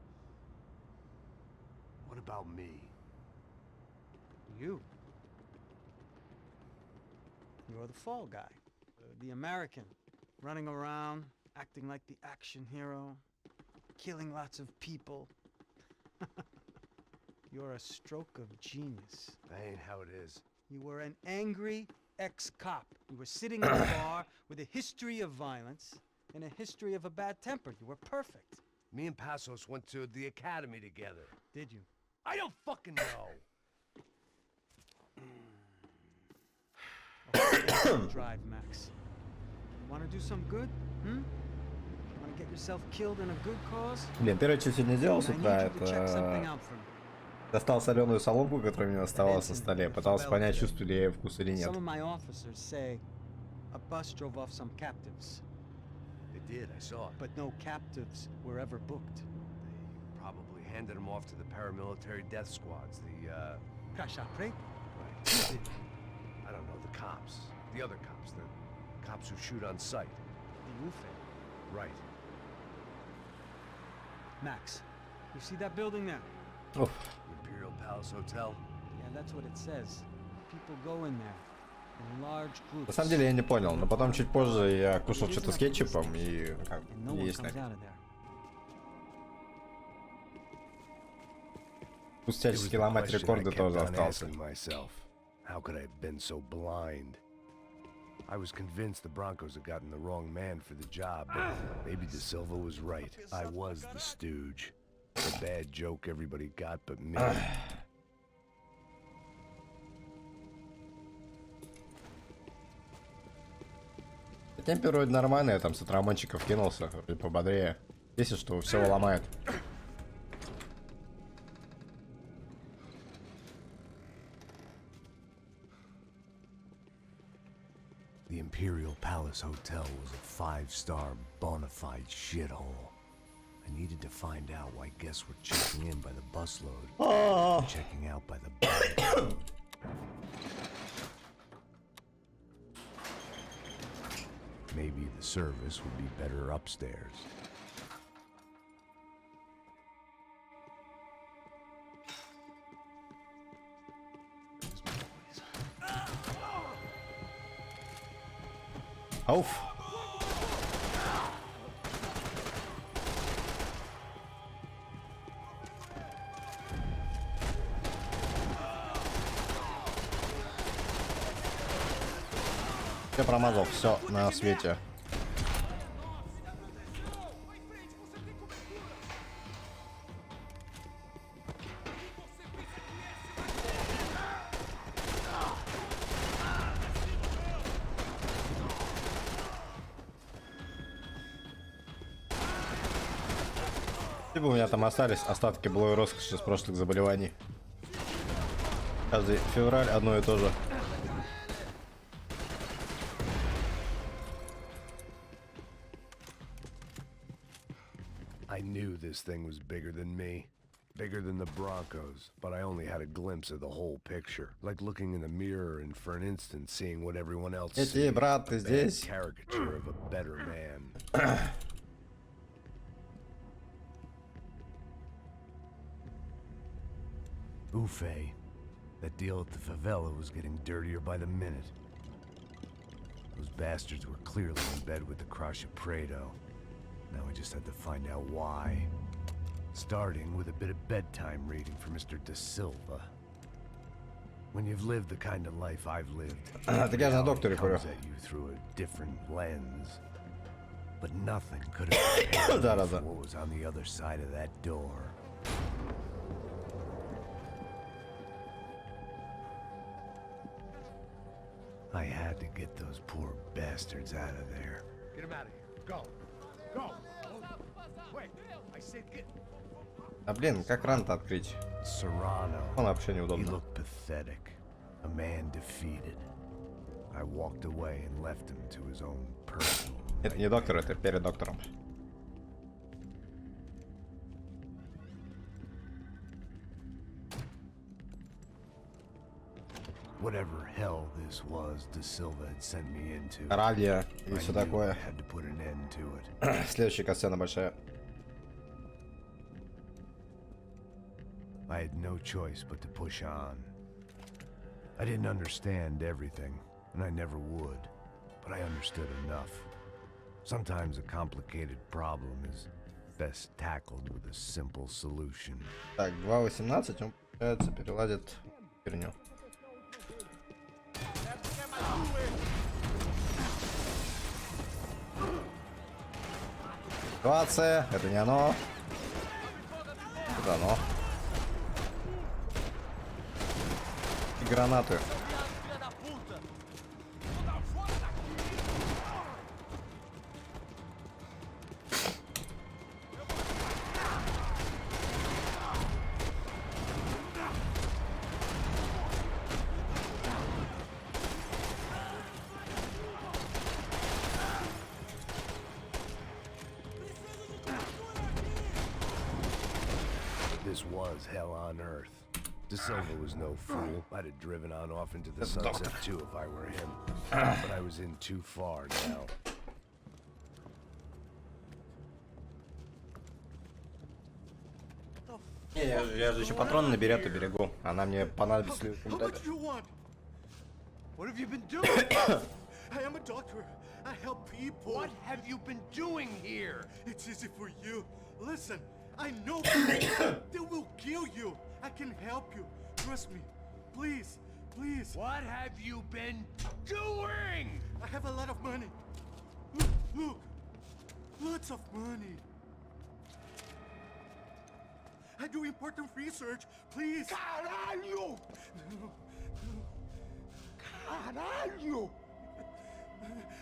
Speaker 8: What about me?
Speaker 9: You. You're the fall guy. The American. Running around, acting like the action hero. Killing lots of people. You're a stroke of genius.
Speaker 8: That ain't how it is.
Speaker 9: You were an angry ex-cop. You were sitting in a bar with a history of violence and a history of a bad temper. You were perfect.
Speaker 8: Me and Passos went to the academy together.
Speaker 9: Did you?
Speaker 8: I don't fucking know.
Speaker 9: Drive, Max. Want to do some good? Want to get yourself killed in a good cause?
Speaker 1: Блин, первое, что сегодня сделал с
Speaker 9: I need
Speaker 1: утра,
Speaker 9: you to check something
Speaker 1: это
Speaker 9: out for me.
Speaker 1: достал соленую соломку, которая у меня оставалась на столе, пытался понять, чувствую ли я ее вкус или нет.
Speaker 9: Some of my officers say a bus drove off some captives.
Speaker 8: They did, I saw it.
Speaker 9: But no captives were ever booked.
Speaker 8: They probably handed them off to the paramilitary death squads, the,
Speaker 9: Crash après?
Speaker 8: Right. I don't know, the cops. The other cops. The cops who shoot on sight.
Speaker 9: The UFE.
Speaker 8: Right.
Speaker 9: Max, you see that building there?
Speaker 1: Уф.
Speaker 8: Imperial Palace Hotel?
Speaker 9: Yeah, that's what it says. People go in there in large groups.
Speaker 1: На самом деле я не понял, но потом чуть позже я кушал что-то с кетчупом и как
Speaker 9: And no
Speaker 1: бы
Speaker 9: one
Speaker 1: есть
Speaker 9: comes
Speaker 1: на
Speaker 9: out of there.
Speaker 1: Пусть всячески ломать рекорды тоже остался.
Speaker 2: Myself. How could I have been so blind? I was convinced the Broncos had gotten the wrong man for the job, but maybe De Silva was right. I was the stooge. A bad joke everybody got but me.
Speaker 1: Темпер вроде нормальный, я там с утра мончиков кинулся, вроде пободрее. Бесит, что все ломает.
Speaker 2: The Imperial Palace Hotel was a 5-star bona fide shithole. I needed to find out why guests were checking in by the busload and checking out by the bus. Maybe the service would be better upstairs.
Speaker 1: Ауф. Я промазал все на свете. Либо у меня там остались остатки былой роскоши с прошлых заболеваний. Каждый февраль одно и то же.
Speaker 2: I knew this thing was bigger than me. Bigger than the Broncos, but I only had a glimpse of the whole picture. Like looking in the mirror and for an instant seeing what everyone else sees.
Speaker 1: Брат, ты
Speaker 2: A bad
Speaker 1: здесь?
Speaker 2: caricature of a better man. Ufe. That deal at the favela was getting dirtier by the minute. Those bastards were clearly in bed with the Crush of Prado. Now we just had to find out why. Starting with a bit of bedtime reading for Mr. Da Silva. When you've lived the kind of life I've lived, reality comes at you through a different lens. But nothing could have prepared me for what was on the other side of that door. I had to get those poor bastards out of there.
Speaker 5: Get him out of here. Go. Go. Wait. I said get.
Speaker 1: А блин, как ран-то открыть?
Speaker 2: Serrano.
Speaker 1: Он вообще неудобно.
Speaker 2: He looked pathetic. A man defeated. I walked away and left him to his own personal.
Speaker 1: Это не доктор, это перед доктором.
Speaker 2: Whatever hell this was, Da Silva had sent me into.
Speaker 1: Радио и все такое.
Speaker 2: Had to put an end to it.
Speaker 1: Следующая касцена большая.
Speaker 2: I had no choice but to push on. I didn't understand everything, and I never would, but I understood enough. Sometimes a complicated problem is best tackled with a simple solution.
Speaker 1: Так, 2.18, он, получается, переладит херню. Ситуация, это не оно. Это оно. И гранаты.
Speaker 2: This was hell on earth. Da Silva was no fool. I'd have driven on off into the sunset too if I were him. But I was in too far now.
Speaker 1: Я же еще патроны на берету берегу. Она мне понадобится в
Speaker 11: What do you want?
Speaker 5: What have you been doing?
Speaker 11: I am a doctor. I help people.
Speaker 5: What have you been doing here?
Speaker 11: It's easy for you. Listen, I know they will kill you. I can help you. Trust me. Please, please.
Speaker 5: What have you been doing?
Speaker 11: I have a lot of money. Look. Lots of money. I do important research. Please.
Speaker 5: Caralho! Caralho!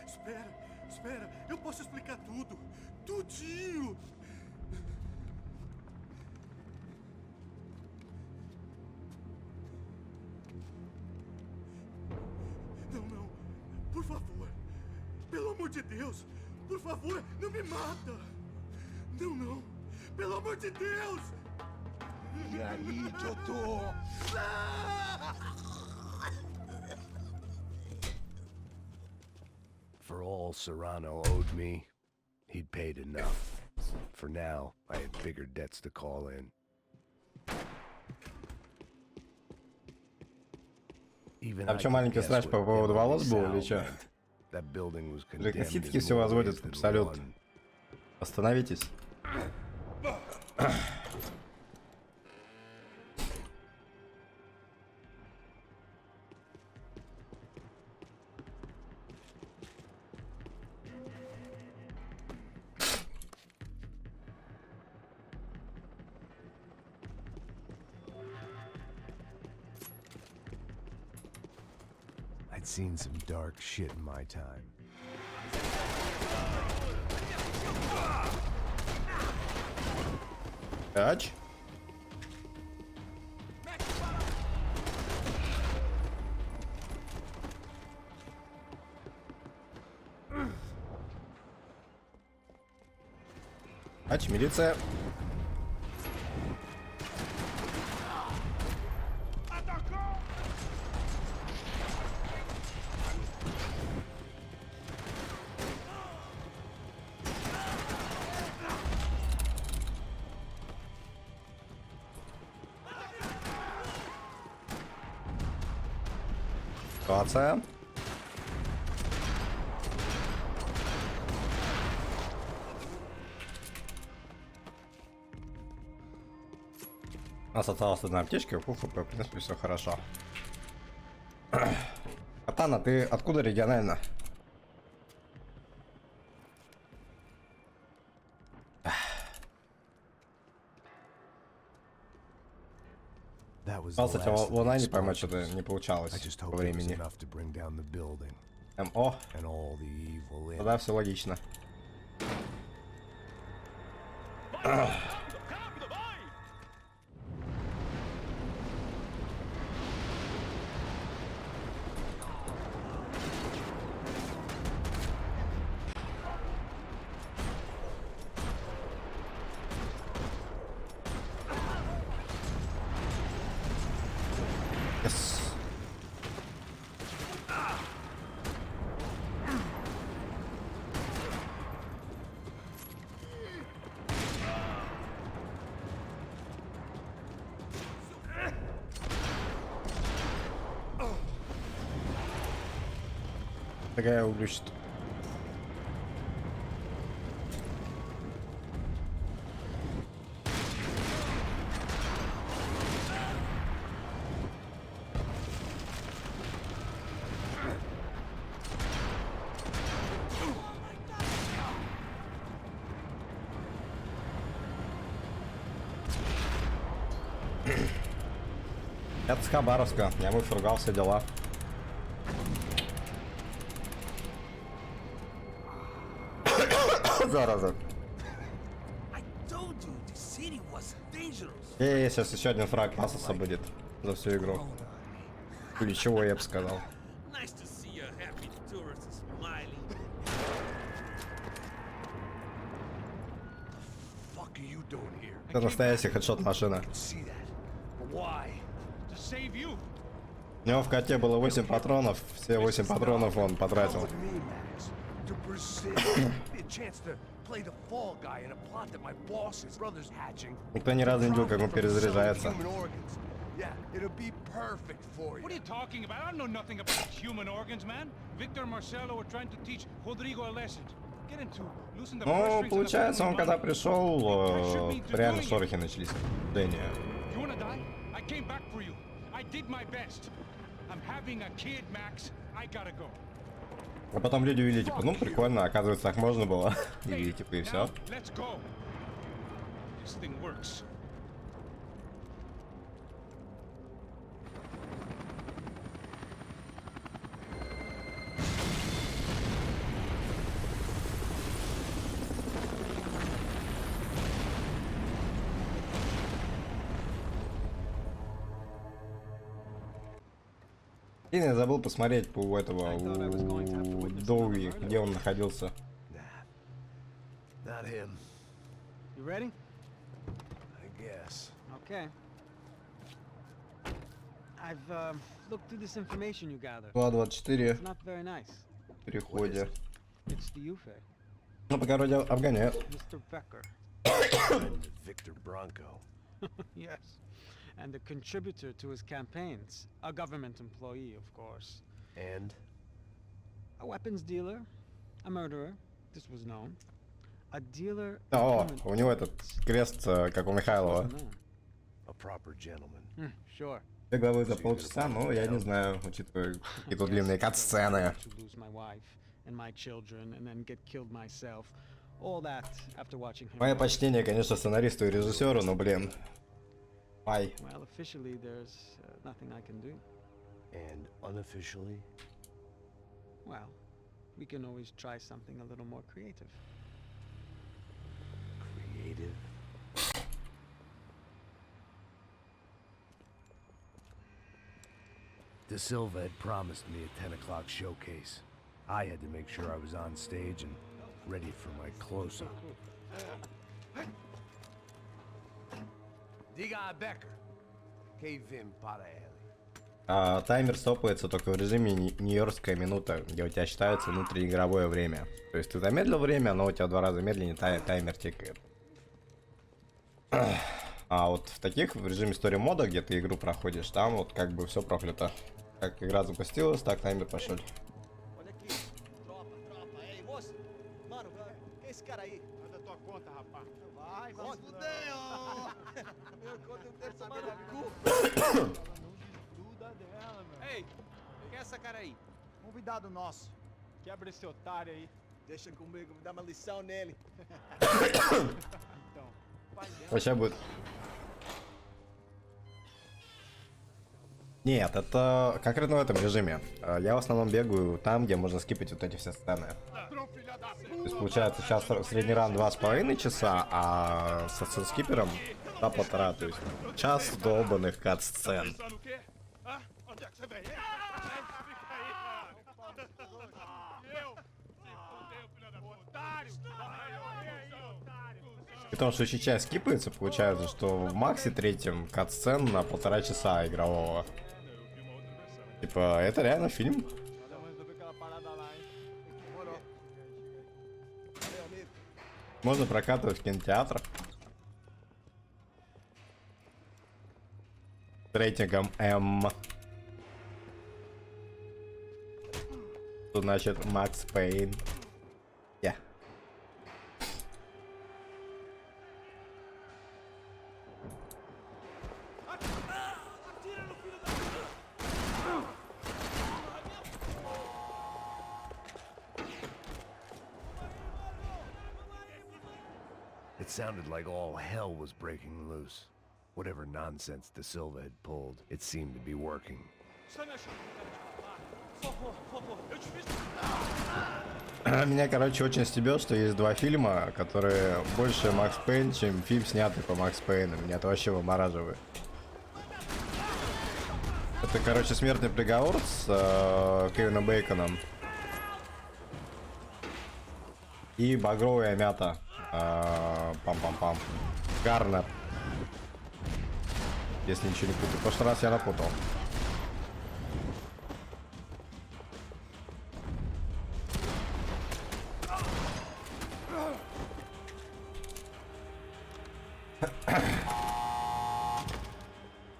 Speaker 11: Espera. Eu posso explicar tudo. Tudinho. Não. Por favor. Pelo amor de Deus. Por favor, não me mata. Não. Pelo amor de Deus.
Speaker 5: E aí, doutor?
Speaker 2: For all Serrano owed me, he'd paid enough. For now, I had bigger debts to call in. Even
Speaker 1: А почему маленький срач по поводу волос был или что? Рекоситки все возводят в абсолют. Остановитесь.
Speaker 2: I'd seen some dark shit in my time.
Speaker 1: Тач. Тач, милиция. Ситуация. У нас осталась одна аптечка, в принципе, все хорошо. Катана, ты откуда регионально? Пытался тебя волна не поймать, что-то не получалось по времени. МО. Тогда все логично. Yes. Такая углючит. Это с Хабаровска, я бы фургал, все дела. Зараза. Сейчас еще один фраг Асоса будет за всю игру. Или чего я бы сказал. Это настоящий хедшот машина. У него в коте было 8 патронов, все 8 патронов он потратил. Никто ни разу не видел, как он перезаряжается.
Speaker 3: What are you talking about? I don't know nothing about human organs, man. Victor and Marcelo were trying to teach Rodrigo a lesson. Get him to loosen the purse strings.
Speaker 1: Ну, получается, он когда пришел, реально шорохи начались. Дэнни.
Speaker 3: You wanna die? I came back for you. I did my best. I'm having a kid, Max. I gotta go.
Speaker 1: А потом люди увидели, типа, ну прикольно, оказывается, так можно было. И типа, и все.
Speaker 3: Let's go. This thing works.
Speaker 1: Я забыл посмотреть у этого, у Доуи, где он находился.
Speaker 9: Not him. You ready?
Speaker 8: I guess.
Speaker 9: Okay. I've looked through this information you gathered.
Speaker 1: 2:24
Speaker 9: It's not very nice.
Speaker 1: в переходе.
Speaker 9: It's the UFA.
Speaker 1: Ну, пока вроде обгоняют.
Speaker 9: Mr. Becker.
Speaker 8: Victor Bronco.
Speaker 9: Yes. And a contributor to his campaigns. A government employee, of course.
Speaker 8: And?
Speaker 9: A weapons dealer. A murderer. This was known. A dealer.
Speaker 1: О, у него этот крест, как у Михайлова.
Speaker 8: A proper gentleman.
Speaker 9: Sure.
Speaker 1: Две главы за полчаса, ну, я не знаю, учитывая какие-то длинные кат-сцены. Мое почтение, конечно, сценаристу и режиссеру, но, блин. Ай.
Speaker 9: Well, officially there's nothing I can do.
Speaker 8: And unofficially?
Speaker 9: Well, we can always try something a little more creative.
Speaker 8: Creative? De Silva had promised me a 10 o'clock showcase. I had to make sure I was on stage and ready for my close-up.
Speaker 5: Diga Becker. Que vim para ele.
Speaker 1: Таймер стопается только в режиме нью-йоркская минута, где у тебя считается внутриигровое время. То есть ты замедлил время, но у тебя в 2 раза медленнее таймер тикает. А вот в таких, в режиме story мода, где ты игру проходишь, там вот как бы все проклято. Как игра запустилась, так таймер пошел.
Speaker 4: Olha aqui. Tropa, tropa. Ei, moço. Mano, quem é esse cara aí? Manda tua conta, rapaz. Vai, vai. Fudeu! Meu conta eu quero tomar no cu.
Speaker 16: Gruda dela, meu.
Speaker 4: Ei, quem é essa cara aí?
Speaker 15: Convidado nosso.
Speaker 16: Quebra esse otário aí.
Speaker 4: Deixa comigo, me dá uma lição nele.
Speaker 16: Então, pai dela.
Speaker 1: Сейчас будет. Нет, это конкретно в этом режиме. Я в основном бегаю там, где можно скипать вот эти все сцены. То есть получается сейчас средний ран 2,5 часа, а со скипером 2,5. То есть час долбанных кат-сцен. При том, что еще часть скипается, получается, что в максе третьем кат-сцен на 1,5 часа игрового. Типа, это реально фильм? Можно прокатывать в кинотеатрах. С рейтингом М. Что значит Макс Пейн? Я.
Speaker 2: It sounded like all hell was breaking loose. Whatever nonsense De Silva had pulled, it seemed to be working.
Speaker 1: Меня, короче, очень стебет, что есть два фильма, которые больше Макс Пейн, чем фильм, снятый по Макс Пейну. Меня это вообще вымораживает. Это, короче, «Смертный приговор» с Кевином Бейконом. И «Багровая мята». Пам-пам-пам. Гарнер. Если ничего не путаю. В прошлый раз я напутал.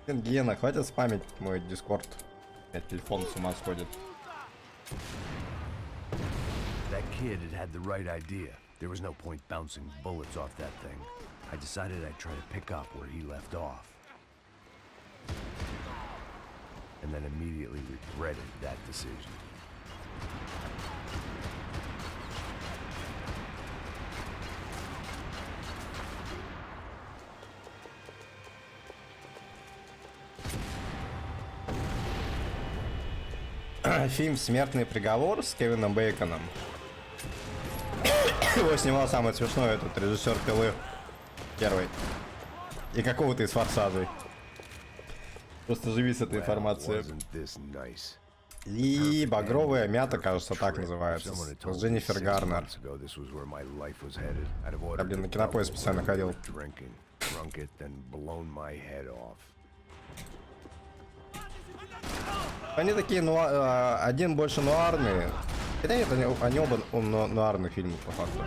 Speaker 1: Гена, хватит спамить мой дискорд. Телефон с ума сходит.
Speaker 2: That kid had the right idea. There was no point bouncing bullets off that thing. I decided I'd try to pick up where he left off. And then immediately regretted that decision.
Speaker 1: Фильм «Смертный приговор» с Кевином Бейконом. Его снимал самый смешной этот режиссер «Пилы» первый. И какого-то из «Форсажей». Просто живи с этой информацией. И «Багровая мята», кажется, так называется. С Дженнифер Гарнер. Я, блин, на Кинопоиск специально ходил. Они такие, один больше нуарные. Хотя нет, они оба нуарные фильмы, по факту.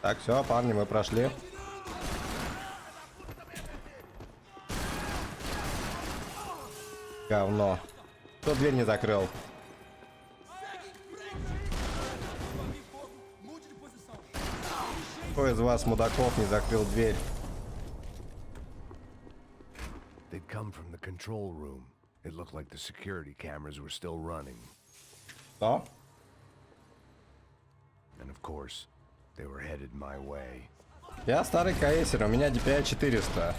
Speaker 1: Так, все, парни, мы прошли. Говно. Кто дверь не закрыл? Кто из вас, мудаков, не закрыл дверь?
Speaker 2: They'd come from the control room. It looked like the security cameras were still running.
Speaker 1: Что?
Speaker 2: And of course, they were headed my way.
Speaker 1: Я старый кейсер, у меня DPI 400.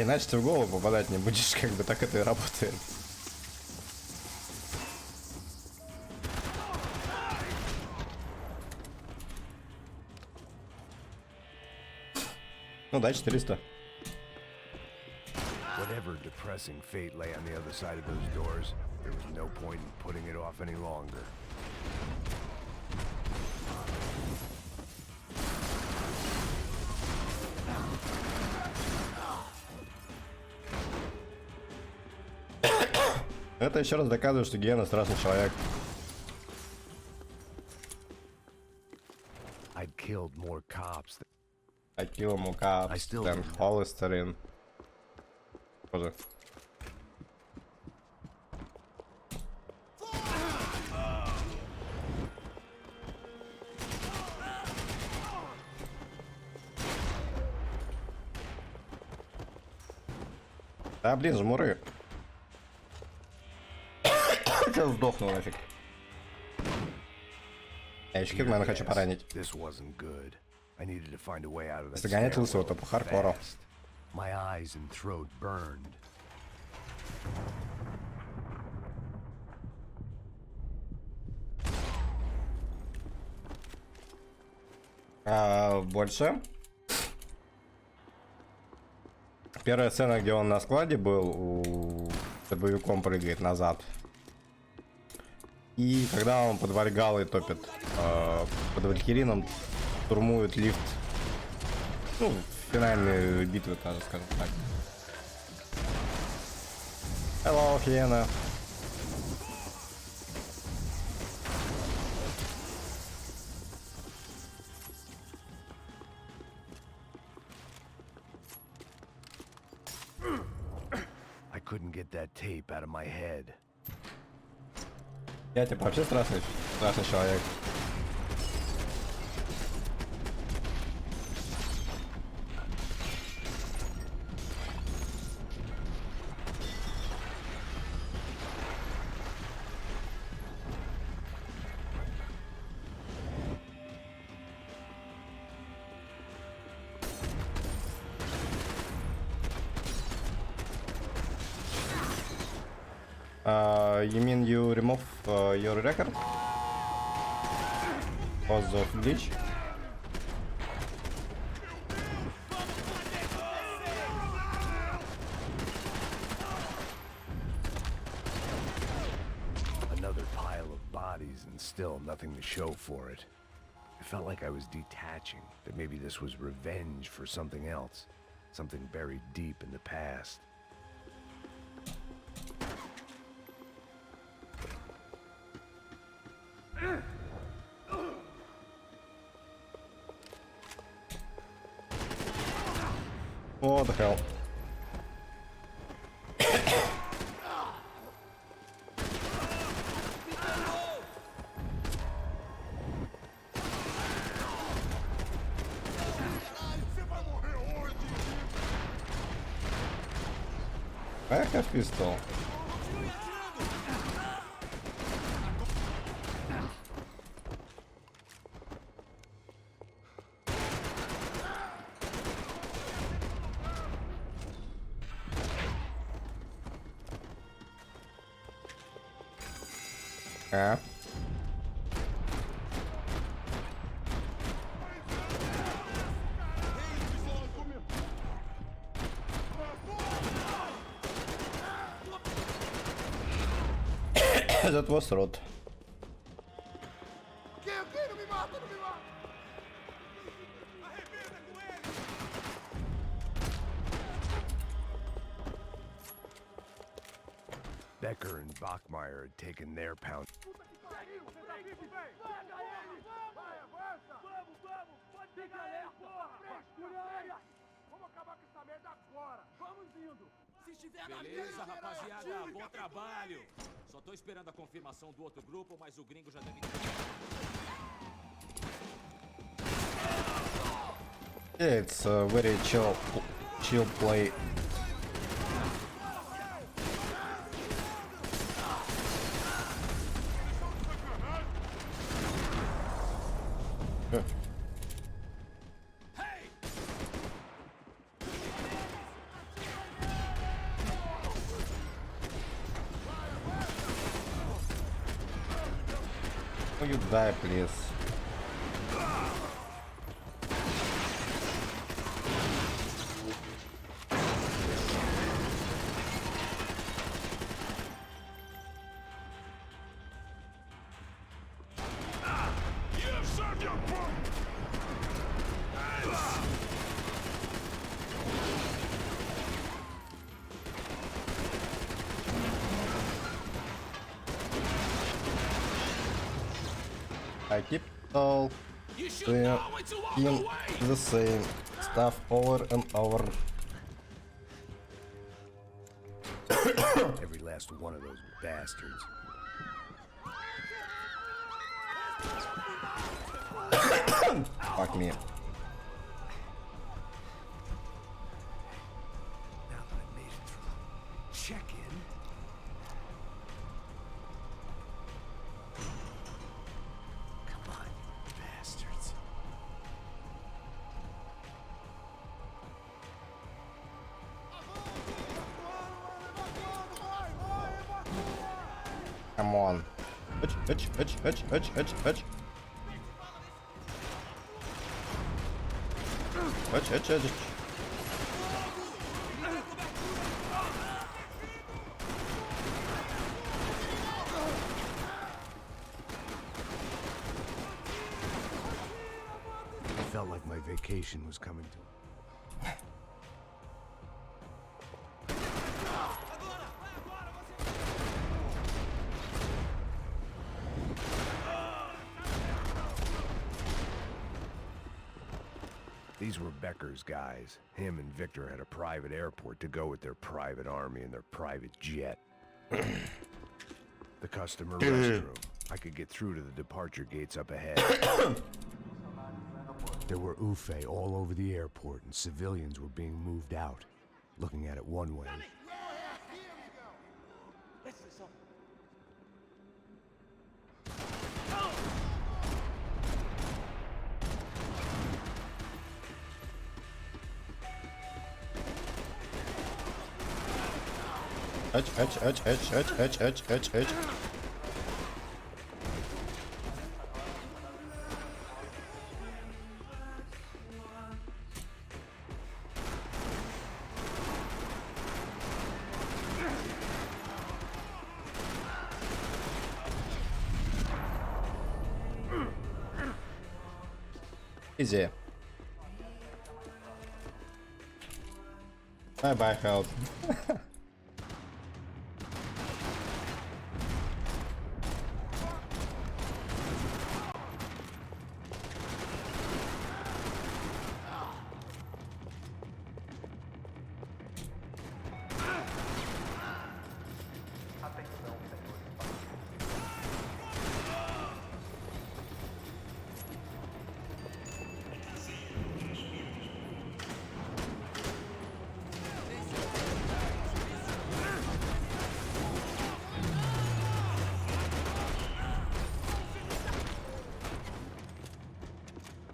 Speaker 1: Иначе ты в голову попадать не будешь, как бы так это и работает. Ну да, 400.
Speaker 2: Whatever depressing fate lay on the other side of those doors, there was no point in putting it off any longer.
Speaker 1: Это еще раз доказывает, что Гена страшный человек.
Speaker 2: I'd killed more cops.
Speaker 1: I kill more cops than Hollister in. Боже. Да блин, жмуры. Сейчас сдохну нафиг. Я еще кидмена хочу поранить. Если гонять лысого, то по хардкору.
Speaker 2: My eyes and throat burned.
Speaker 1: Больше. Первая сцена, где он на складе был, с боевиком прыгает назад. И когда он под Вальгалой топит, под Валькирином штурмует лифт. Ну, финальные битвы, даже скажем так. Hello, Хиена.
Speaker 2: I couldn't get that tape out of my head.
Speaker 1: Я типа вообще страшный человек. You mean you remove your record? Because of glitch?
Speaker 2: Another pile of bodies and still nothing to show for it. It felt like I was detaching, that maybe this was revenge for something else, something buried deep in the past.
Speaker 1: What the hell? I have pistol. Yeah. That was rot.
Speaker 2: Becker and Bachmeyer had taken their pound.
Speaker 17: Beleza, rapaziada, bom trabalho. Só tô esperando a confirmação do outro grupo, mas o gringo já deve
Speaker 1: Yeah, it's a very chill play. Will you die, please? I keep all. Doing the same stuff over and over.
Speaker 8: Every last one of those bastards.
Speaker 1: Fuck me.
Speaker 8: Now that I made it through check-in. Come on, you bastards.
Speaker 1: Come on. Hitch. Hitch.
Speaker 8: It felt like my vacation was coming to an These were Becker's guys. Him and Victor had a private airport to go with their private army and their private jet. The customer restroom. I could get through to the departure gates up ahead. There were Ufe all over the airport, and civilians were being moved out. Looking at it one way.
Speaker 1: Hitch. Easy. Bye health.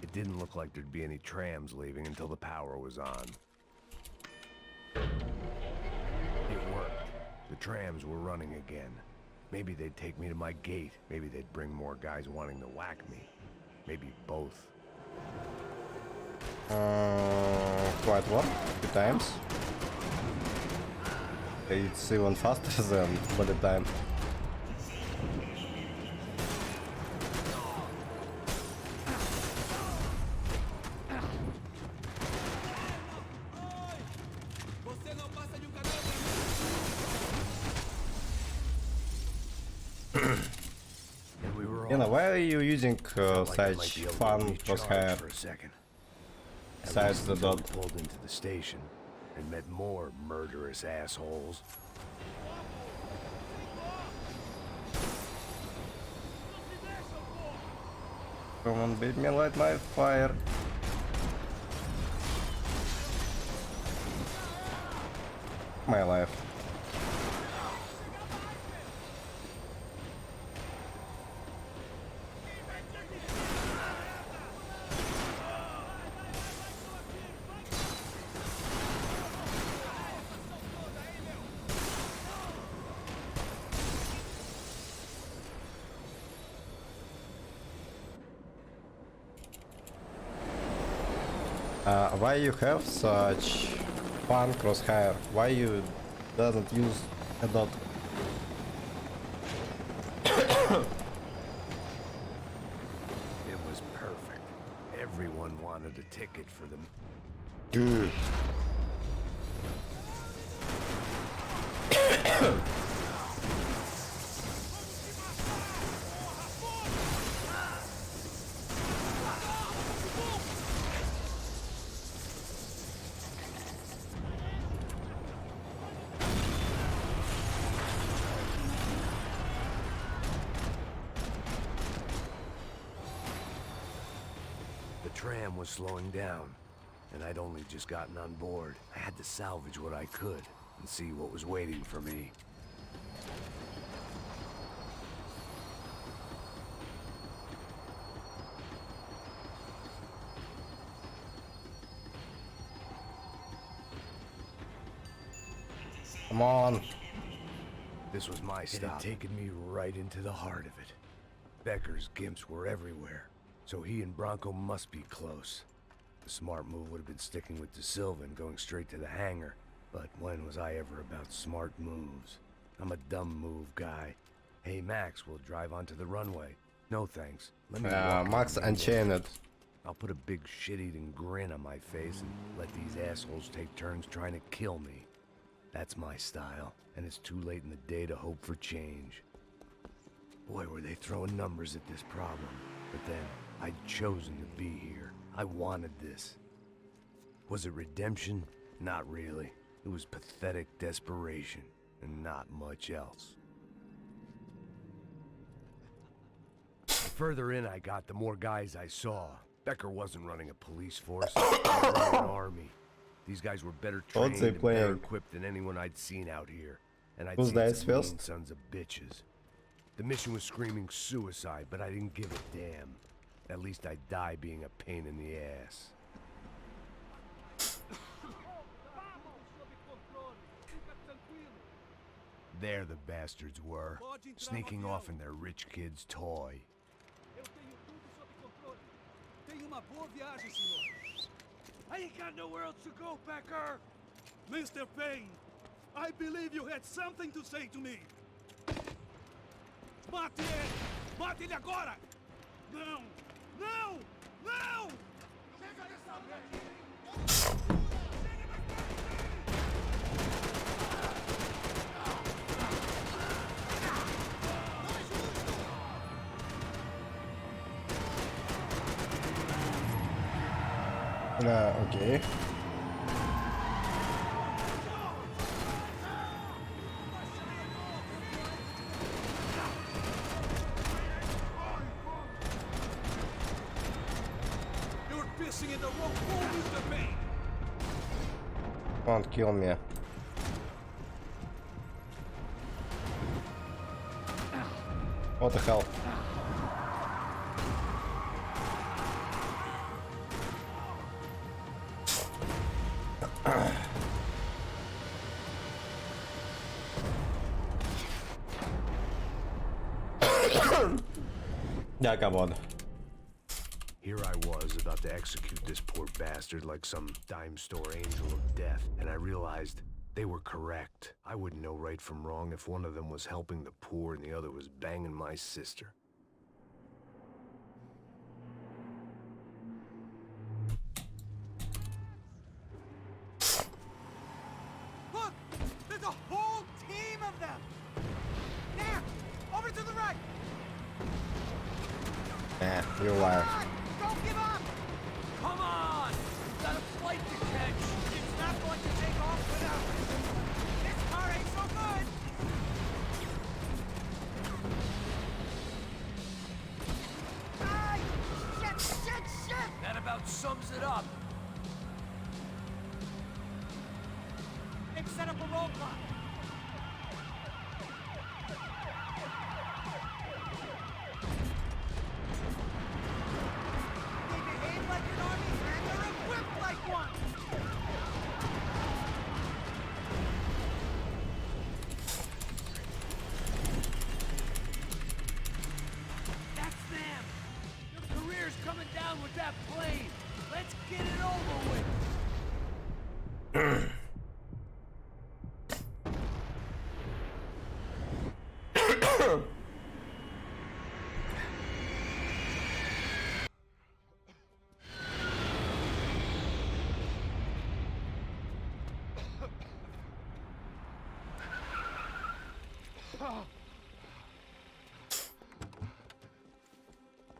Speaker 8: It didn't look like there'd be any trams leaving until the power was on. It worked. The trams were running again. Maybe they'd take me to my gate. Maybe they'd bring more guys wanting to whack me. Maybe both.
Speaker 1: Quite what? 2 times. It's even faster than bullet time. Why are you using such fun crosshair? Besides the dot.
Speaker 8: Pulled into the station and met more murderous assholes.
Speaker 1: Come on, beat me, light my fire. My life. Why you have such fun crosshair? Why you doesn't use a dot?
Speaker 8: It was perfect. Everyone wanted a ticket for them.
Speaker 1: Dude.
Speaker 8: The tram was slowing down, and I'd only just gotten on board. I had to salvage what I could and see what was waiting for me.
Speaker 1: Come on.
Speaker 8: This was my stop. It had taken me right into the heart of it. Becker's gimps were everywhere, so he and Bronco must be close. The smart move would have been sticking with De Silva and going straight to the hangar, but when was I ever about smart moves? I'm a dumb move guy. Hey Max, we'll drive onto the runway. No thanks. Let me
Speaker 1: Max Unchained.
Speaker 8: I'll put a big shit-eating grin on my face and let these assholes take turns trying to kill me. That's my style, and it's too late in the day to hope for change. Boy, were they throwing numbers at this problem. But then, I'd chosen to be here. I wanted this. Was it redemption? Not really. It was pathetic desperation, and not much else. The further in I got, the more guys I saw. Becker wasn't running a police force, he was running an army. These guys were better trained and better equipped than anyone I'd seen out here. And I'd seen some mean sons of bitches. The mission was screaming suicide, but I didn't give a damn. At least I'd die being a pain in the ass. There the bastards were, sneaking off in their rich kid's toy.
Speaker 12: I ain't got nowhere else to go, Becker! Mr. Payne, I believe you had something to say to me. Mate ele! Mate ele agora! Não! Não! Não! Chega dessa vez!
Speaker 1: Okay.
Speaker 12: You're pissing in the wrong hole, Mr. Payne!
Speaker 1: Don't kill me. What the hell? Yeah, come on.
Speaker 8: Here I was, about to execute this poor bastard like some dime store angel of death, and I realized they were correct. I wouldn't know right from wrong if one of them was helping the poor and the other was banging my sister.
Speaker 4: Look! There's a whole team of them! Now! Over to the right!
Speaker 1: You're alive.
Speaker 4: Don't give up! Come on! We've got a flight to catch! It's not going to take off without us! This car ain't so good! Ay! Shit!
Speaker 5: That about sums it up.
Speaker 4: They've set up a roadblock!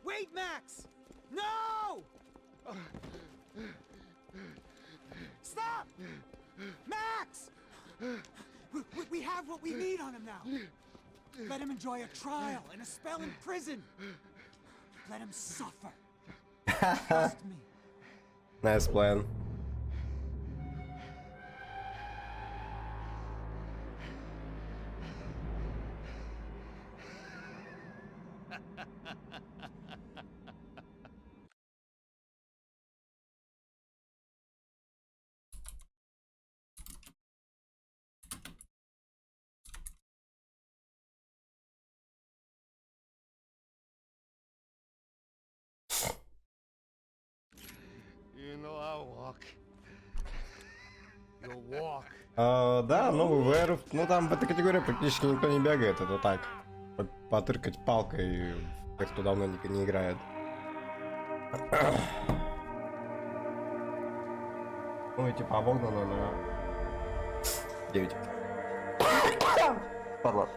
Speaker 4: Wait, Max! No! Stop! Max! We have what we need on him now. Let him enjoy a trial and a spell in prison. Let him suffer. Trust me.
Speaker 1: Nice plan.
Speaker 11: You know I'll walk.
Speaker 2: You'll walk.
Speaker 1: Да, ну в VR, ну там в этой категории практически никто не бегает, это так. Потыркать палкой, тех, кто давно не играет. Ну и типа обогнано на 9. Падла.